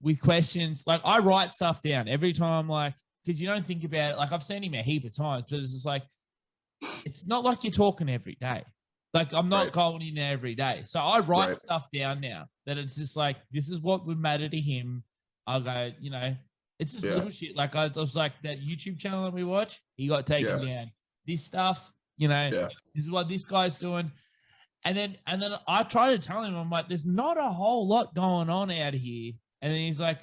Speaker 2: with questions. Like I write stuff down every time, like, because you don't think about it. Like I've seen him a heap of times, but it's just like, it's not like you're talking every day. Like I'm not going in there every day. So I write stuff down now that it's just like, this is what would matter to him. I'll go, it's just little shit. Like I was like that YouTube channel that we watch, he got taken down. This stuff, this is what this guy's doing. And then I try to tell him, I'm like, there's not a whole lot going on out here. And then he's like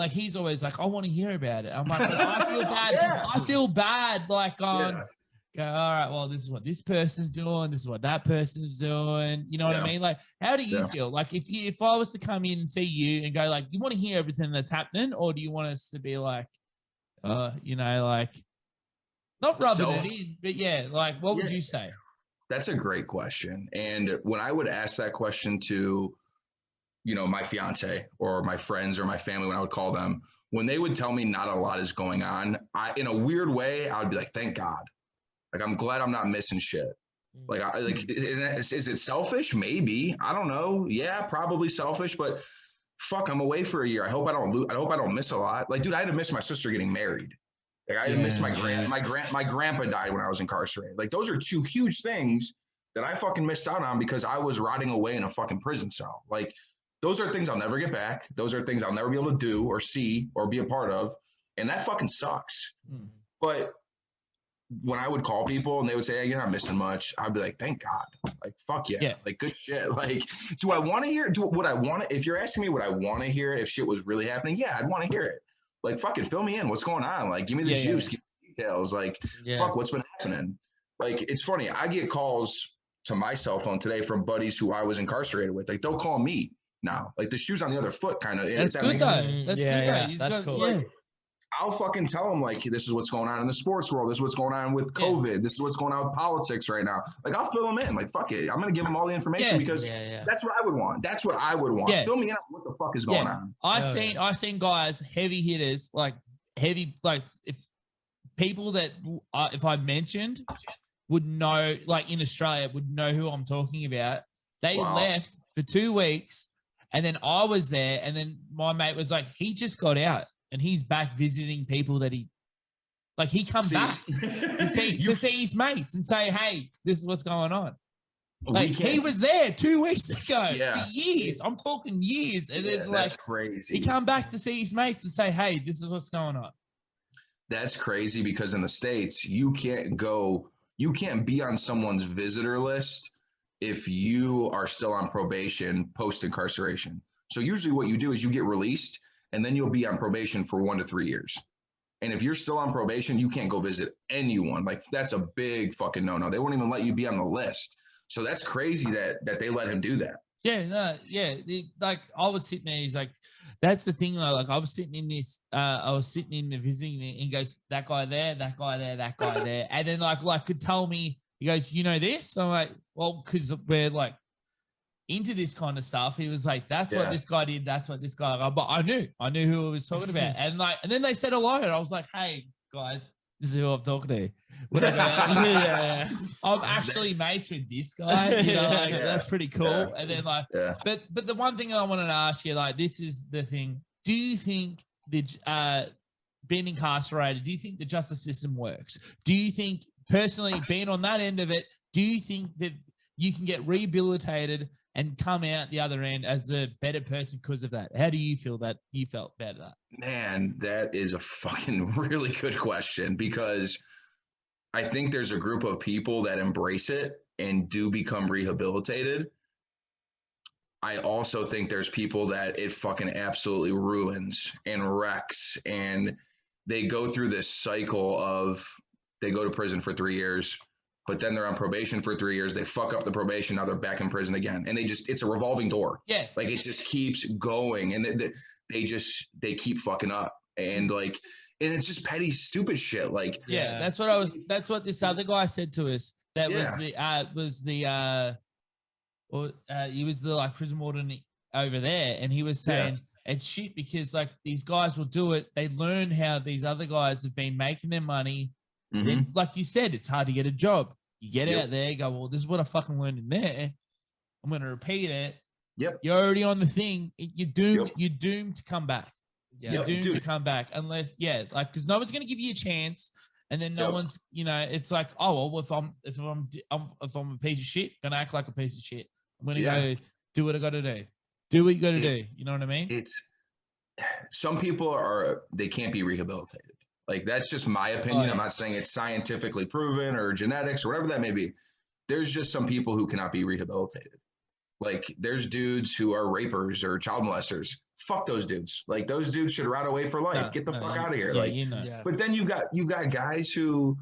Speaker 2: he's always like, I want to hear about it. I'm like, but I feel bad.
Speaker 3: Yeah.
Speaker 2: I feel bad. Like on,
Speaker 3: Yeah.
Speaker 2: go, all right, well, this is what this person's doing. This is what that person's doing. You know what I mean? Like, how do you feel? Like, if I was to come in and see you and go, like, you want to hear everything that's happening, or do you want us to be like, you know, like, not rubbing it in, but yeah, like, what would you say?
Speaker 3: That's a great question. And when I would ask that question to, you know, my fiance or my friends or my family, when I would call them, when they would tell me not a lot is going on, in a weird way, I would be like, thank God. Like, I'm glad I'm not missing shit. Like, is it selfish? Maybe. I don't know. Yeah, probably selfish, but fuck, I'm away for a year. I hope I don't miss a lot. Like, dude, I had to miss my sister getting married. Like, I had to miss my grandpa died when I was incarcerated. Like, those are two huge things that I fucking missed out on because I was rotting away in a fucking prison cell. Like, those are things I'll never get back. Those are things I'll never be able to do or see or be a part of. And that fucking sucks. But when I would call people and they would say, hey, you're not missing much, I'd be like, thank God. Like, fuck yeah. Like, good shit. Like, do I want to hear it? If you're asking me what I want to hear, if shit was really happening, yeah, I'd want to hear it. Like, fuck it, fill me in. What's going on? Like, give me the juice, give me the details. Like, fuck, what's been happening? Like, it's funny. I get calls to my cell phone today from buddies who I was incarcerated with. Like, they'll call me now. Like, the shoe's on the other foot, kind of.
Speaker 2: That's good, though. That's good.
Speaker 1: That's cool.
Speaker 2: Yeah.
Speaker 3: I'll fucking tell them, like, this is what's going on in the sports world. This is what's going on with COVID. Yeah. This is what's going on with politics right now. Like, I'll fill them in. Like, fuck it. I'm going to give them all the information because that's what I would want. That's what I would want. Yeah. Fill me in on what the fuck is going on.
Speaker 2: I seen guys, heavy hitters, like heavy, like if people that if I mentioned would know, like in Australia, would know who I'm talking about. They left for 2 weeks and then I was there and then my mate was like, he just got out. And he's back visiting people that he come back to see his mates and say, hey, this is what's going on. Like, he was there 2 weeks ago for years. I'm talking years. And it's like,
Speaker 3: crazy.
Speaker 2: He come back to see his mates and say, hey, this is what's going on.
Speaker 3: That's crazy because in the States, you can't be on someone's visitor list if you are still on probation post-incarceration. So usually what you do is you get released and then you'll be on probation for 1 to 3 years. And if you're still on probation, you can't go visit anyone. Like, that's a big fucking no-no. They won't even let you be on the list. So that's crazy that they let him do that.
Speaker 2: Yeah, no, yeah. Like, I was sitting there, he's like, that's the thing, though. Like, I was sitting in this, I was sitting in the visiting, and he goes, that guy there, that guy there, that guy there. And then, like could tell me, he goes, you know this? I'm like, well, because we're, like, into this kind of stuff. He was like, that's what this guy did, that's what this guy, but I knew who he was talking about. And then they said hello, and I was like, hey guys, this is who I'm talking to. When I go out, I'm actually mates with this guy, you know, like, that's pretty cool. And then but the one thing I wanted to ask you, like, this is the thing, do you think that being incarcerated, do you think the justice system works? Do you think, personally, being on that end of it, do you think that you can get rehabilitated and come out the other end as a better person because of that? How do you feel that you felt about that?
Speaker 3: Man, that is a fucking really good question, because I think there's a group of people that embrace it and do become rehabilitated. I also think there's people that it fucking absolutely ruins and wrecks, and they go through this cycle of, they go to prison for 3 years, but then they're on probation for 3 years. They fuck up the probation. Now they're back in prison again. And it's a revolving door. Yeah. Like, it just keeps going. And they keep fucking up. And and it's just petty, stupid shit. Like,
Speaker 2: that's what this other guy said to us. That he was the like prison warden over there. And he was saying it's shit because like these guys will do it. They learn how these other guys have been making their money. Mm-hmm. Then, like you said, it's hard to get a job. You get out there, go, well, this is what I fucking learned in there. I'm going to repeat it. Yep. You're already on the thing. You're doomed. Yep. You're doomed to come back. You're doomed to come back unless, because no one's going to give you a chance, and then no one's, it's like, oh well, if I'm a piece of shit, I'm gonna act like a piece of shit. I'm gonna go do what I got to do. Do what you got to do. You know what I mean?
Speaker 3: It's some people they can't be rehabilitated. Like, that's just my opinion. I'm not saying it's scientifically proven or genetics or whatever that may be. there's just some people who cannot be rehabilitated. Like there's dudes who are rapers or child molesters. Fuck those dudes. Like those dudes should rot away for life. Get the fuck out of here.
Speaker 2: Yeah,
Speaker 3: like,
Speaker 1: Yeah.
Speaker 3: but then you got guys who,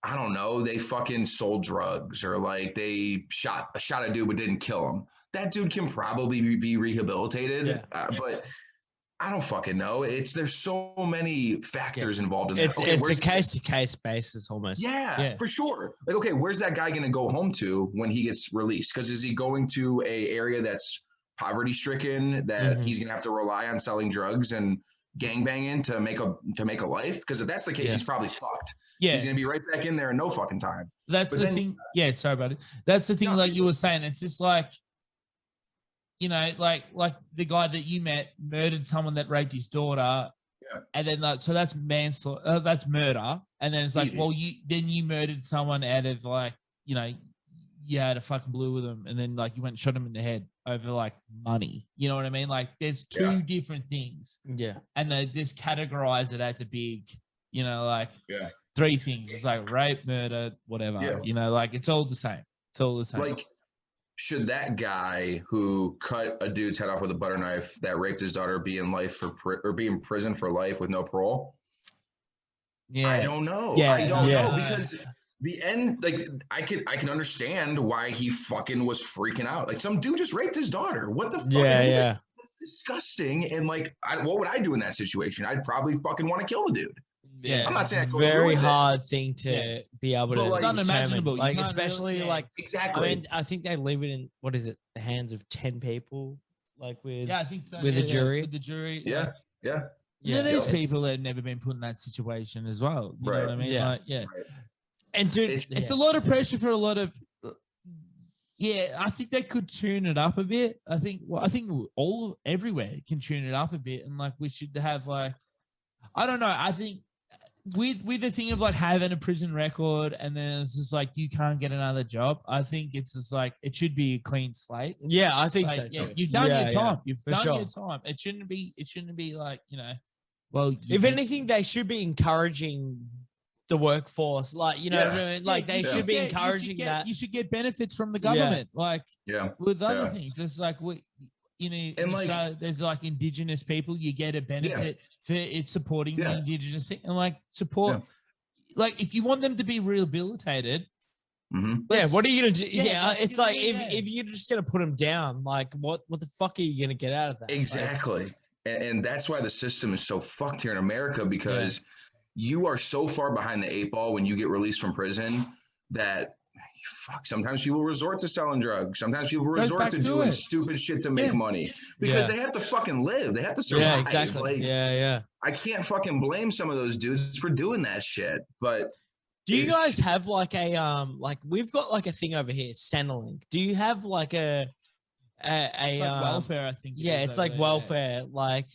Speaker 3: I don't know, they fucking sold drugs or like they shot a dude but didn't kill him. That dude can probably be rehabilitated,
Speaker 1: Yeah.
Speaker 3: but I don't fucking know. There's so many factors involved in that.
Speaker 1: It's a case to case basis almost.
Speaker 3: Yeah, for sure. Like, okay, where's that guy going to go home to when he gets released? Because is he going to a area that's poverty stricken that he's going to have to rely on selling drugs and gangbanging to make a life? Because if that's the case, he's probably fucked.
Speaker 2: Yeah,
Speaker 3: he's going to be right back in there in no fucking time.
Speaker 2: That's the thing. Yeah, sorry about it. That's the thing. Like you were saying, it's just like, you know, like the guy that you met murdered someone that raped his daughter, and then like, so that's manslaughter, that's murder, and then it's like, well, you murdered someone out of like, you know, you had a fucking blue with them, and then like you went and shot him in the head over like money. You know what I mean? Like there's two different things.
Speaker 1: Yeah, and
Speaker 2: they just categorize it as a big, you know, like three things. It's like rape, murder, whatever.
Speaker 3: Yeah.
Speaker 2: You know, like it's all the same. It's all the same.
Speaker 3: Like, should that guy who cut a dude's head off with a butter knife that raped his daughter be in be in prison for life with no parole?
Speaker 2: Yeah,
Speaker 3: I don't know.
Speaker 2: Yeah,
Speaker 3: I don't know because the end, like I can understand why he fucking was freaking out. Like some dude just raped his daughter. What the fuck?
Speaker 1: Yeah.
Speaker 3: That's disgusting. And like, what would I do in that situation? I'd probably fucking want to kill the dude.
Speaker 1: Yeah,
Speaker 3: I'm not saying
Speaker 1: it's a very hard thing to be able to
Speaker 3: like,
Speaker 1: determine.
Speaker 2: unimaginable.
Speaker 1: Like especially like
Speaker 3: exactly.
Speaker 1: I mean, I think they leave it in what is it, the hands of 10 people, like with
Speaker 2: I think so.
Speaker 1: with the jury.
Speaker 2: With the jury.
Speaker 3: Yeah.
Speaker 2: There's people that have never been put in that situation as well. You know what I mean?
Speaker 1: Yeah.
Speaker 2: Like,
Speaker 3: Right.
Speaker 1: And dude,
Speaker 2: it's a lot of pressure for a lot of. Yeah, I think they could tune it up a bit. I think everywhere can tune it up a bit, and like we should have like, I don't know. I think with the thing of like having a prison record, and then it's just like you can't get another job. I think it's just like it should be a clean slate.
Speaker 1: Yeah, I think
Speaker 2: like,
Speaker 1: so too.
Speaker 2: You've done your time. You've
Speaker 1: for
Speaker 2: done
Speaker 1: sure.
Speaker 2: your time. It shouldn't be like, you know. Well,
Speaker 1: If anything, they should be encouraging the workforce, like you know, what I mean? Like they should be encouraging that.
Speaker 2: You should get benefits from the government, like with other
Speaker 3: Yeah.
Speaker 2: things. Just like you know,
Speaker 3: And like-
Speaker 2: so there's like indigenous people, you get a benefit for it supporting the indigenous thing, and like support. Like if you want them to be rehabilitated,
Speaker 1: Yeah, what are you gonna do?
Speaker 2: Yeah,
Speaker 1: Yeah,
Speaker 2: like,
Speaker 1: it's like if you're just gonna put them down, like what the fuck are you gonna get out of that?
Speaker 3: Exactly. And that's why the system is so fucked here in America, because you are so far behind the eight ball when you get released from prison that sometimes people resort to selling drugs. Sometimes people resort to doing stupid shit to make money because they have to fucking live. They have to survive.
Speaker 1: Yeah, exactly.
Speaker 3: Like, I can't fucking blame some of those dudes for doing that shit. But
Speaker 1: do you guys have like a like we've got like a thing over here, Centrelink. Do you have like a
Speaker 2: like welfare? I think.
Speaker 1: It's like welfare, like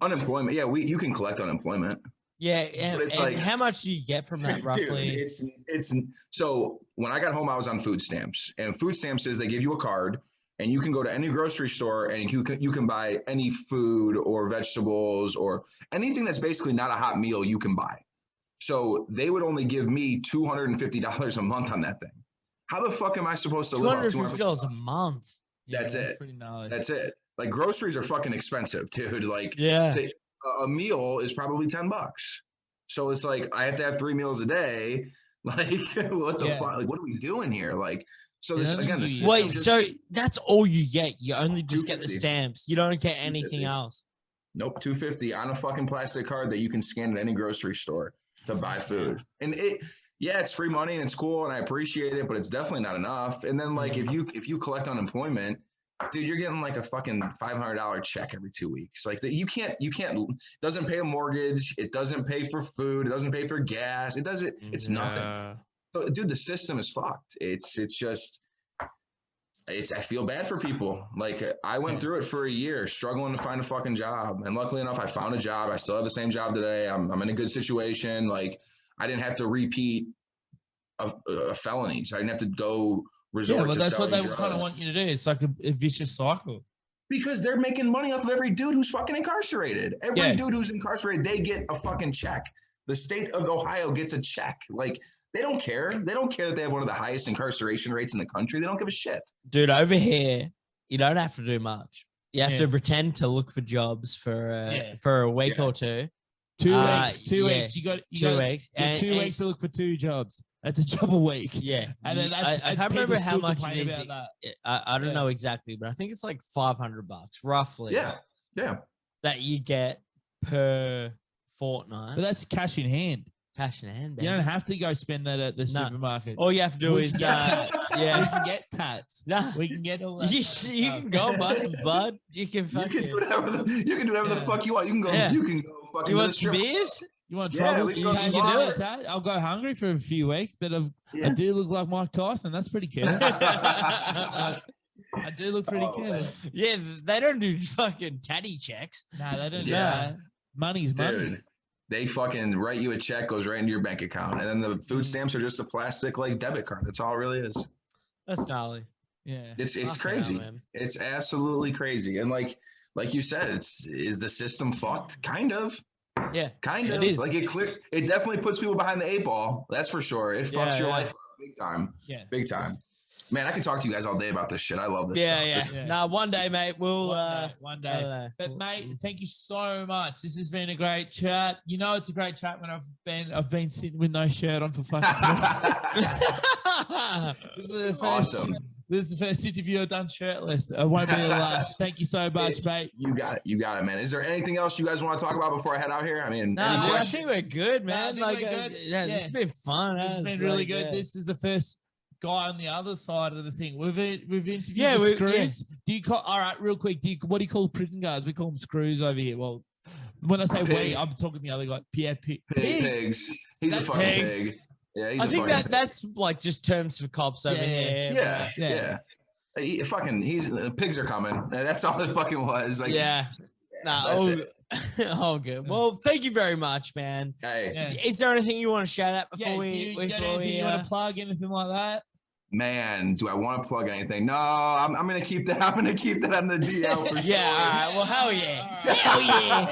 Speaker 3: unemployment. Yeah, you can collect unemployment.
Speaker 1: Yeah, and like, how much do you get from that roughly?
Speaker 3: Dude, it's so when I got home, I was on food stamps, and food stamps is they give you a card, and you can go to any grocery store, and you can buy any food or vegetables or anything that's basically not a hot meal you can buy. So they would only give me $250 a month on that thing. How the fuck am I supposed to live?
Speaker 1: $250 a month.
Speaker 3: That's it.
Speaker 2: Pretty gnarly.
Speaker 3: That's it. Like groceries are fucking expensive, dude. Like a meal is probably $10. So it's like I have to have 3 meals a day. Like what the fuck? Like what are we doing here? Like so this again.
Speaker 1: So that's all you get. You only just get the stamps. You don't get anything else.
Speaker 3: Nope, $250 on a fucking plastic card that you can scan at any grocery store to buy food. And it's free money and it's cool and I appreciate it, but it's definitely not enough. And then like if you collect unemployment, dude, you're getting like a fucking $500 check every 2 weeks. Like you can't doesn't pay a mortgage, it doesn't pay for food, it doesn't pay for gas, it's nothing. So, dude, the system is fucked. I feel bad for people. Like I went through it for a year, struggling to find a fucking job. And luckily enough, I found a job. I still have the same job today. I'm in a good situation. Like I didn't have to repeat felonies. I didn't have to go resort to
Speaker 2: that's what they
Speaker 3: drugs.
Speaker 2: kind of want you to do. It's like a vicious cycle.
Speaker 3: Because they're making money off of every dude who's fucking incarcerated. Every dude who's incarcerated, they get a fucking check. The state of Ohio gets a check. Like They don't care. They don't care that they have one of the highest incarceration rates in the country. They don't give a shit.
Speaker 1: Dude, over here, you don't have to do much. You have to pretend to look for jobs for a week or two.
Speaker 2: 2 weeks. 2 weeks. You got
Speaker 1: 2 weeks.
Speaker 2: And 2 weeks to look for 2 jobs. That's a job a week.
Speaker 1: Yeah.
Speaker 2: And then
Speaker 1: I can't remember how much it is. I don't
Speaker 2: Yeah.
Speaker 1: know exactly, but I think it's like $500 roughly.
Speaker 3: Yeah. Yeah.
Speaker 1: That you get per fortnight.
Speaker 2: But that's cash in hand.
Speaker 1: Cash in hand, baby.
Speaker 2: You don't have to go spend that at the supermarket.
Speaker 1: All you have to do is,
Speaker 2: we can get tats.
Speaker 1: Nah.
Speaker 2: We can get all that.
Speaker 1: You can go and buy some bud. You can
Speaker 3: You can do whatever the fuck you want. You can go.
Speaker 1: Yeah.
Speaker 3: You can go. Fucking
Speaker 1: You
Speaker 3: to
Speaker 1: want
Speaker 3: the
Speaker 1: some
Speaker 3: strip
Speaker 1: beers?
Speaker 2: You want
Speaker 3: Yeah,
Speaker 2: trouble?
Speaker 3: we can
Speaker 2: You
Speaker 3: go
Speaker 2: can
Speaker 3: to
Speaker 2: do
Speaker 3: the
Speaker 2: it, Tat. I'll go hungry for a few weeks, but I do look like Mike Tyson. That's pretty cool. I do look pretty cool.
Speaker 1: Yeah, they don't do fucking tatty checks.
Speaker 2: No, they don't do
Speaker 3: Yeah.
Speaker 2: that. Money's money.
Speaker 3: Dude, they fucking write you a check, goes right into your bank account, and then the food stamps are just a plastic like debit card. That's all it really is.
Speaker 1: That's gnarly.
Speaker 2: Yeah.
Speaker 3: It's
Speaker 1: Fucking
Speaker 3: crazy.
Speaker 1: hell, man.
Speaker 3: It's absolutely crazy. And like you said, is the system fucked? Kind of.
Speaker 1: Yeah,
Speaker 3: Kind
Speaker 1: it
Speaker 3: of.
Speaker 1: is.
Speaker 3: Like it definitely puts people behind the 8 ball. That's for sure. It fucks your life up big time.
Speaker 2: Yeah.
Speaker 3: Big time. Man, I can talk to you guys all day about this shit. I love this stuff.
Speaker 1: Yeah. Nah, one day, mate. We'll
Speaker 2: One day. But mate, thank you so much. This has been a great chat. You know it's a great chat when I've been sitting with no shirt on for fucking. This is the first,
Speaker 3: Awesome.
Speaker 2: This is the first interview I've done shirtless. It won't be the last. Thank you so much, mate.
Speaker 3: You got it, man. Is there anything else you guys want to talk about before I head out here? I mean, any
Speaker 1: I
Speaker 3: questions?
Speaker 1: think we're good, man.
Speaker 2: No, I think we're good.
Speaker 1: Yeah, this has been fun.
Speaker 2: It's been really good. This is the first guy on the other side of the thing. We've interviewed the screws. Do you call all right, real quick? What do you call prison guards? We call them screws over here. Well, when I say we, I'm talking the other guy.
Speaker 3: Pigs. He's a fucking
Speaker 1: pigs.
Speaker 3: pig. Yeah, he's
Speaker 1: I
Speaker 3: a
Speaker 1: think
Speaker 3: fucking pig.
Speaker 1: that's like just terms for cops over here.
Speaker 3: Yeah. Pigs are coming. That's all it fucking was. Like,
Speaker 1: Yeah. Nah, all good. Well, thank you very much, man.
Speaker 3: Hey,
Speaker 1: Is there anything you want to shout out before
Speaker 2: you got anything you want to plug, anything like that?
Speaker 3: man, do I want to plug anything? No, I'm gonna keep that. I'm gonna keep that on the DL for sure.
Speaker 1: Yeah, all right. Well, hell yeah.
Speaker 2: Hell yeah.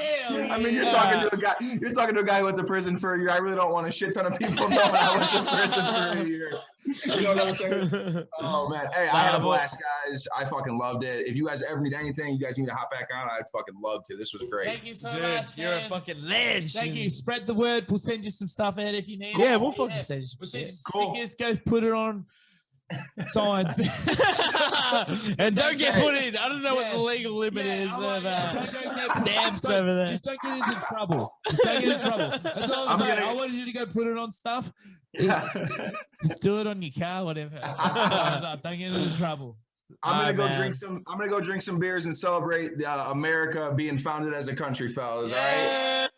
Speaker 3: I mean, you're talking to a guy. You're talking to a guy who went to prison for a year. I really don't want a shit ton of people knowing I went to prison for a year. You know what I'm saying? Oh man, hey, I had a blast, guys. I fucking loved it. If you guys ever need anything, you guys need to hop back on. I'd fucking love to. This was great.
Speaker 2: Thank you so
Speaker 1: Dude,
Speaker 2: much.
Speaker 1: you're a fucking legend.
Speaker 2: Thank you. Spread the word. We'll send you some stuff out if you need it.
Speaker 1: Yeah, we'll fucking send you some
Speaker 2: We'll send you
Speaker 1: shit.
Speaker 2: some stickers. Go put it on signs.
Speaker 1: And don't get put in. I don't know what the legal limit is of stamps over there.
Speaker 2: Just don't get into trouble. Just don't get in trouble. That's all I'm saying. I wanted you to go put it on stuff. Just do it on your car, whatever. Don't get into trouble.
Speaker 3: I'm gonna go drink some. I'm gonna go drink some beers and celebrate America being founded as a country, fellas. All right.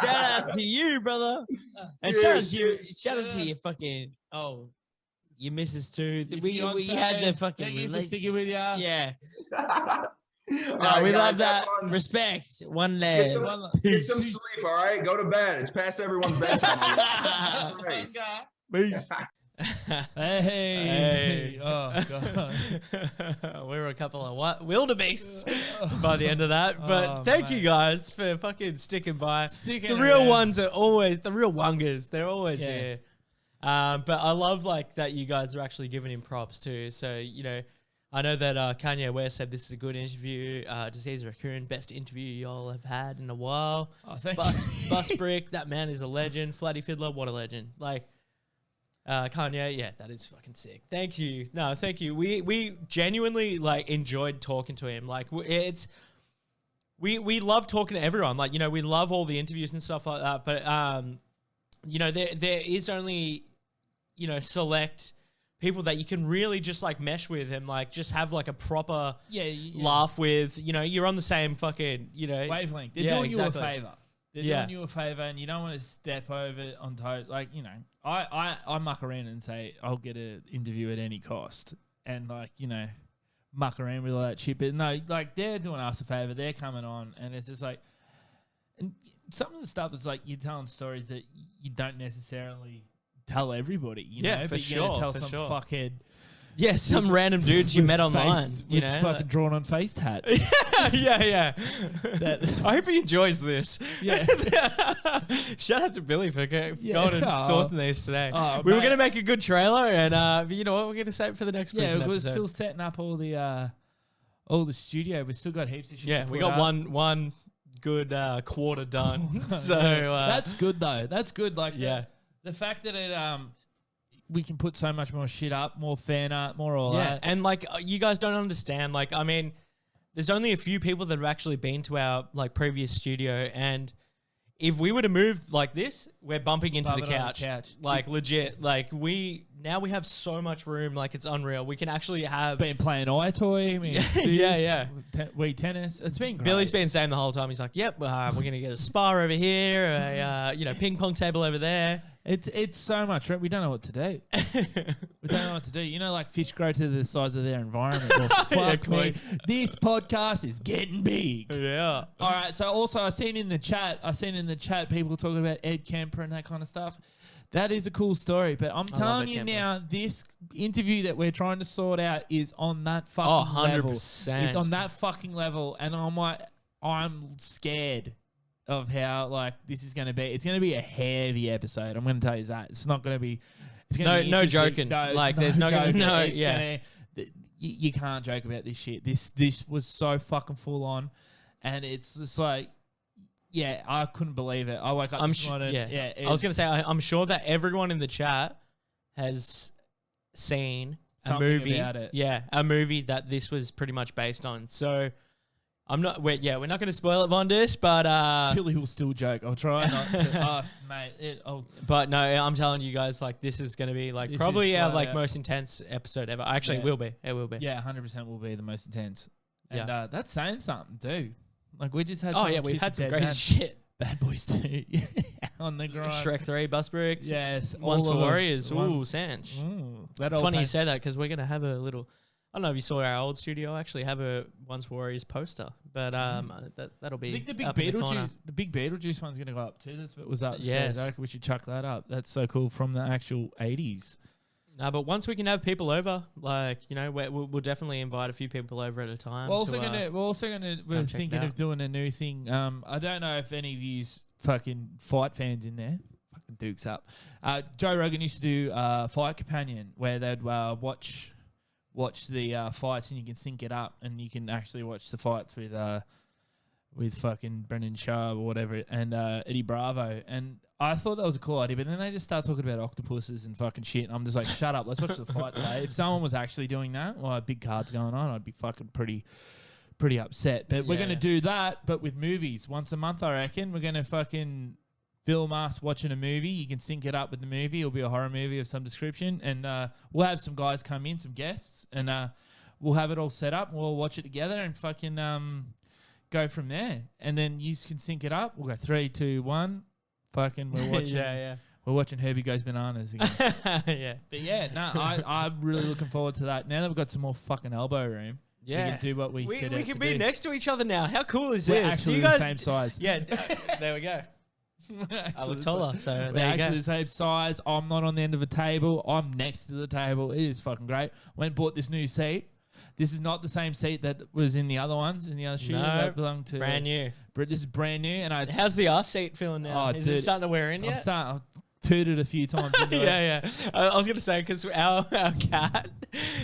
Speaker 1: Shout out to you, brother. And shout out to you fucking your missus too. We had the fucking
Speaker 2: Thank you for sticking with you.
Speaker 1: Yeah.
Speaker 3: All
Speaker 1: No,
Speaker 3: right,
Speaker 1: we
Speaker 3: guys,
Speaker 1: love that.
Speaker 3: have fun.
Speaker 1: Respect. One leg.
Speaker 3: Get some sleep, all right? Go to bed. It's past everyone's bedtime. Christ.
Speaker 1: Peace.
Speaker 2: Hey. Oh, God.
Speaker 1: We were a couple of wildebeests by the end of that. But thank you guys for fucking sticking by. The real ones are always, the real wungers, they're always here. But I love like that you guys are actually giving him props too. So, you know, I know that Kanye West said this is a good interview. Disease Raccoon, best interview y'all have had in a while.
Speaker 2: Oh, thank
Speaker 1: you. Bus Brick, that man is a legend. Flatty Fiddler, what a legend. Like, Kanye, yeah, that is fucking sick. Thank you. No, thank you. We genuinely like enjoyed talking to him. Like we love talking to everyone. Like, you know, we love all the interviews and stuff like that. But you know, there is only, you know, select people that you can really just like mesh with and like just have like a proper laugh with. You know, you're on the same fucking, you know,
Speaker 2: wavelength. They're doing you a favor. They're doing you a favor, and you don't want to step over on toes. Like, you know, I muck around and say I'll get an interview at any cost, and like, you know, muck around with all that shit. But no, like, they're doing us a favor. They're coming on, and it's just like, and some of the stuff is like you're telling stories that you don't necessarily tell everybody. You know,
Speaker 1: for
Speaker 2: but you're
Speaker 1: sure.
Speaker 2: gonna tell some fuckhead
Speaker 1: Yeah, some random dudes you met online. You
Speaker 2: with
Speaker 1: know,
Speaker 2: fucking drawn on face tats.
Speaker 1: yeah.
Speaker 2: That-
Speaker 1: I hope he enjoys this.
Speaker 2: Yeah.
Speaker 1: Shout out to Billy for going and
Speaker 2: Oh.
Speaker 1: sourcing these today.
Speaker 2: Oh,
Speaker 1: We were
Speaker 2: mate.
Speaker 1: going to make a good trailer, and but you know what? We're going to save it for the next
Speaker 2: Yeah,
Speaker 1: prison
Speaker 2: we're
Speaker 1: episode.
Speaker 2: still setting up all the studio. We still got heaps of shit.
Speaker 1: Yeah,
Speaker 2: to
Speaker 1: we
Speaker 2: put
Speaker 1: got
Speaker 2: up.
Speaker 1: one good quarter done. So
Speaker 2: That's good though. That's good. Like
Speaker 1: yeah.
Speaker 2: the fact that it we can put so much more shit up, more fan art, more all
Speaker 1: Yeah,
Speaker 2: that.
Speaker 1: and like you guys don't understand. Like, I mean, there's only a few people that have actually been to our like previous studio, and if we were to move like this, we're bumping into
Speaker 2: Bump
Speaker 1: the
Speaker 2: it on the
Speaker 1: couch.
Speaker 2: couch.
Speaker 1: Like legit. Like we have so much room. Like it's unreal. We can actually have.
Speaker 2: Been playing iToy,
Speaker 1: Yeah.
Speaker 2: Wii tennis. It's been great.
Speaker 1: Billy's been saying the whole time. He's like, "Yep, we're gonna get a spa over here, a ping pong table over there."
Speaker 2: It's so much. Right? We don't know what to do. We don't know what to do. You know, like fish grow to the size of their environment. Well, fuck me. This podcast is getting big.
Speaker 1: Yeah.
Speaker 2: All right. So also, I seen in the chat people talking about Ed Kemper and that kind of stuff. That is a cool story, but I'm telling you now, this interview that we're trying to sort out is on that fucking
Speaker 1: 100%.
Speaker 2: level. It's on that fucking level, and I'm scared of how like this is going to be. It's going to be a heavy episode. I'm going to tell you that. It's not going to be. It's going to be
Speaker 1: No
Speaker 2: interesting.
Speaker 1: joking. Like, there's no
Speaker 2: joking.
Speaker 1: no.
Speaker 2: It's
Speaker 1: Yeah.
Speaker 2: You can't joke about this shit. This was so fucking full on, and it's just like. Yeah, I couldn't believe it. I woke up this morning. Yeah,
Speaker 1: I was going to say, I'm sure that everyone in the chat has seen
Speaker 2: Something
Speaker 1: a movie.
Speaker 2: about it.
Speaker 1: Yeah, a movie that this was pretty much based on. So we're not going to spoil it, Vondis, but
Speaker 2: Billy will still joke. I'll try not to. Mate,
Speaker 1: but no, I'm telling you guys, like this is going to be like
Speaker 2: This
Speaker 1: probably
Speaker 2: is
Speaker 1: our
Speaker 2: flat
Speaker 1: like
Speaker 2: out.
Speaker 1: most intense episode ever. Actually,
Speaker 2: Yeah.
Speaker 1: it will be.
Speaker 2: yeah, 100% will be the most intense. And
Speaker 1: Yeah.
Speaker 2: that's saying something too. Like we just had.
Speaker 1: Oh
Speaker 2: someone
Speaker 1: yeah, we've
Speaker 2: kiss
Speaker 1: had
Speaker 2: a
Speaker 1: some
Speaker 2: dead
Speaker 1: crazy
Speaker 2: man.
Speaker 1: shit.
Speaker 2: Bad Boys 2 on the grind.
Speaker 1: Shrek 3, Bus Brick.
Speaker 2: Yes,
Speaker 1: Once
Speaker 2: all
Speaker 1: for
Speaker 2: of them.
Speaker 1: Warriors.
Speaker 2: One-
Speaker 1: Ooh, Sanch.
Speaker 2: That
Speaker 1: It's
Speaker 2: all
Speaker 1: funny you
Speaker 2: pays-
Speaker 1: say that because we're gonna have a little. I don't know if you saw our old studio. I actually have a Once for Warriors poster, but that'll be.
Speaker 2: I think the big
Speaker 1: up in the corner.
Speaker 2: Beetlejuice, the big Beetlejuice one's going to go up too. That's what was upstairs.
Speaker 1: Yes.
Speaker 2: I reckon we should chuck that up. That's so cool from the actual 80s.
Speaker 1: No, but once we can have people over, like we'll definitely invite a few people over at a time.
Speaker 2: We're
Speaker 1: check
Speaker 2: thinking
Speaker 1: it
Speaker 2: of
Speaker 1: out.
Speaker 2: doing a new thing. I don't know if any of you's fucking fight fans in there. Fucking Dukes up. Joe Rogan used to do Fight Companion where they'd watch the fights and you can sync it up and you can actually watch the fights with fucking Brendan Shaw or whatever and Eddie Bravo. And I thought that was a cool idea, but then they just start talking about octopuses and fucking shit. And I'm just like, shut up, let's watch the fights. If someone was actually doing that, well, big cards going on, I'd be fucking pretty upset. But we're
Speaker 1: Yeah.
Speaker 2: going to do that, but with movies. Once a month, I reckon. We're going to fucking film us watching a movie. You can sync it up with the movie. It'll be a horror movie of some description. And we'll have some guys come in, some guests, and we'll have it all set up. We'll watch it together and fucking go from there. And then you can sync it up. We'll go 3, 2, 1. Fucking we're watching.
Speaker 1: yeah.
Speaker 2: We're watching Herbie Goes Bananas again.
Speaker 1: Yeah.
Speaker 2: But yeah, no, I'm really looking forward to that. Now that we've got some more fucking elbow room, we can do what we said
Speaker 1: we
Speaker 2: out
Speaker 1: can
Speaker 2: to
Speaker 1: be
Speaker 2: do.
Speaker 1: next to each other now. How cool is
Speaker 2: We're
Speaker 1: this?
Speaker 2: actually
Speaker 1: Do you
Speaker 2: the
Speaker 1: guys?
Speaker 2: same size.
Speaker 1: Yeah. There we go. I look taller, so
Speaker 2: We're
Speaker 1: there you
Speaker 2: actually
Speaker 1: go.
Speaker 2: the same size. I'm not on the end of a table. I'm next to the table. It is fucking great. Went and bought this new seat. This is not the same seat that was in the other ones, in the other studio.
Speaker 1: No,
Speaker 2: That belonged to
Speaker 1: Brand new.
Speaker 2: This is brand new. And
Speaker 1: How's the arse seat feeling now?
Speaker 2: Oh,
Speaker 1: Is it
Speaker 2: dude,
Speaker 1: starting to wear in
Speaker 2: I'm
Speaker 1: yet?
Speaker 2: starting. I've tooted a few times. Into it.
Speaker 1: Yeah. I was gonna say because our cat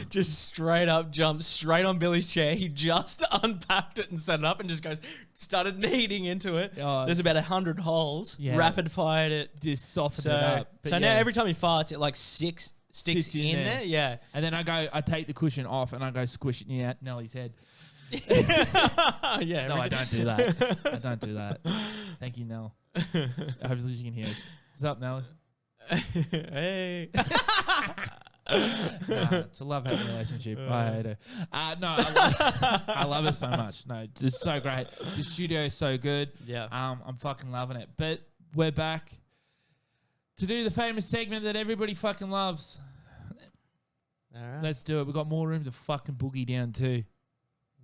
Speaker 1: just straight up jumped straight on Billy's chair. He just unpacked it and set it up and just started kneading into it.
Speaker 2: Oh,
Speaker 1: There's about 100 holes.
Speaker 2: Yeah.
Speaker 1: Rapid fired it.
Speaker 2: Just softened
Speaker 1: So,
Speaker 2: it up. But
Speaker 1: so
Speaker 2: yeah.
Speaker 1: now every time he farts, it like sticks
Speaker 2: Sits in
Speaker 1: in
Speaker 2: there.
Speaker 1: there. Yeah.
Speaker 2: And then I take the cushion off and I go squish it near Nellie's head.
Speaker 1: Yeah.
Speaker 2: No, I don't do that. I don't do that. Thank you, Nell. Hopefully she can hear us. What's up, Nellie?
Speaker 1: Hey.
Speaker 2: It's a love-hate relationship. I hate her. No, I love her so much. No, it's so great. The studio is so good.
Speaker 1: Yeah.
Speaker 2: I'm fucking loving it. But we're back to do the famous segment that everybody fucking loves.
Speaker 1: All right.
Speaker 2: Let's do it. We've got more room to fucking boogie down too.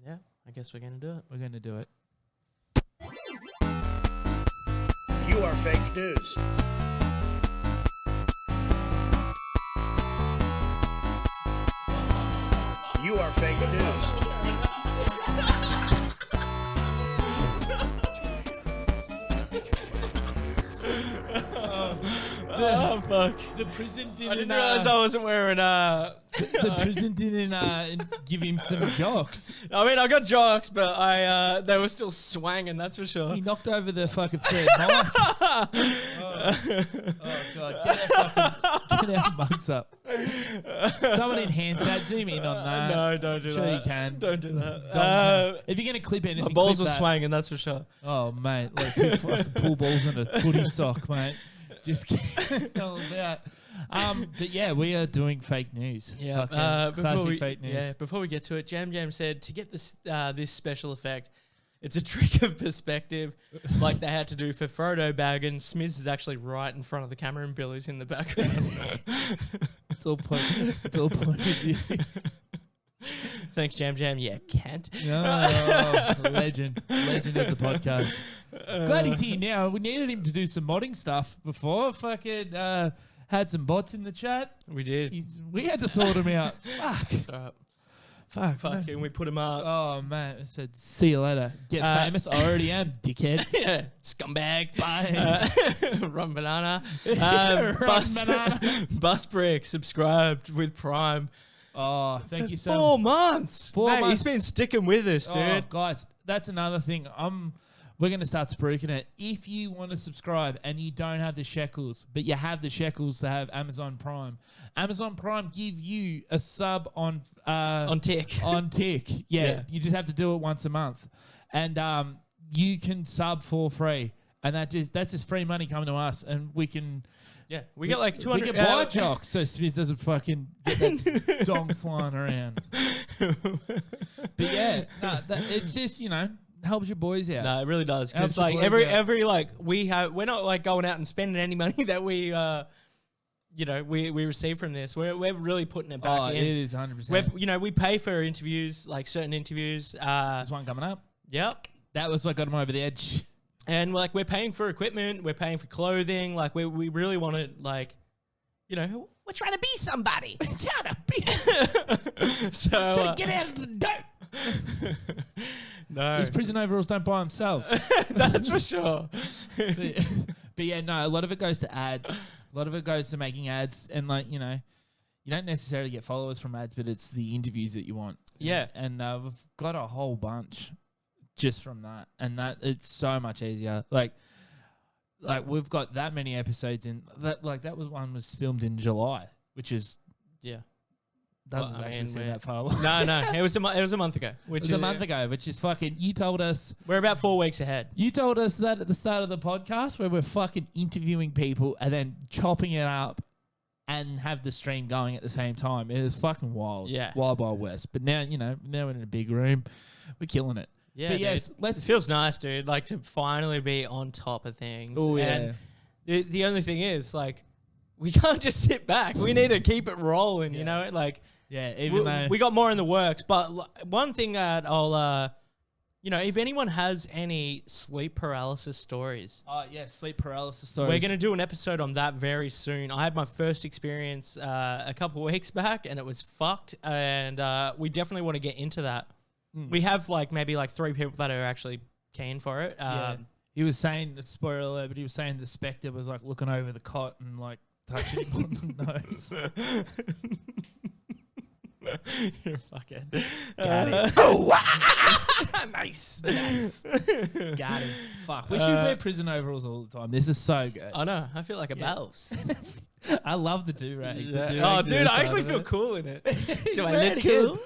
Speaker 1: Yeah. I guess we're gonna do it.
Speaker 2: We're going to do it.
Speaker 5: You are fake news. You are fake news.
Speaker 1: Oh fuck!
Speaker 2: The prison
Speaker 1: I
Speaker 2: didn't.
Speaker 1: didn't realize I wasn't wearing.
Speaker 2: The prison didn't give him some jocks.
Speaker 1: I mean, I got jocks, but they were still swanging. That's for sure.
Speaker 2: He knocked over the fucking third mic. Oh god! Get our mugs up. Someone enhance that. Zoom in on that.
Speaker 1: No, don't do
Speaker 2: Sure
Speaker 1: that.
Speaker 2: you can.
Speaker 1: Don't do that.
Speaker 2: If you're gonna clip anything,
Speaker 1: My balls
Speaker 2: clip
Speaker 1: were
Speaker 2: that.
Speaker 1: swanging. That's for sure.
Speaker 2: Oh mate, like 2 fucking pool balls and a footy sock, mate. Just kidding. All about. But yeah, we are doing fake news.
Speaker 1: Yeah,
Speaker 2: Fucking classic fake news.
Speaker 1: Yeah, before we get to it, Jam said to get this this special effect, it's a trick of perspective, like they had to do for Frodo Baggins. Smizz is actually right in front of the camera, and Billy's in the background.
Speaker 2: It's all point. It's all point of view.
Speaker 1: Thanks, Jam. Yeah, can't.
Speaker 2: Oh, legend of the podcast. Glad he's here now. We needed him to do some modding stuff before. Fucking had some bots in the chat.
Speaker 1: We did.
Speaker 2: We had to sort him out. Fuck.
Speaker 1: It's all right.
Speaker 2: Fuck.
Speaker 1: Fucking, we put him up.
Speaker 2: Oh man, I said see you later. Get famous. I already am, dickhead.
Speaker 1: Yeah, scumbag.
Speaker 2: Bye.
Speaker 1: Rum banana.
Speaker 2: Rum banana.
Speaker 1: Bus Brick subscribed with Prime.
Speaker 2: Oh, thank you so
Speaker 1: 4 months.
Speaker 2: 4
Speaker 1: Mate,
Speaker 2: months.
Speaker 1: he's been sticking with us, dude.
Speaker 2: Oh, guys, that's another thing. We're going to start spruiking it. If you want to subscribe and you don't have the shekels, but you have the shekels to have Amazon Prime give you a sub on
Speaker 1: Tick.
Speaker 2: On Tick. Yeah,
Speaker 1: Yeah.
Speaker 2: you just have to do it once a month. And you can sub for free. And that's just free money coming to us. And we can...
Speaker 1: Yeah, we get like 200.
Speaker 2: We can buy jocks so Smizz doesn't fucking get that dong flying around. But yeah, it's just, helps your boys out.
Speaker 1: No, it really does.
Speaker 2: Helps
Speaker 1: Because
Speaker 2: your
Speaker 1: like
Speaker 2: boys out.
Speaker 1: every like we're not like going out and spending any money that we we receive from this. We're really putting it back in.
Speaker 2: It is 100%.
Speaker 1: We pay for interviews, like certain interviews.
Speaker 2: There's one coming up.
Speaker 1: Yep.
Speaker 2: That was what got him over the edge.
Speaker 1: And like we're paying for equipment, we're paying for clothing. Like we really want to we're trying to be somebody.
Speaker 2: Trying to be
Speaker 1: So
Speaker 2: trying to get out of the dirt.
Speaker 1: no,
Speaker 2: These prison overalls don't buy themselves.
Speaker 1: that's for sure.
Speaker 2: But yeah, no, a lot of it goes to ads. A lot of it goes to making ads, and you don't necessarily get followers from ads, but it's the interviews that you want.
Speaker 1: Yeah.
Speaker 2: And we've got a whole bunch just from that, and that it's so much easier. Like we've got that many episodes in that. Like that was filmed in July, which is doesn't actually seem that far along.
Speaker 1: No, it was a month ago.
Speaker 2: It was a month ago, which is fucking. You told us
Speaker 1: we're about 4 weeks ahead.
Speaker 2: You told us that at the start of the podcast, where we're fucking interviewing people and then chopping it up and have the stream going at the same time. It was fucking wild.
Speaker 1: Yeah.
Speaker 2: Wild West. But now, now we're in a big room. We're killing it.
Speaker 1: Yeah,
Speaker 2: but yes,
Speaker 1: it feels nice, dude. Like to finally be on top of things.
Speaker 2: Oh yeah.
Speaker 1: And the only thing is, like, we can't just sit back. We need to keep it rolling. You know, like.
Speaker 2: Yeah, even though
Speaker 1: we got more in the works. But one thing that I'll, if anyone has any sleep paralysis stories.
Speaker 2: Oh, yeah, sleep paralysis stories.
Speaker 1: We're going to do an episode on that very soon. I had my first experience a couple of weeks back, and it was fucked. And we definitely want to get into that. We have maybe 3 people that are actually keen for it.
Speaker 2: Yeah. He was saying, spoiler alert, but he was saying the Spectre was looking over the cot and touching him on the nose.
Speaker 1: You're fucking.
Speaker 2: Got it.
Speaker 1: Nice.
Speaker 2: Got it. Fuck. We should wear prison overalls all the time. This is so good.
Speaker 1: I know. I feel like a mouse.
Speaker 2: I love the do-rag.
Speaker 1: Oh, dude, I actually feel cool in it. Do I
Speaker 2: Wear
Speaker 1: look
Speaker 2: it
Speaker 1: cool?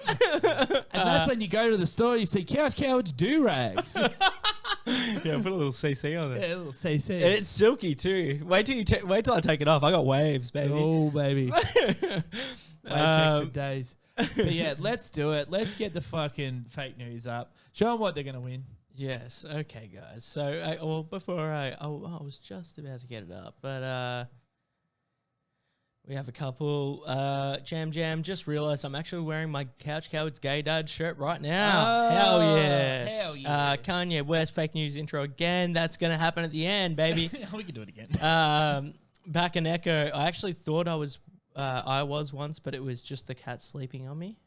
Speaker 2: And that's when you go to the store, you see Couch Cowards do-rags.
Speaker 1: Yeah, put a little CC on it.
Speaker 2: Yeah, a little CC.
Speaker 1: It's silky too. Wait till I take it off. I got waves, baby.
Speaker 2: Oh, baby. Wait, check for days. But yeah, let's do it. Let's get the fucking fake news up. Show them what they're going to win.
Speaker 1: Yes. Okay, guys. So, before I was just about to get it up, but we have a couple. Jam. Just realized I'm actually wearing my Couch Cowards Gay Dad shirt right now. Hell yes.
Speaker 2: Hell yeah.
Speaker 1: Kanye West fake news intro again. That's gonna happen at the end, baby.
Speaker 2: We can do it again.
Speaker 1: Back in Echo, I actually thought I was once, but it was just the cat sleeping on me.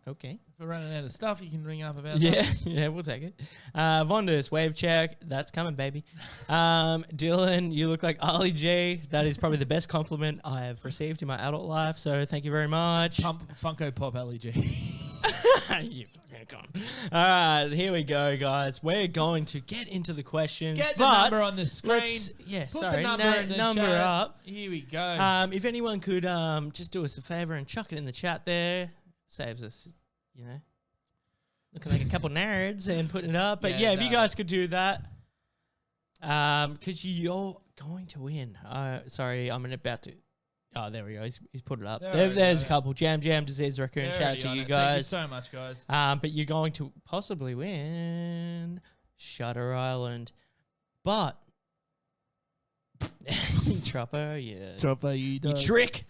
Speaker 1: Okay.
Speaker 2: If we're running out of stuff, you can ring up about
Speaker 1: Yeah,
Speaker 2: that.
Speaker 1: yeah, we'll take it. Vondus, wave check. That's coming, baby. Dylan, you look like Ali G. That is probably the best compliment I have received in my adult life. So thank you very much.
Speaker 2: Funko Pop LEG.
Speaker 1: You fucking con. All right, here we go, guys. We're going to get into the questions.
Speaker 2: Get the number on the screen.
Speaker 1: Yeah,
Speaker 2: Put
Speaker 1: sorry.
Speaker 2: the number in the
Speaker 1: number
Speaker 2: chat.
Speaker 1: up.
Speaker 2: Here we go.
Speaker 1: If anyone could just do us a favor and chuck it in the chat there, saves us, looking like a couple nerds and putting it up. But yeah, if you guys could do that, because you're going to win. Sorry, I'm about to. Oh, there we go. He's put it up. There's a couple. Jam, Disease Raccoon. Shout out to you guys.
Speaker 2: Thank you so much, guys.
Speaker 1: But you're going to possibly win Shutter Island. But Tropper, yeah.
Speaker 2: Tropper, you
Speaker 1: trick.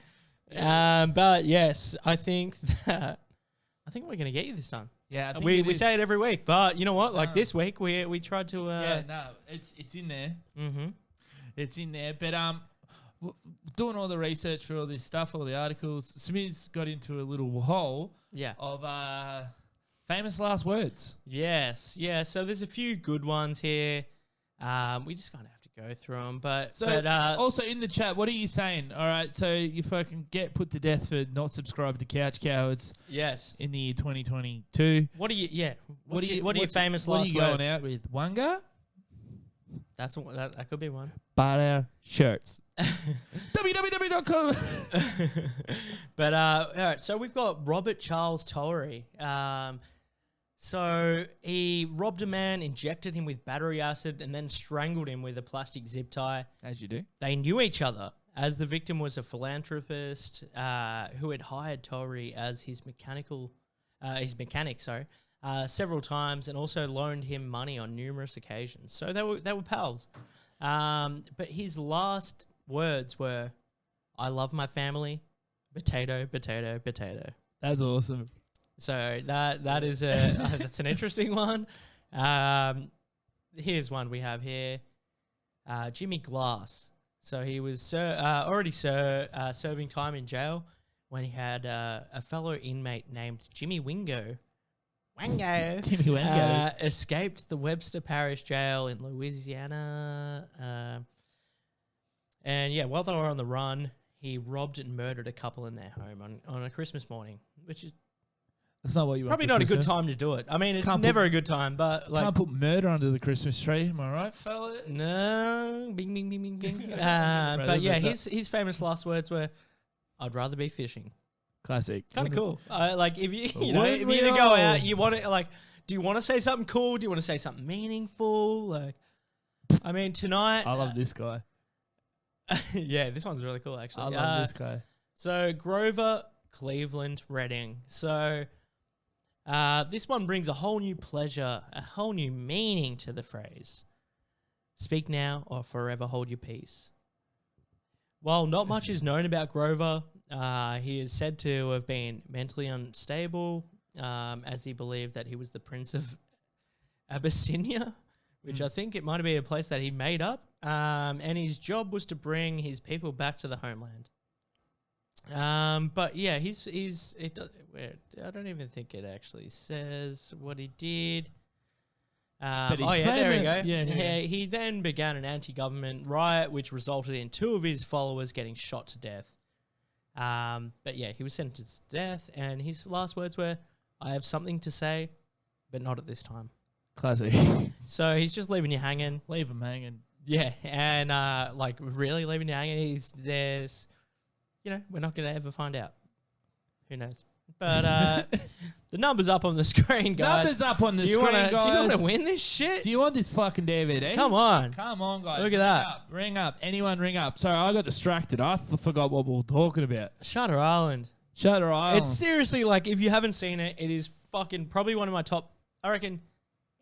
Speaker 1: But yes, I think we're gonna get you this time.
Speaker 2: Yeah, I think
Speaker 1: we say it every week, but you know what? Like this week, we tried to.
Speaker 2: It's in there.
Speaker 1: Mm-hmm.
Speaker 2: It's in there. But doing all the research for all this stuff, all the articles, Smizz got into a little hole.
Speaker 1: Yeah.
Speaker 2: Of famous last words.
Speaker 1: Yes. Yeah. So there's a few good ones here. We just kind of have to go through them, but
Speaker 2: also in the chat, what are you saying? All right, so you fucking get put to death for not subscribing to Couch Cowards.
Speaker 1: Yes.
Speaker 2: In the year 2022.
Speaker 1: What are you? Yeah. What are your famous
Speaker 2: what
Speaker 1: last
Speaker 2: are you
Speaker 1: words?
Speaker 2: going out with? Wanga?
Speaker 1: That could be one.
Speaker 2: Butter shirts. www.com.
Speaker 1: But all right, so we've got Robert Charles Tory. So he robbed a man, injected him with battery acid, and then strangled him with a plastic zip tie.
Speaker 2: As you do.
Speaker 1: They knew each other, as the victim was a philanthropist who had hired Tory as his mechanic, several times, and also loaned him money on numerous occasions. So they were pals. But his last words were, "I love my family. Potato, potato, potato."
Speaker 2: That's awesome.
Speaker 1: So that is that's an interesting one. Here's one we have here. Jimmy Glass. So he was already serving time in jail when he had a fellow inmate named Jimmy Wango escaped the Webster Parish Jail in Louisiana. And yeah, while they were on the run, he robbed and murdered a couple in their home on a Christmas morning, which is
Speaker 2: that's not what you want.
Speaker 1: Probably not a good time to do it. I mean, it's never a good time, but like
Speaker 2: can't put murder under the Christmas tree. Am I right, fella?
Speaker 1: No, bing, bing, bing, bing, bing. But yeah, his famous last words were, "I'd rather be fishing."
Speaker 2: Classic.
Speaker 1: Kind of cool. Like if you if you're gonna go out, you want to like, do you want to say something cool? Do you want to say something meaningful? Like, I mean, tonight.
Speaker 2: I love this guy.
Speaker 1: Yeah, this one's really cool actually.
Speaker 2: I love this guy.
Speaker 1: So Grover, Cleveland, Reading. So. This one brings a whole new pleasure, a whole new meaning to the phrase. Speak now or forever hold your peace. While not much is known about Grover, he is said to have been mentally unstable, as he believed that he was the Prince of Abyssinia, which I think it might have been a place that he made up, and his job was to bring his people back to the homeland. But yeah, I don't even think it actually says what he did. There we go. Yeah. He then began an anti-government riot, which resulted in 2 of his followers getting shot to death. But yeah, he was sentenced to death, and his last words were, "I have something to say, but not at this time."
Speaker 2: Classic.
Speaker 1: So he's just leaving you hanging.
Speaker 2: Leave him hanging.
Speaker 1: Yeah, and like really leaving you hanging. We're not going to ever find out. Who knows? But the number's up on the screen, guys.
Speaker 2: Numbers up on the screen, guys.
Speaker 1: Do you want to win this shit?
Speaker 2: Do you want this fucking DVD?
Speaker 1: Come on.
Speaker 2: Come on, guys.
Speaker 1: Look at that.
Speaker 2: Ring up. Anyone ring up. Sorry, I got distracted. I forgot what we were talking about.
Speaker 1: Shutter Island.
Speaker 2: Shutter Island.
Speaker 1: It's seriously, like, if you haven't seen it, it is fucking probably one of my top, I reckon,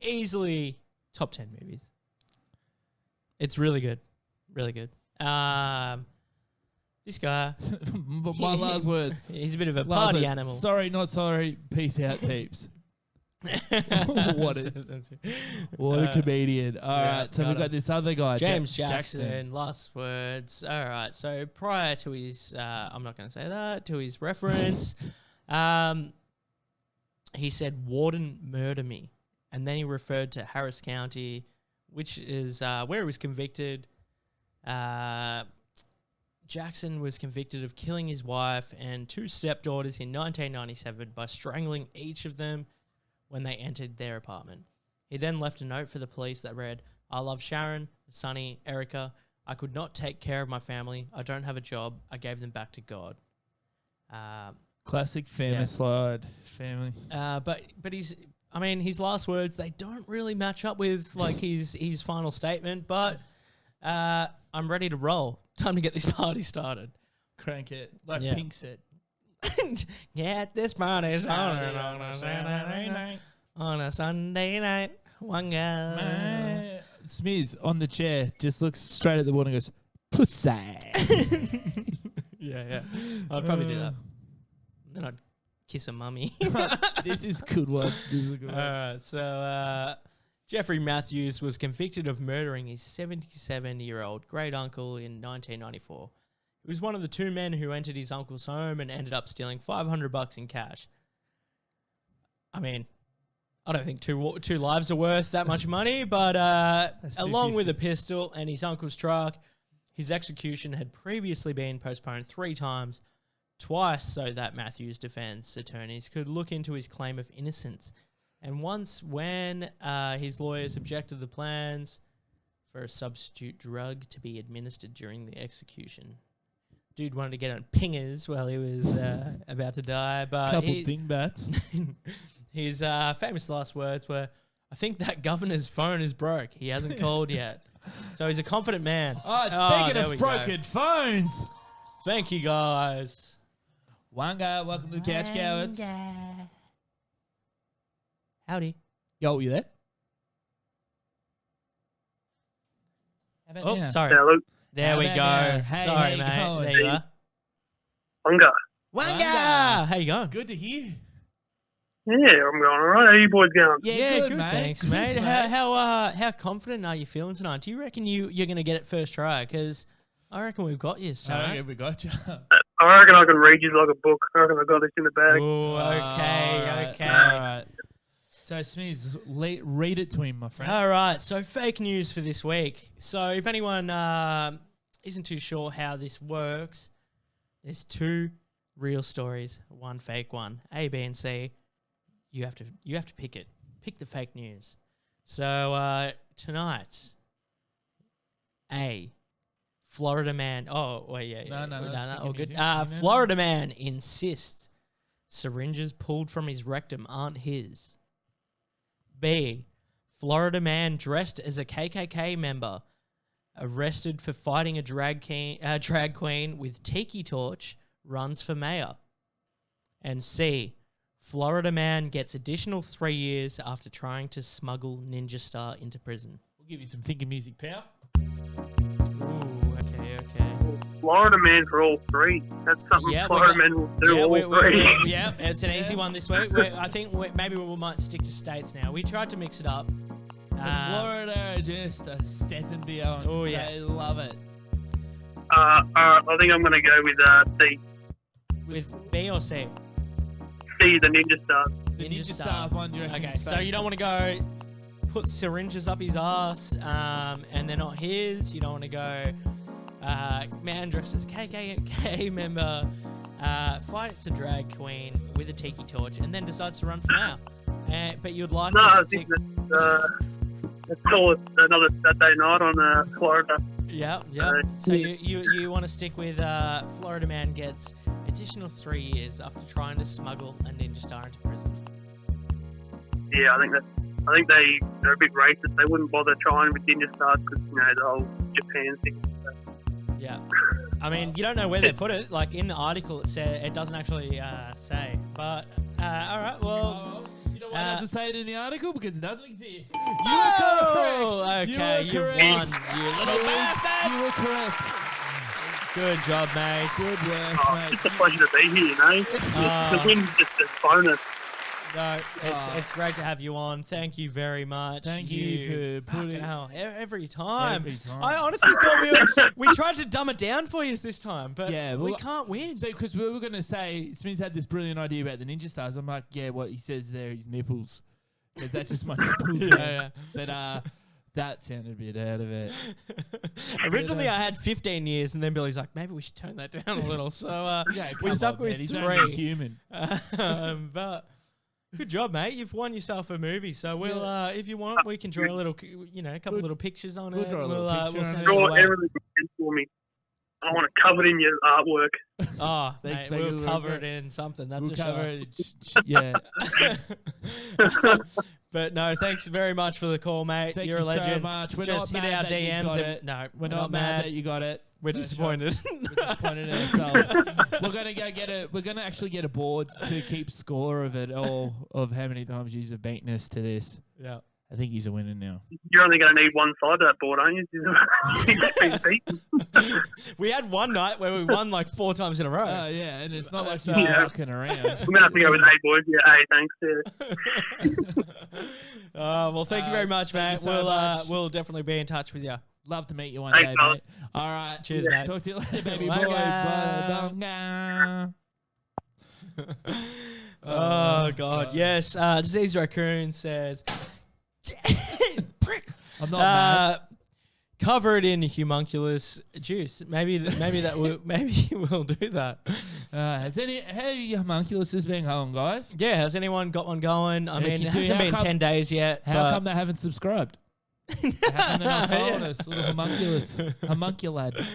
Speaker 1: easily top 10 movies. It's really good. Really good. This guy.
Speaker 2: My last words.
Speaker 1: He's a bit of a party animal.
Speaker 2: Sorry, not sorry. Peace out, peeps. What a comedian. All right, so we've got this other guy.
Speaker 1: James Jackson. Last words. All right, so prior to his, I'm not going to say that, to his reference, he said, "Warden, murder me." And then he referred to Harris County, which is where he was convicted. Jackson was convicted of killing his wife and 2 stepdaughters in 1997 by strangling each of them when they entered their apartment. He then left a note for the police that read, "I love Sharon, Sonny, Erica. I could not take care of my family. I don't have a job. I gave them back to God."
Speaker 2: Classic family slide. Family.
Speaker 1: But his last words, they don't really match up with like his final statement, but I'm ready to roll. Time to get this party started.
Speaker 2: Crank it. Like Pink said.
Speaker 1: Get this party started on a Saturday night. On a Sunday night. One guy.
Speaker 2: Smizz on the chair just looks straight at the wall and goes, "Pussy."
Speaker 1: Yeah. I'd probably do that. Then I'd kiss a mummy.
Speaker 2: This is a good one.
Speaker 1: So Jeffrey Matthews was convicted of murdering his 77-year-old great uncle in 1994. He was one of the 2 men who entered his uncle's home and ended up stealing $500 in cash. I mean, I don't think two lives are worth that much money, but along with a pistol and his uncle's truck, his execution had previously been postponed 3 times, twice so that Matthews' defense attorneys could look into his claim of innocence. And once when his lawyers objected to the plans for a substitute drug to be administered during the execution. Dude wanted to get on pingers while he was about to die. But
Speaker 2: couple dingbats.
Speaker 1: His famous last words were, "I think that governor's phone is broke. He hasn't called yet." So he's a confident man.
Speaker 2: Speaking of broken phones.
Speaker 1: Thank you, guys.
Speaker 2: One guy, welcome to the Couch Cowards.
Speaker 1: Howdy.
Speaker 2: Yo, you there?
Speaker 1: Sorry.
Speaker 6: Hello.
Speaker 1: There we go.
Speaker 2: Hey,
Speaker 1: Sorry,
Speaker 2: how you
Speaker 1: mate.
Speaker 2: going?
Speaker 1: There you are.
Speaker 6: Wanga.
Speaker 1: Wanga! How you going?
Speaker 2: Good to hear.
Speaker 6: Yeah, I'm going all right. How you boys going?
Speaker 1: Yeah, good,
Speaker 2: mate.
Speaker 1: thanks,
Speaker 2: Good,
Speaker 1: mate.
Speaker 2: mate.
Speaker 1: How confident are you feeling tonight? Do you reckon you're going to get it first try? Because I reckon we've got you, son.
Speaker 2: Okay, we got you.
Speaker 6: I reckon I can read you like a book. I reckon I got this in the bag.
Speaker 1: Oh, okay.
Speaker 2: All right. So, Smizz, read it to him, my friend.
Speaker 1: All right, so fake news for this week. So if anyone isn't too sure how this works, there's 2 real stories, 1 fake one. A, B, and C. You have to pick it. Pick the fake news. So tonight, A, Florida man. Oh, wait, yeah.
Speaker 2: No,
Speaker 1: all good.
Speaker 2: Music.
Speaker 1: Florida man insists syringes pulled from his rectum aren't his. B, Florida man dressed as a KKK member arrested for fighting a drag queen with tiki torch runs for mayor. And C, Florida man gets additional 3 years after trying to smuggle Ninja Star into prison.
Speaker 2: We'll give you some thinking music power.
Speaker 1: Ooh, okay.
Speaker 6: Florida man for all 3. That's something
Speaker 1: Yeah,
Speaker 6: Florida men will do all 3.
Speaker 1: Yeah, it's an easy one this week. I think maybe we might stick to states now. We tried to mix it up.
Speaker 2: Florida are just a step and beyond.
Speaker 1: Oh, yeah.
Speaker 2: They love it.
Speaker 6: I think I'm going to go with C.
Speaker 1: With B or C?
Speaker 6: C, the Ninja Star.
Speaker 2: The Ninja Star one, you reckon?
Speaker 1: Okay, so you don't want to go put syringes up his ass and they're not his. You don't want to go man dressed as KKK member fights a drag queen with a tiki torch and then decides to run for mayor. But you'd like
Speaker 6: I
Speaker 1: to stick...
Speaker 6: think let's call it another Saturday night on Florida.
Speaker 1: Yeah. So you want to stick with Florida man gets additional 3 years after trying to smuggle a Ninja Star into prison.
Speaker 6: Yeah, I think they're a bit racist. They wouldn't bother trying with Ninja Stars because the whole Japan thing.
Speaker 1: Yeah. I mean, you don't know where they put it. Like in the article, it doesn't actually say. But all right, well.
Speaker 2: You know why it doesn't say it in the article? Because it doesn't exist.
Speaker 1: Okay, you've won, you little bastard.
Speaker 2: You were correct.
Speaker 1: Good job, mate.
Speaker 2: Good work, mate.
Speaker 6: It's a pleasure to be here, The win's just a bonus.
Speaker 1: No, it's great to have you on. Thank you very much.
Speaker 2: Thank you for
Speaker 1: fucking
Speaker 2: putting
Speaker 1: hell, every time.
Speaker 2: Every time.
Speaker 1: I honestly thought we tried to dumb it down for you this time, but
Speaker 2: Yeah,
Speaker 1: we
Speaker 2: well,
Speaker 1: can't win.
Speaker 2: So, because we were going to say, Smizz had this brilliant idea about the Ninja Stars. I'm like, yeah, what he says there is nipples. Because that's just my nipples.
Speaker 1: Yeah.
Speaker 2: But that sounded a bit out of it.
Speaker 1: Originally, I had 15 years, and then Billy's like, maybe we should tone that down a little. So
Speaker 2: Yeah,
Speaker 1: we
Speaker 2: come
Speaker 1: stuck
Speaker 2: on,
Speaker 1: with
Speaker 2: man. He's only
Speaker 1: 3.
Speaker 2: human.
Speaker 1: But good job, mate. You've won yourself a movie. So we'll, if you want, we can draw a little, a couple little pictures on
Speaker 2: we'll
Speaker 1: it.
Speaker 2: draw a little picture
Speaker 1: we'll
Speaker 2: on
Speaker 1: send
Speaker 2: it.
Speaker 1: it
Speaker 6: Draw
Speaker 1: away.
Speaker 6: everything for me. I want to cover it in your artwork.
Speaker 1: Oh,
Speaker 2: Thanks,
Speaker 1: mate,
Speaker 2: mate.
Speaker 1: we'll
Speaker 2: We'll
Speaker 1: cover
Speaker 2: look
Speaker 1: it in something. That's
Speaker 2: We'll
Speaker 1: for
Speaker 2: cover
Speaker 1: sure.
Speaker 2: it. Yeah.
Speaker 1: But no, thanks very much for the call, mate.
Speaker 2: Thank
Speaker 1: You're
Speaker 2: you
Speaker 1: a legend.
Speaker 2: so much. We're
Speaker 1: Just
Speaker 2: not
Speaker 1: hit
Speaker 2: mad
Speaker 1: our
Speaker 2: that you
Speaker 1: DMs.
Speaker 2: got
Speaker 1: and-
Speaker 2: it.
Speaker 1: No,
Speaker 2: We're not mad that you got it.
Speaker 1: We're
Speaker 2: For sure.
Speaker 1: disappointed.
Speaker 2: We're disappointed in ourselves. We're gonna go get a. We're gonna actually get a board to keep score of it all, of how many times you've beaten us to this.
Speaker 1: Yeah.
Speaker 2: I think he's a winner now.
Speaker 6: You're only going to need one side of that board, aren't you?
Speaker 1: We had one night where we won like 4 times in a row.
Speaker 2: Oh yeah, and it's not like
Speaker 1: So-
Speaker 2: you're
Speaker 6: Yeah.
Speaker 2: fucking around.
Speaker 6: We're going to have to go with A, boys. Yeah, A, thanks. Yeah.
Speaker 1: Well, thank you very much,
Speaker 2: thank
Speaker 1: mate.
Speaker 2: you so much.
Speaker 1: We'll definitely be in touch with you.
Speaker 2: Love to meet you one
Speaker 6: Thanks,
Speaker 2: day,
Speaker 6: fellas.
Speaker 2: mate. All right,
Speaker 1: Cheers, mate.
Speaker 2: Talk to you later, baby
Speaker 1: Later.
Speaker 2: boy. Bye.
Speaker 1: Oh, God. Yes. Disease Raccoon says, prick.
Speaker 2: I'm not mad.
Speaker 1: Cover it in homunculus juice. Maybe we'll do that.
Speaker 2: Has any how your homunculus has been going, guys?
Speaker 1: Yeah, has anyone got one going? I
Speaker 2: If
Speaker 1: mean,
Speaker 2: you
Speaker 1: it
Speaker 2: do,
Speaker 1: hasn't
Speaker 2: how
Speaker 1: been
Speaker 2: come-
Speaker 1: 10 days yet.
Speaker 2: How
Speaker 1: but
Speaker 2: come they haven't subscribed? How come they're not following
Speaker 1: Yeah.
Speaker 2: us? Little homunculad.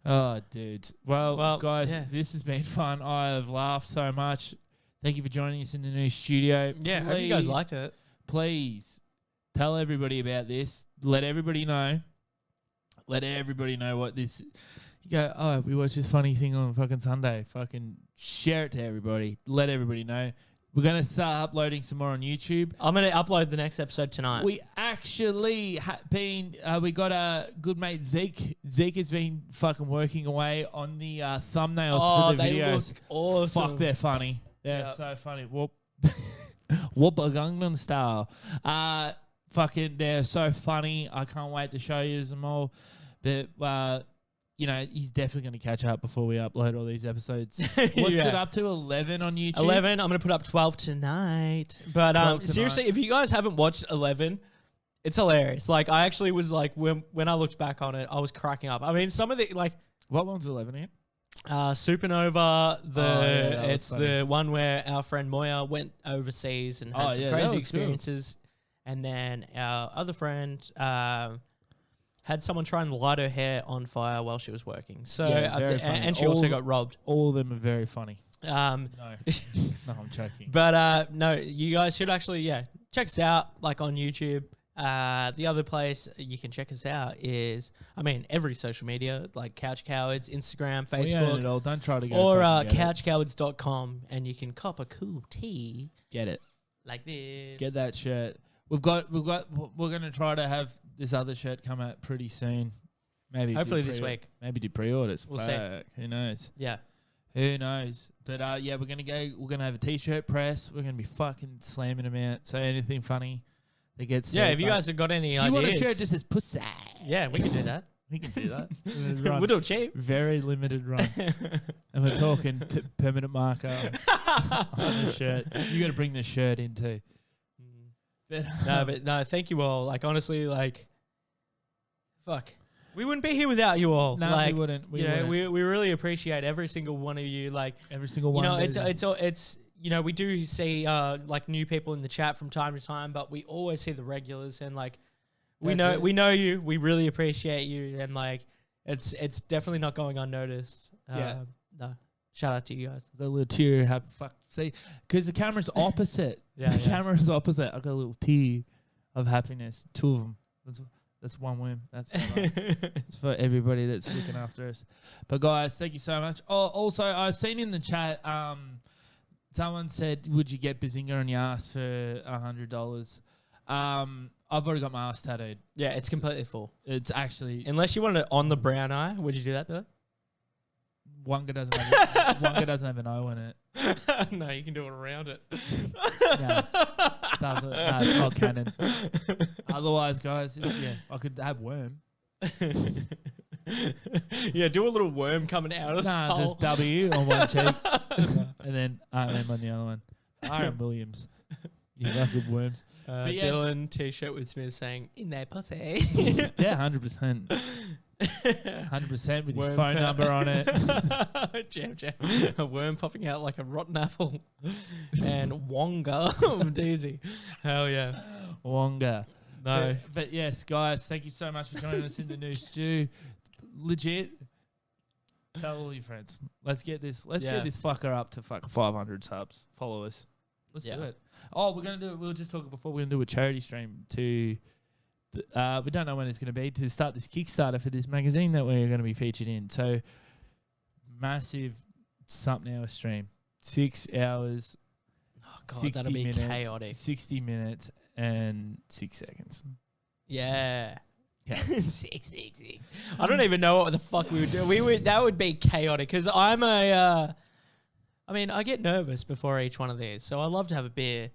Speaker 2: Oh, dude. Well, guys,
Speaker 1: yeah.
Speaker 2: this has been fun. I have laughed so much. Thank you for joining us in the new studio.
Speaker 1: Yeah, hope you guys liked it.
Speaker 2: Please tell everybody about this. Let everybody know. Let everybody know what this. You go, oh, we watched this funny thing on fucking Sunday. Fucking share it to everybody. Let everybody know. We're going to start uploading some more on YouTube.
Speaker 1: I'm going to upload the next episode tonight.
Speaker 2: We actually we got a good mate, Zeke. Zeke has been fucking working away on the thumbnails for the
Speaker 1: they
Speaker 2: videos.
Speaker 1: look awesome.
Speaker 2: Fuck, they're funny. They're
Speaker 1: Yep.
Speaker 2: so funny. Whoop. Whoop a Gangnam style. Fucking, they're so funny. I can't wait to show you them all. But, he's definitely going to catch up before we upload all these episodes. What's
Speaker 1: Yeah.
Speaker 2: it up to? 11 on YouTube?
Speaker 1: 11. I'm going to put up 12 tonight. But
Speaker 2: 12 tonight.
Speaker 1: seriously, if you guys haven't watched 11, it's hilarious. Like, I actually was like, when I looked back on it, I was cracking up. I mean, some of the, like,
Speaker 2: What one's 11 again?
Speaker 1: Supernova,
Speaker 2: that was
Speaker 1: it's
Speaker 2: funny.
Speaker 1: the one where our friend Moya went overseas and had
Speaker 2: Oh,
Speaker 1: some
Speaker 2: yeah, that
Speaker 1: crazy
Speaker 2: was cool.
Speaker 1: experiences. And then our other friend had someone try and light her hair on fire while she was working. So
Speaker 2: Yeah, very funny.
Speaker 1: and she also
Speaker 2: All-
Speaker 1: got robbed.
Speaker 2: All of them are very funny. No. No, I'm joking.
Speaker 1: But no, you guys should actually check us out like on YouTube. The other place you can check us out is, every social media like Couch Cowards, Instagram,
Speaker 2: We own it
Speaker 1: Facebook,
Speaker 2: all. Don't try to go.
Speaker 1: or
Speaker 2: fucking get it.
Speaker 1: couchcowards.com, and you can cop a cool tee
Speaker 2: Get it.
Speaker 1: like this.
Speaker 2: Get that shirt. We're gonna try to have this other shirt come out pretty soon. Maybe do
Speaker 1: Hopefully this week.
Speaker 2: Maybe do pre-orders.
Speaker 1: We'll see.
Speaker 2: Fuck, who knows?
Speaker 1: Yeah.
Speaker 2: Who knows? But we're gonna have a t-shirt press. We're gonna be fucking slamming them out. So anything funny that gets
Speaker 1: Yeah,
Speaker 2: said,
Speaker 1: if you
Speaker 2: but
Speaker 1: guys have got any
Speaker 2: if you want a
Speaker 1: ideas,
Speaker 2: shirt that says pussy,
Speaker 1: yeah, we can do that.
Speaker 2: we can do that.
Speaker 1: We'll do it cheap.
Speaker 2: Very limited run. And we're talking permanent marker on the shirt. You got to bring the shirt in too. But
Speaker 1: No, thank you all. Like, honestly, like, fuck. We wouldn't be here without you all.
Speaker 2: No,
Speaker 1: like,
Speaker 2: we wouldn't. We
Speaker 1: we really appreciate every single one of you. Like,
Speaker 2: every single one.
Speaker 1: it's we do see like new people in the chat from time to time, but we always see the regulars, and like we
Speaker 2: That's it.
Speaker 1: we know you. We really appreciate you, and like it's definitely not going unnoticed.
Speaker 2: Yeah.
Speaker 1: No. Shout out to you guys.
Speaker 2: got a little tear. See, because the camera's opposite.
Speaker 1: Yeah,
Speaker 2: The
Speaker 1: yeah.
Speaker 2: camera's opposite. I got a little tear of happiness. 2 of them. That's one win. That's it's for everybody that's looking after us. But guys, thank you so much. Oh, also, I've seen in the chat, someone said, "Would you get Bazinga on your ass for $100?" I've already got my ass tattooed.
Speaker 1: Yeah, it's completely full.
Speaker 2: It's actually
Speaker 1: Unless you wanted it on the brown eye, would you do that, Billy?
Speaker 2: Wonga doesn't have an O in it.
Speaker 1: No, you can do it around it.
Speaker 2: No, doesn't. No, it's not canon. Otherwise, guys, I could have worm.
Speaker 1: Yeah, do a little worm coming out of the hole.
Speaker 2: Just W on one cheek, and then RM on the other one. RM Williams. You like good worms.
Speaker 1: Dylan t-shirt with Smizz saying "in their pussy."
Speaker 2: Yeah, 100%. 100% with his phone number on it.
Speaker 1: Jam. A worm popping out like a rotten apple. And Wonga. Daisy. Hell yeah.
Speaker 2: Wonga.
Speaker 1: No.
Speaker 2: But yes, guys, thank you so much for joining us in the new stew. Legit. Tell all your friends. Let's get this fucker up to 500 subs. Follow us. Let's do it. Oh, we're going to do it. We were just talking before. We're going to do a charity stream to... we don't know when it's going to be to start this Kickstarter for this magazine that we're going to be featured in. So, massive something hour stream, 6 hours.
Speaker 1: Oh God, that'll be chaotic.
Speaker 2: 60 minutes and 6 seconds.
Speaker 1: Yeah. 6. I don't even know what the fuck we would do. That would be chaotic because I'm I get nervous before each one of these, so I love to have a beer.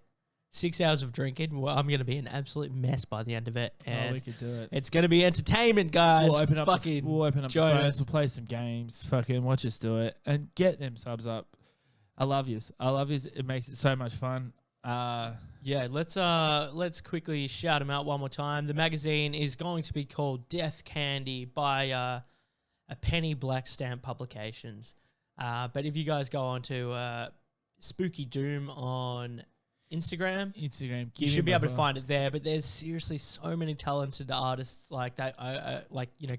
Speaker 1: 6 hours of drinking. Well, I'm going to be an absolute mess by the end of it. And
Speaker 2: we could do it.
Speaker 1: It's going to be entertainment, guys.
Speaker 2: We'll open up
Speaker 1: the
Speaker 2: phones. We'll play some games. Fucking watch us do it and get them subs up. I love yous. It makes it so much fun.
Speaker 1: Let's quickly shout them out one more time. The magazine is going to be called Death Candy by a Penny Black Stamp Publications. But if you guys go on to Spooky Doom on Instagram, you should be able to find it there. But there's seriously so many talented artists like that,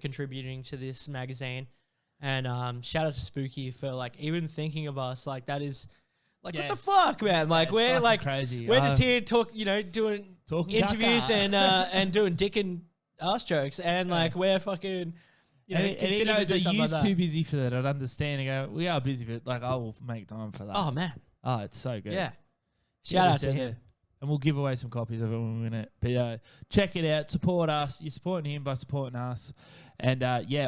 Speaker 1: contributing to this magazine. And shout out to Spooky for even thinking of us. Like that is what the fuck, man? Like we're
Speaker 2: crazy.
Speaker 1: We're just here doing interviews and doing dick and ass jokes, and we're fucking.
Speaker 2: And he goes, are you too busy for that? I'd understand. I go, we are busy, but I will make time for that.
Speaker 1: Oh man,
Speaker 2: it's so good.
Speaker 1: Yeah. Shout out to him.
Speaker 2: And we'll give away some copies of it when we win it. But check it out. Support us. You're supporting him by supporting us. And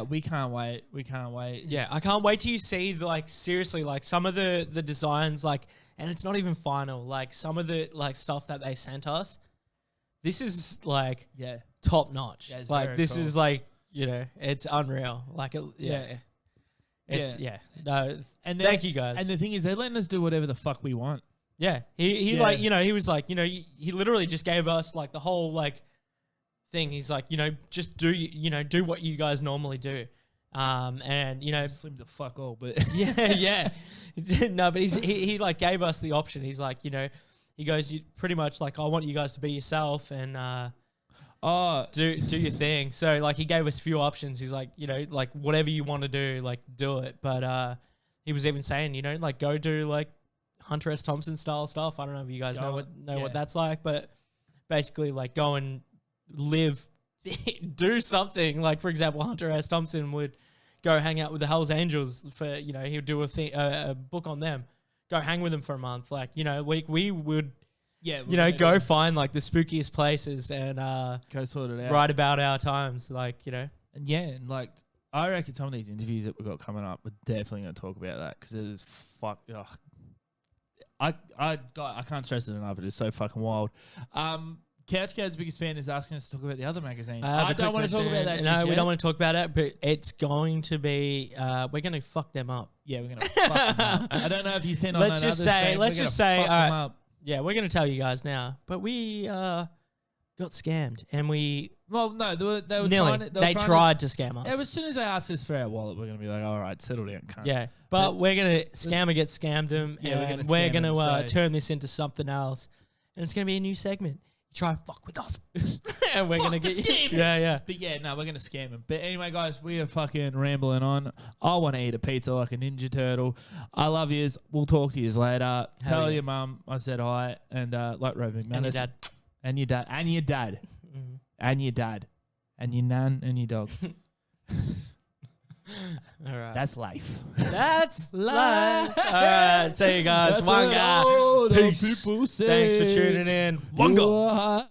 Speaker 2: we can't wait.
Speaker 1: Yeah, I can't wait till you see seriously some of the designs and it's not even final. Some of the stuff that they sent us. This is top notch.
Speaker 2: Yeah,
Speaker 1: this
Speaker 2: cool.
Speaker 1: is it's unreal. No, and thank you guys.
Speaker 2: And the thing is, they're letting us do whatever the fuck we want.
Speaker 1: Yeah, he he literally just gave us the whole thing. He's just do what you guys normally do, and
Speaker 2: slim the fuck all, but
Speaker 1: yeah. No, but he gave us the option. He's he goes, you pretty much I want you guys to be yourself and do your thing. So he gave us a few options. He's whatever you want to do, do it. But he was even saying go do Hunter S. Thompson style stuff. I don't know if you guys know what that's like, but basically go and live, do something. For example, Hunter S. Thompson would go hang out with the Hells Angels for he would do a book on them. Go hang with them for a month. We would go find the spookiest places and
Speaker 2: go sort it out.
Speaker 1: Write about our times,
Speaker 2: And I reckon some of these interviews that we've got coming up, we're definitely going to talk about that because it is I can't stress it enough. It is so fucking wild. Couch Cat's biggest fan is asking us to talk about the other magazine. I don't want to talk about that.
Speaker 1: No, we don't want to talk about it, but it's going to be. We're going to fuck them up.
Speaker 2: Yeah, we're going to fuck them up. I don't know if you seen on
Speaker 1: Let's just say.
Speaker 2: Yeah,
Speaker 1: we're going to tell you guys now. But we got scammed, and we.
Speaker 2: Well, no, they were
Speaker 1: nearly.
Speaker 2: trying.
Speaker 1: They tried to scam us.
Speaker 2: Yeah, as soon as they asked us for our wallet, we're going to be like, all right, settle down, cunt.
Speaker 1: Yeah, but we're going to scammer get scammed them, and we're going to turn this into something else, and it's going to be a new segment. You try and fuck with us, and we're going to get you. Yeah.
Speaker 2: But we're going to scam them. But anyway, guys, we are fucking rambling on. I want to eat a pizza like a Ninja Turtle. I love yous. We'll talk to yous later. Tell your mum I said hi, and like Rob McManus.
Speaker 1: And your dad.
Speaker 2: And your dad. And your dad.
Speaker 1: Mm-hmm.
Speaker 2: And your dad. And your nan and your dog.
Speaker 1: All right.
Speaker 2: That's life.
Speaker 1: That's life. All right. See you guys.
Speaker 2: That's what all the
Speaker 1: Peace.
Speaker 2: people say.
Speaker 1: Thanks for tuning in. Wanga.